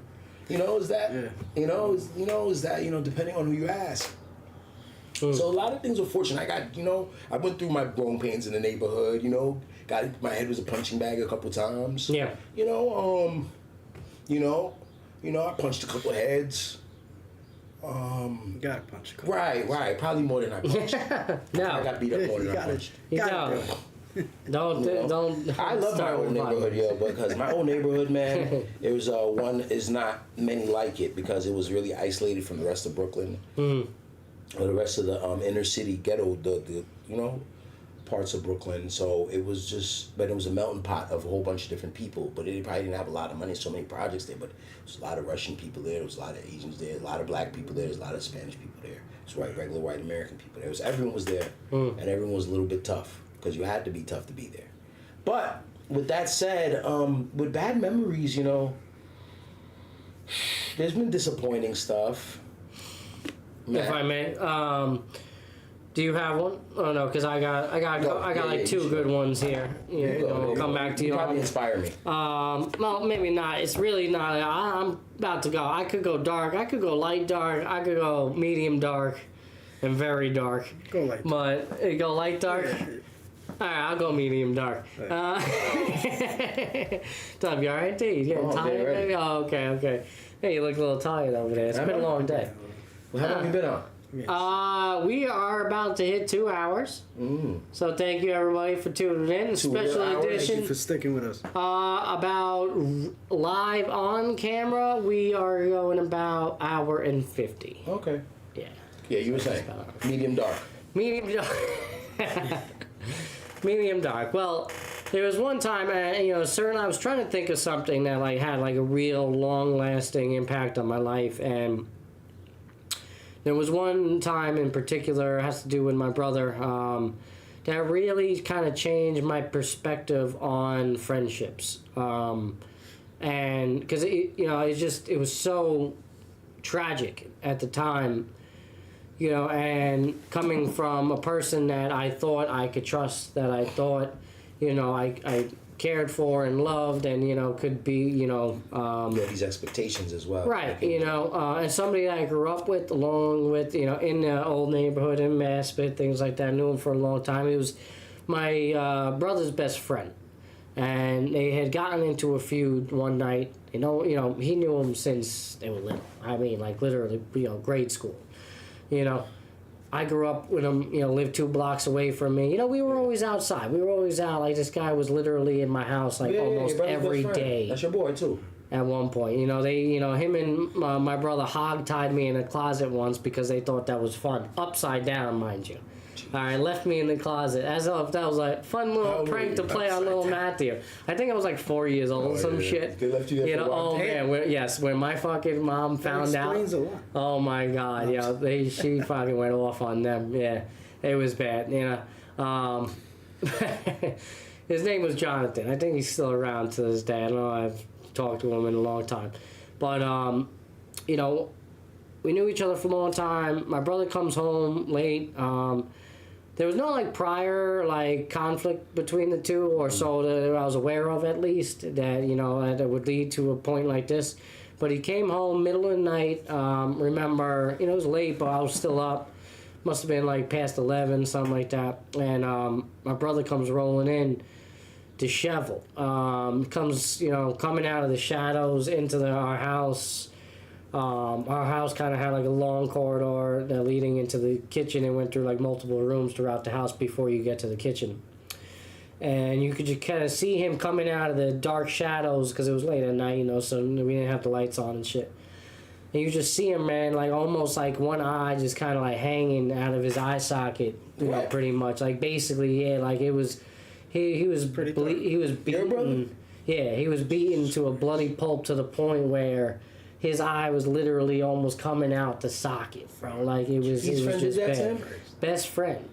Is that, is that, depending on who you ask. So a lot of things were fortunate. I got, I went through my growing pains in the neighborhood, my head was a punching bag a couple times. Yeah. I punched a couple heads. You gotta punch a couple. Right. Probably more than I punched. No. I got beat up more than I punched. Don't. I love my old neighborhood, because my old neighborhood, man, it was is not many like it because it was really isolated from the rest of Brooklyn, or the rest of the inner city ghetto, the parts of Brooklyn. So it was but it was a melting pot of a whole bunch of different people. But it probably didn't have a lot of money, so many projects there. But there's a lot of Russian people there. There was a lot of Asians there. A lot of black people there. There's a lot of Spanish people there. There's regular white American people there. Everyone was there, and everyone was a little bit tough. Because you had to be tough to be there. But with that said, with bad memories, there's been disappointing stuff. If I may, do you have one? Oh no, because I got two good ones here. I'll come back to you. Probably inspire me. Well, maybe not. It's really not. I'm about to go. I could go dark. I could go light dark. I could go medium dark, and very dark. Go light. But go light dark. All right, I'll go medium dark. Tom, you all right, dude? You getting tired, baby? Oh, okay. Hey, you look a little tired over there. It's been a long day. Well, how long have you been on? Yes. We are about to hit 2 hours. So thank you everybody for tuning in. Special hours. Thank edition. you for sticking with us. About live on camera, we are going about hour and 50. Okay. Yeah. Yeah, you were saying medium dark. Medium dark. Medium dark. Well, there was one time, I was trying to think of something that like had like a real long-lasting impact on my life, and there was one time in particular, it has to do with my brother, that really kind of changed my perspective on friendships. And because it was so tragic at the time. And coming from a person that I thought I could trust, that I thought, I cared for and loved, and could be, You have these expectations as well. right, and somebody that I grew up with, along with, in the old neighborhood in Maspeth, things like that. I knew him for a long time. He was my brother's best friend, and they had gotten into a feud one night. He knew him since they were little. I mean, like literally, grade school. I grew up with him, lived 2 blocks away from me. We were always outside. We were always out. Like, this guy was literally in my house, like, almost every day. That's your boy, too. At one point. Him and my brother hog-tied me in a closet once because they thought that was fun. Upside down, mind you. All right, left me in the closet. As if that was a fun little prank to play on little Matthew. I think I was like 4 years old, shit. They left you there for a while. Oh man, when my fucking mom found out. Explains a lot. Oh my God, she fucking went off on them. Yeah, it was bad. His name was Jonathan. I think he's still around to this day. I don't know. I've talked to him in a long time, but we knew each other for a long time. My brother comes home late. There was no prior conflict between the two, or so that I was aware of, at least, that that would lead to a point like this. But he came home middle of the night. Remember, it was late, but I was still up. Must have been past 11, something like that. And my brother comes rolling in, disheveled. Comes coming out of the shadows into our house. Our house kind of had a long corridor that leading into the kitchen, and went through multiple rooms throughout the house before you get to the kitchen. And you could just kind of see him coming out of the dark shadows, because it was late at night, so we didn't have the lights on and shit. And you just see him, man, almost one eye just kind of hanging out of his eye socket, pretty much. Basically, yeah, it was, he was he was beaten. Yeah, he was beaten to a bloody pulp to the point where his eye was literally almost coming out the socket, bro. It was just bad. Best friend.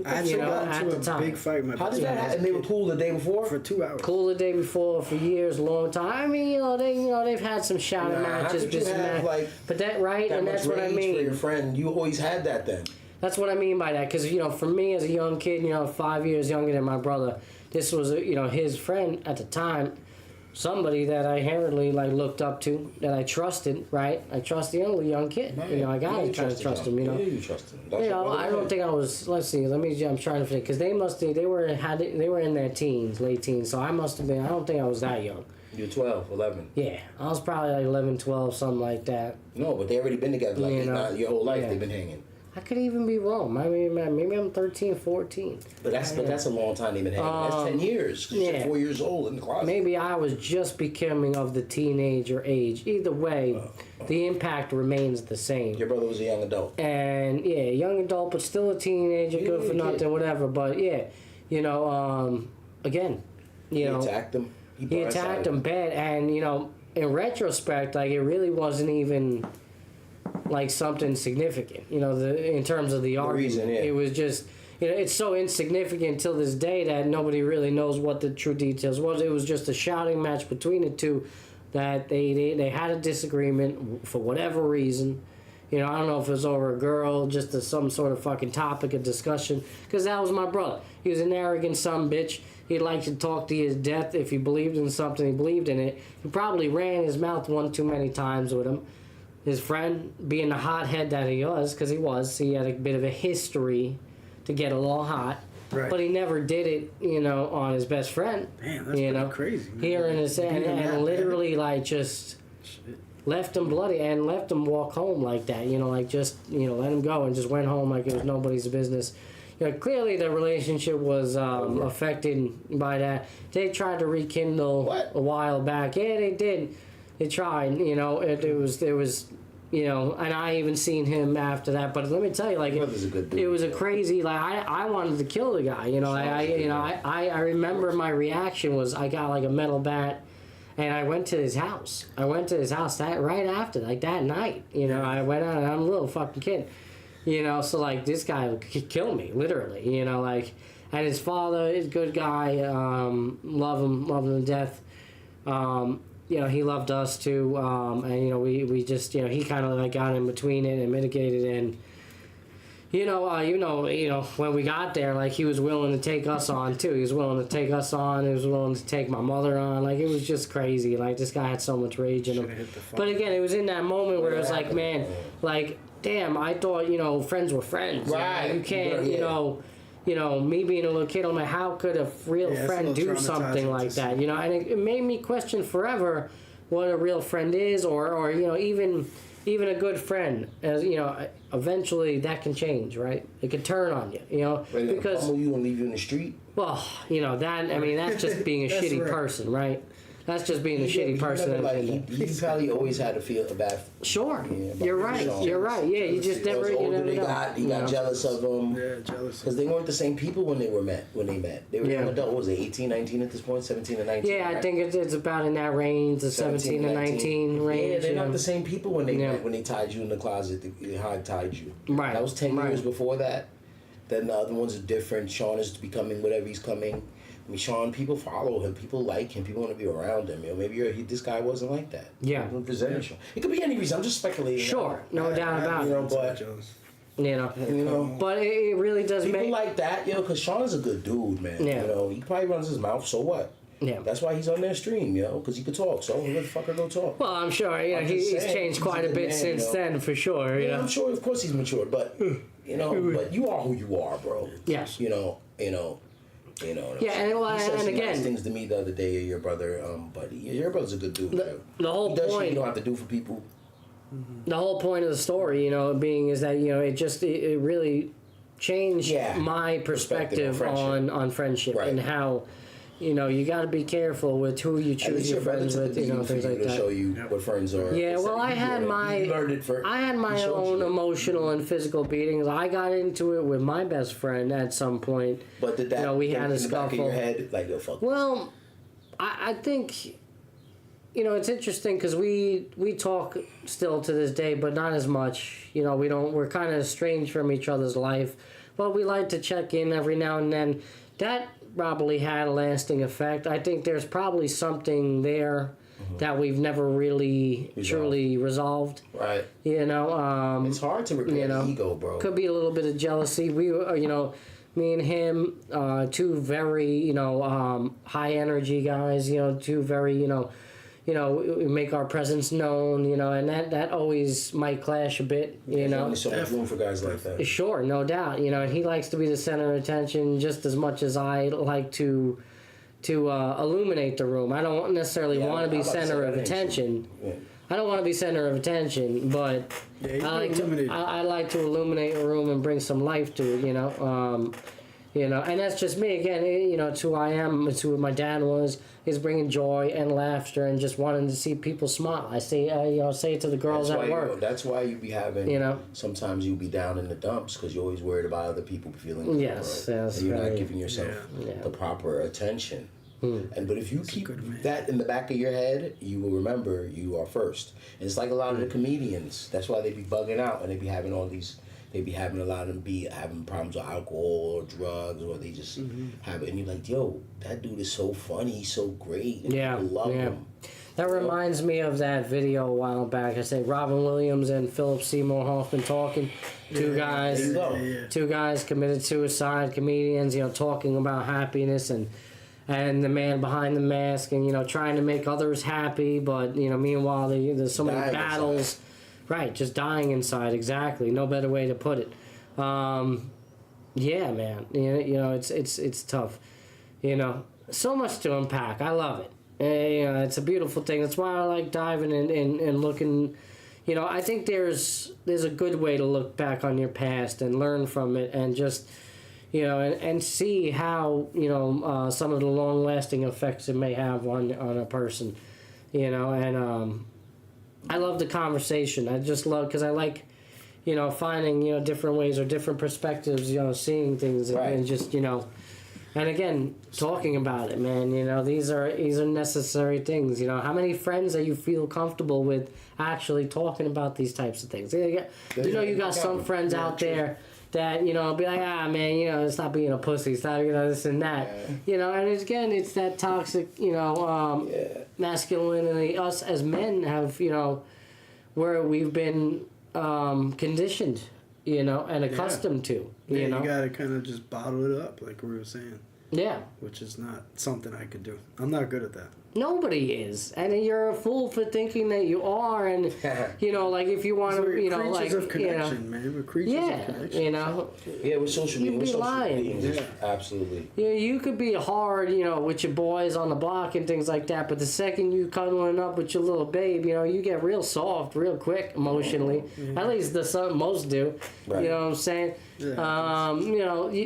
I actually got into a big fight with my How did that happen? And they were cool the day before? for 2 hours. Cool the day before for years, long time. I mean, they've had some shouting matches, how could you this and have, that. But that right, that and much that's what I rage mean. for your friend? You always had that then. That's what I mean by that, because for me as a young kid, 5 years younger than my brother, this was his friend at the time. Somebody that I inherently looked up to, that I trusted, right? I trust the only young kid. I gotta try to trust him, Yeah, you trust him. I don't think I was. Let's see. I'm trying to think, because they were in their teens, late teens. So I must have been. I don't think I was that young. You're 12, 11. Yeah, I was probably 11, 12, something like that. No, but they already been together your whole life. They've been hanging. I could even be wrong. I mean, maybe I'm 13, 14. But that's a long time they've been hanging. That's 10 years. You're 4 years old in the closet. Maybe I was just becoming of the teenager age. Either way, the impact remains the same. Your brother was a young adult. And yeah, young adult, but still a teenager, good for nothing, whatever. But yeah, again, He attacked him. He attacked him bad, and in retrospect, it really wasn't even something significant, in terms of the argument. Reason, yeah. It was just, it's so insignificant till this day that nobody really knows what the true details was. It was just a shouting match between the two, that they had a disagreement for whatever reason. I don't know if it was over a girl, just some sort of fucking topic of discussion, because that was my brother. He was an arrogant son bitch. He liked to talk to his death. If he believed in something, he believed in it. He probably ran his mouth one too many times with him. His friend, being the hothead that he was, because he had a bit of a history to get a little hot. Right. But he never did it, on his best friend. Man, that's pretty crazy. Man. Here in his and literally just left him bloody and left him walk home like that. You know, like just let him go and just went home like it was nobody's business. You know, clearly the relationship was affected by that. They tried to rekindle a while back. Yeah, they did. They tried. You know, it was. You know, and I even seen him after that. But let me tell you, like, it was a crazy. Like, I wanted to kill the guy. You know, I remember my reaction was I got like a metal bat, and I went to his house. That right after, like that night. You know, I went out and I'm a little fucking kid. You know, so like this guy would kill me, literally. You know, like, and his father is a good guy. Love him to death. You know, he loved us too, and you know, we just, you know, he kind of like got in between it and mitigated, and you know, when we got there, like he was willing to take us on too. He was willing to take us on. He was willing to take my mother on. Like it was just crazy. Like this guy had so much rage in him. But again, it was in that moment where it was like, man, like damn, I thought friends were friends. Right. You know? You can't, you know, me being a little kid, I'm like, how could a real friend do something like that? You know, and it made me question forever what a real friend is, or you know, even a good friend. As you know, eventually that can change, right? It can turn on you, you know, because pummel you and leave you in the street. Well, you know that. I mean, that's just being a shitty person, right? That's just being a shitty person. Never, like, he probably always had to feel bad. Sure, you're right. You're right. Yeah, you just never. You never know. He got jealous of them. Yeah, jealous. Because they weren't the same people when they met. They were young adult. What was it 18, 19 at this point? 17 and 19. Yeah, right? I think it's about in that range, the 17 and 19 range. Yeah, they're not the same people when they met, when they tied you in the closet. They hog-tied you. Right. That was 10 years before that. Then the other ones are different. Sean is becoming whatever he's coming. I mean, Sean, people follow him, people like him, people want to be around him. You know, maybe this guy wasn't like that. Yeah. It could be any reason. I'm just speculating. Sure, no doubt about it. You know, but it really does people make like that, because Sean is a good dude, man. Yeah. You know, he probably runs his mouth. So what? Yeah. That's why he's on their stream, because he could talk. So let the fucker go talk. Well, I'm sure. You know, he's changed quite a bit since then, for sure. You know? I'm sure. Of course, he's matured, but but you are who you are, bro. Yes. You know. Yeah, and he said some again, nice things to me the other day. Your brother, buddy. Your brother's a good dude. The whole he does point shit you don't have to do for people. The whole point of the story, being is that it really changed my perspective on friendship and how. You got to be careful with who you choose your friends with, things like that. To show you what friends are. Yeah, well, I had my own emotional and physical beatings. I got into it with my best friend at some point. But did that we had a scuffle. Back of your head, like, oh, fuck. Well, I think it's interesting because we talk still to this day, but not as much. We're kind of estranged from each other's life, but we like to check in every now and then. That probably had a lasting effect. I think there's probably something there that we've never really truly resolved. Right. It's hard to repair the ego, bro. Could be a little bit of jealousy. We me and him, two very, high energy guys, two very, we make our presence known, and that always might clash a bit, There's only so much room for guys like that. Sure, no doubt. And he likes to be the center of attention just as much as I like to illuminate the room. I don't necessarily want to be center of attention. Yeah. I don't want to be center of attention, but I like to illuminate a room and bring some life to it, and that's just me again. It's who I am. It's who my dad was. Is bringing joy and laughter and just wanting to see people smile. I say, say it to the girls at work. That's why you be having. Sometimes you be down in the dumps because you're always worried about other people feeling. Good, yes, right? And you're not giving yourself the proper attention. But if you keep that in the back of your head, you will remember you are first. And it's like a lot of the comedians. That's why they be bugging out and they be having all these. They be having a lot of them be having problems with alcohol or drugs, or they just have it. And you're like, yo, that dude is so funny, he's so great. And people love him. That reminds me of that video a while back. I said Robin Williams and Philip Seymour Hoffman talking. Two guys committed suicide, comedians, talking about happiness and the man behind the mask and, trying to make others happy. But, meanwhile, there's so many battles. Right, just dying inside, exactly. No better way to put it. Yeah, man. It's tough. So much to unpack. I love it. And, it's a beautiful thing. That's why I like diving in and looking. I think there's a good way to look back on your past and learn from it, and just and see how some of the long lasting effects it may have on a person. And I love the conversation. I just love, because I like finding different ways or different perspectives, seeing things, and just and again, talking about it, man. These are necessary things. How many friends that you feel comfortable with actually talking about these types of things? You got some friends out there that be like, man, stop being a pussy, stop this and that. And it's that toxic masculinity. Us as men have where we've been conditioned, and accustomed to. You gotta kind of just bottle it up, like we were saying. Yeah. Which is not something I could do. I'm not good at that. Nobody is, and you're a fool for thinking that you are. And like if you want to, creatures of connection, man. We're creatures of connection. Yeah, with social media. You'd be social lying. Media, absolutely. You could be hard, with your boys on the block and things like that. But the second you cuddling up with your little babe, you get real soft, real quick emotionally. At least most do. Right. You know what I'm saying? Yeah,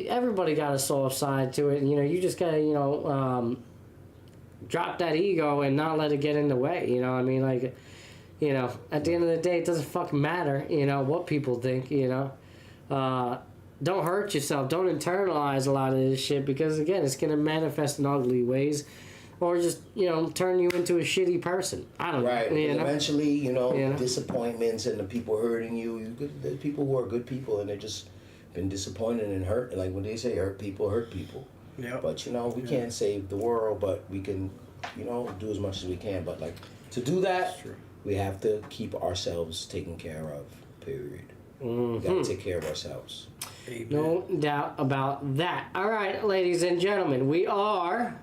everybody got a soft side to it, and you just gotta drop that ego and not let it get in the way. At the end of the day, it doesn't fucking matter. What people think. Don't hurt yourself. Don't internalize a lot of this shit, because again, it's gonna manifest in ugly ways, or just turn you into a shitty person. I don't know. Right. Eventually, disappointments and the people hurting you. The people who are good people and they're just been disappointed and hurt. Like when they say hurt people. Yep. But we can't save the world, but we can, do as much as we can. But like to do that, we have to keep ourselves taken care of. Period. We gotta take care of ourselves. Amen. No doubt about that. All right, ladies and gentlemen, we are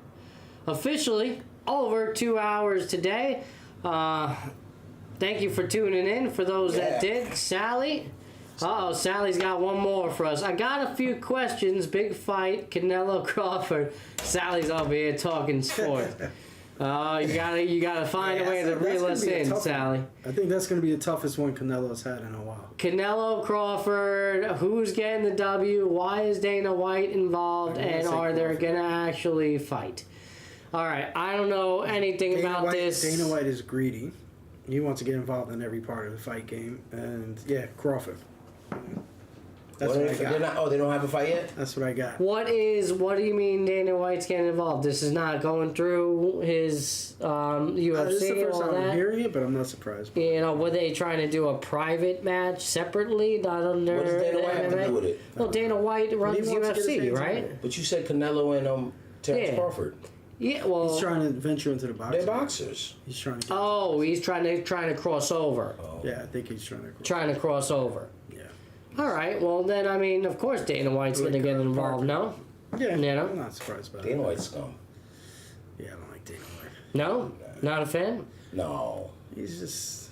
officially over 2 hours today. Thank you for tuning in. For those that did, Sally. Sally's got one more for us. I got a few questions. Big fight, Canelo Crawford. Sally's over here talking sports. You gotta find a way to reel us in, Sally. I think that's gonna be the toughest one Canelo's had in a while. Canelo Crawford. Who's getting the W? Why is Dana White involved? And are they gonna actually fight? All right. I don't know anything about this. Dana White is greedy. He wants to get involved in every part of the fight game, and Crawford. That's what I got. They don't have a fight yet? That's what I got. What do you mean Dana White's getting involved? This is not going through his UFC This is the first and all time that? I'm hearing it, but I'm not surprised. Were they trying to do a private match separately, not under? What does Dana White have to do with it? Well, Dana White runs UFC, right? But you said Canelo and Terrence Crawford. Yeah, well, he's trying to venture into the boxing. They're boxers. He's trying to. He's trying to cross over. Oh. Yeah, I think he's trying to. Trying to cross over. Yeah. All right. Well, then of course Dana White's going to get involved. No. Yeah. I'm not surprised by Dana White's scum. Yeah, I don't like Dana White. No, not a fan. No. He's just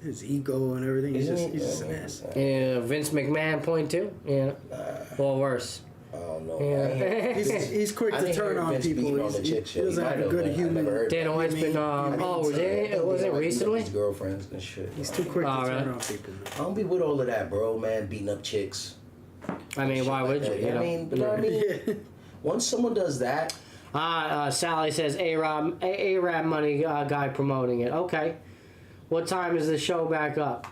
his ego and everything. He's just an ass. Yeah, Vince McMahon point too. Yeah. Or worse. Oh no. Yeah. He's quick to turn on people. He doesn't have a good human. Dana White's been. Was it recently? His girlfriends and shit. He's too quick to turn on people. I don't be with all of that, bro. Man, beating up chicks. I mean, why would you? Once someone does that. Sally says A-Rab money guy promoting it. Okay. What time is the show back up?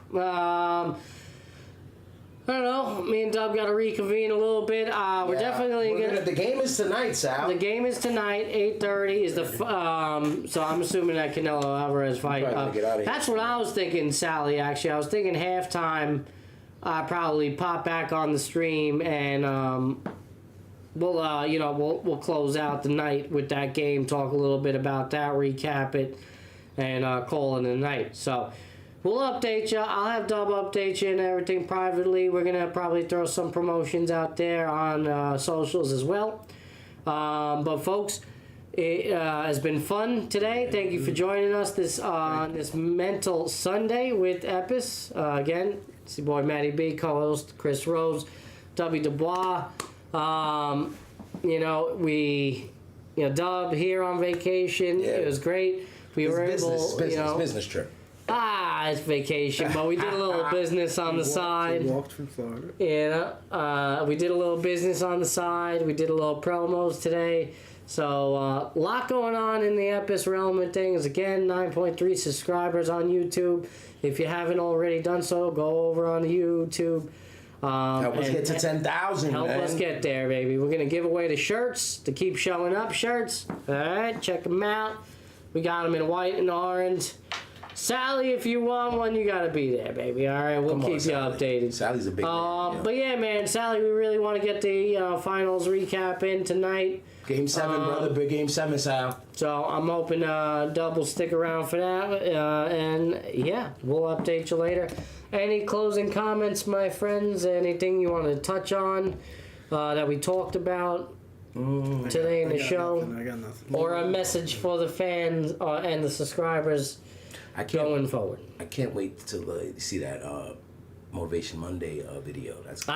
I don't know. Me and Dub got to reconvene a little bit. We're definitely gonna. The game is tonight, Sal. The game is tonight. 8:30 is the. So I'm assuming that Canelo Alvarez fight. That's what I was thinking, Sally. Actually, I was thinking halftime. Probably pop back on the stream and we'll close out the night with that game. Talk a little bit about that. Recap it, and call it a night. So. We'll update you. I'll have Dub update you and everything privately. We're going to probably throw some promotions out there on socials as well. But folks, it has been fun today. Thank you for joining us this Mental Sunday with Epis. Again, it's your boy Matty B, co-host Chris Rose, W. Dubois. We Dub here on vacation. Yeah. It was great. We were able, business trip. it's vacation, but we did a little business on the side. We walked from Florida. We did a little business on the side. We did a little promos today. So, a lot going on in the Epis realm and things. Again, 9.3 subscribers on YouTube. If you haven't already done so, go over on YouTube. Help us get to 10,000, Help man. us get there, baby. We're going to give away the shirts to keep showing up shirts. All right, check them out. We got them in white and orange. Sally, if you want one, you got to be there, baby. All right, we'll keep you updated. Sally's a big man. But yeah, man, Sally, we really want to get the finals recap in tonight. Game 7, brother. Big Game 7, Sal. So I'm hoping Dub will stick around for that. And yeah, we'll update you later. Any closing comments, my friends? Anything you want to touch on that we talked about today in the show? I got nothing. Or a message for the fans and the subscribers going forward? I can't wait to see that Motivation Monday video. That's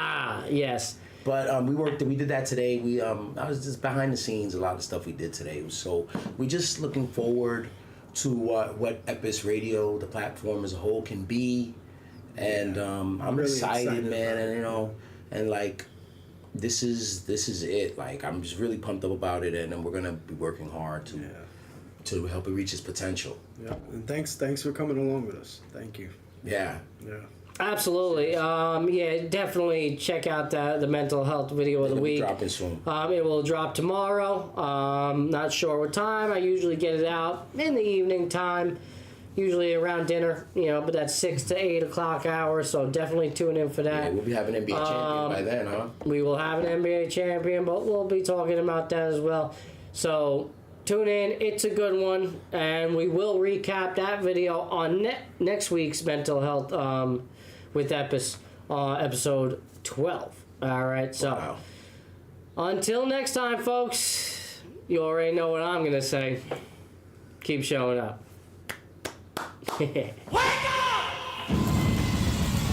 yes. But we did that today. I was just behind the scenes. A lot of stuff we did today. So we're just looking forward to what Epis Radio, the platform as a whole, can be. And I'm really excited, man. And and like this is it. Like I'm just really pumped up about it, and then we're gonna be working hard to help it reach its potential. Yeah, and thanks for coming along with us. Thank you. Yeah. Absolutely. Definitely check out the mental health video of the week. Dropping soon. It will drop tomorrow. Not sure what time. I usually get it out in the evening time, usually around dinner. But that's 6 to 8 o'clock hour. So definitely tune in for that. Yeah, we'll be having an NBA champion by then, huh? We will have an NBA champion, but we'll be talking about that as well. So tune in. It's a good one, and we will recap that video on next week's mental health with Epis, episode 12. All right, so until next time, folks, you already know what I'm gonna say. Keep showing up. Wake up!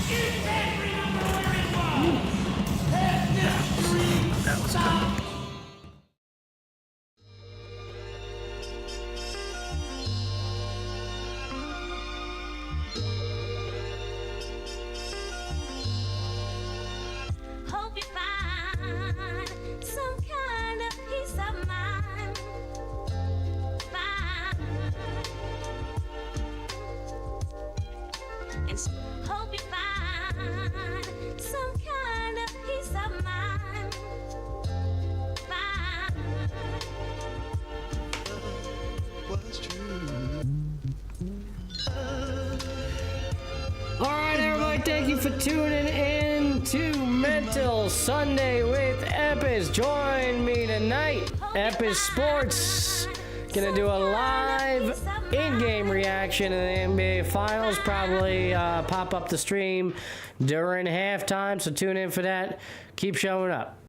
You can't remember where it was. Let this dream stop. Hope you find some kind of peace of mind. And hope you find some kind of peace of mind. All right, everybody, thank you for tuning in to Mental Sunday with Epis. Join me tonight, Epis Sports. Gonna do a live in-game reaction in the NBA Finals. Probably pop up the stream during halftime, so tune in for that. Keep showing up.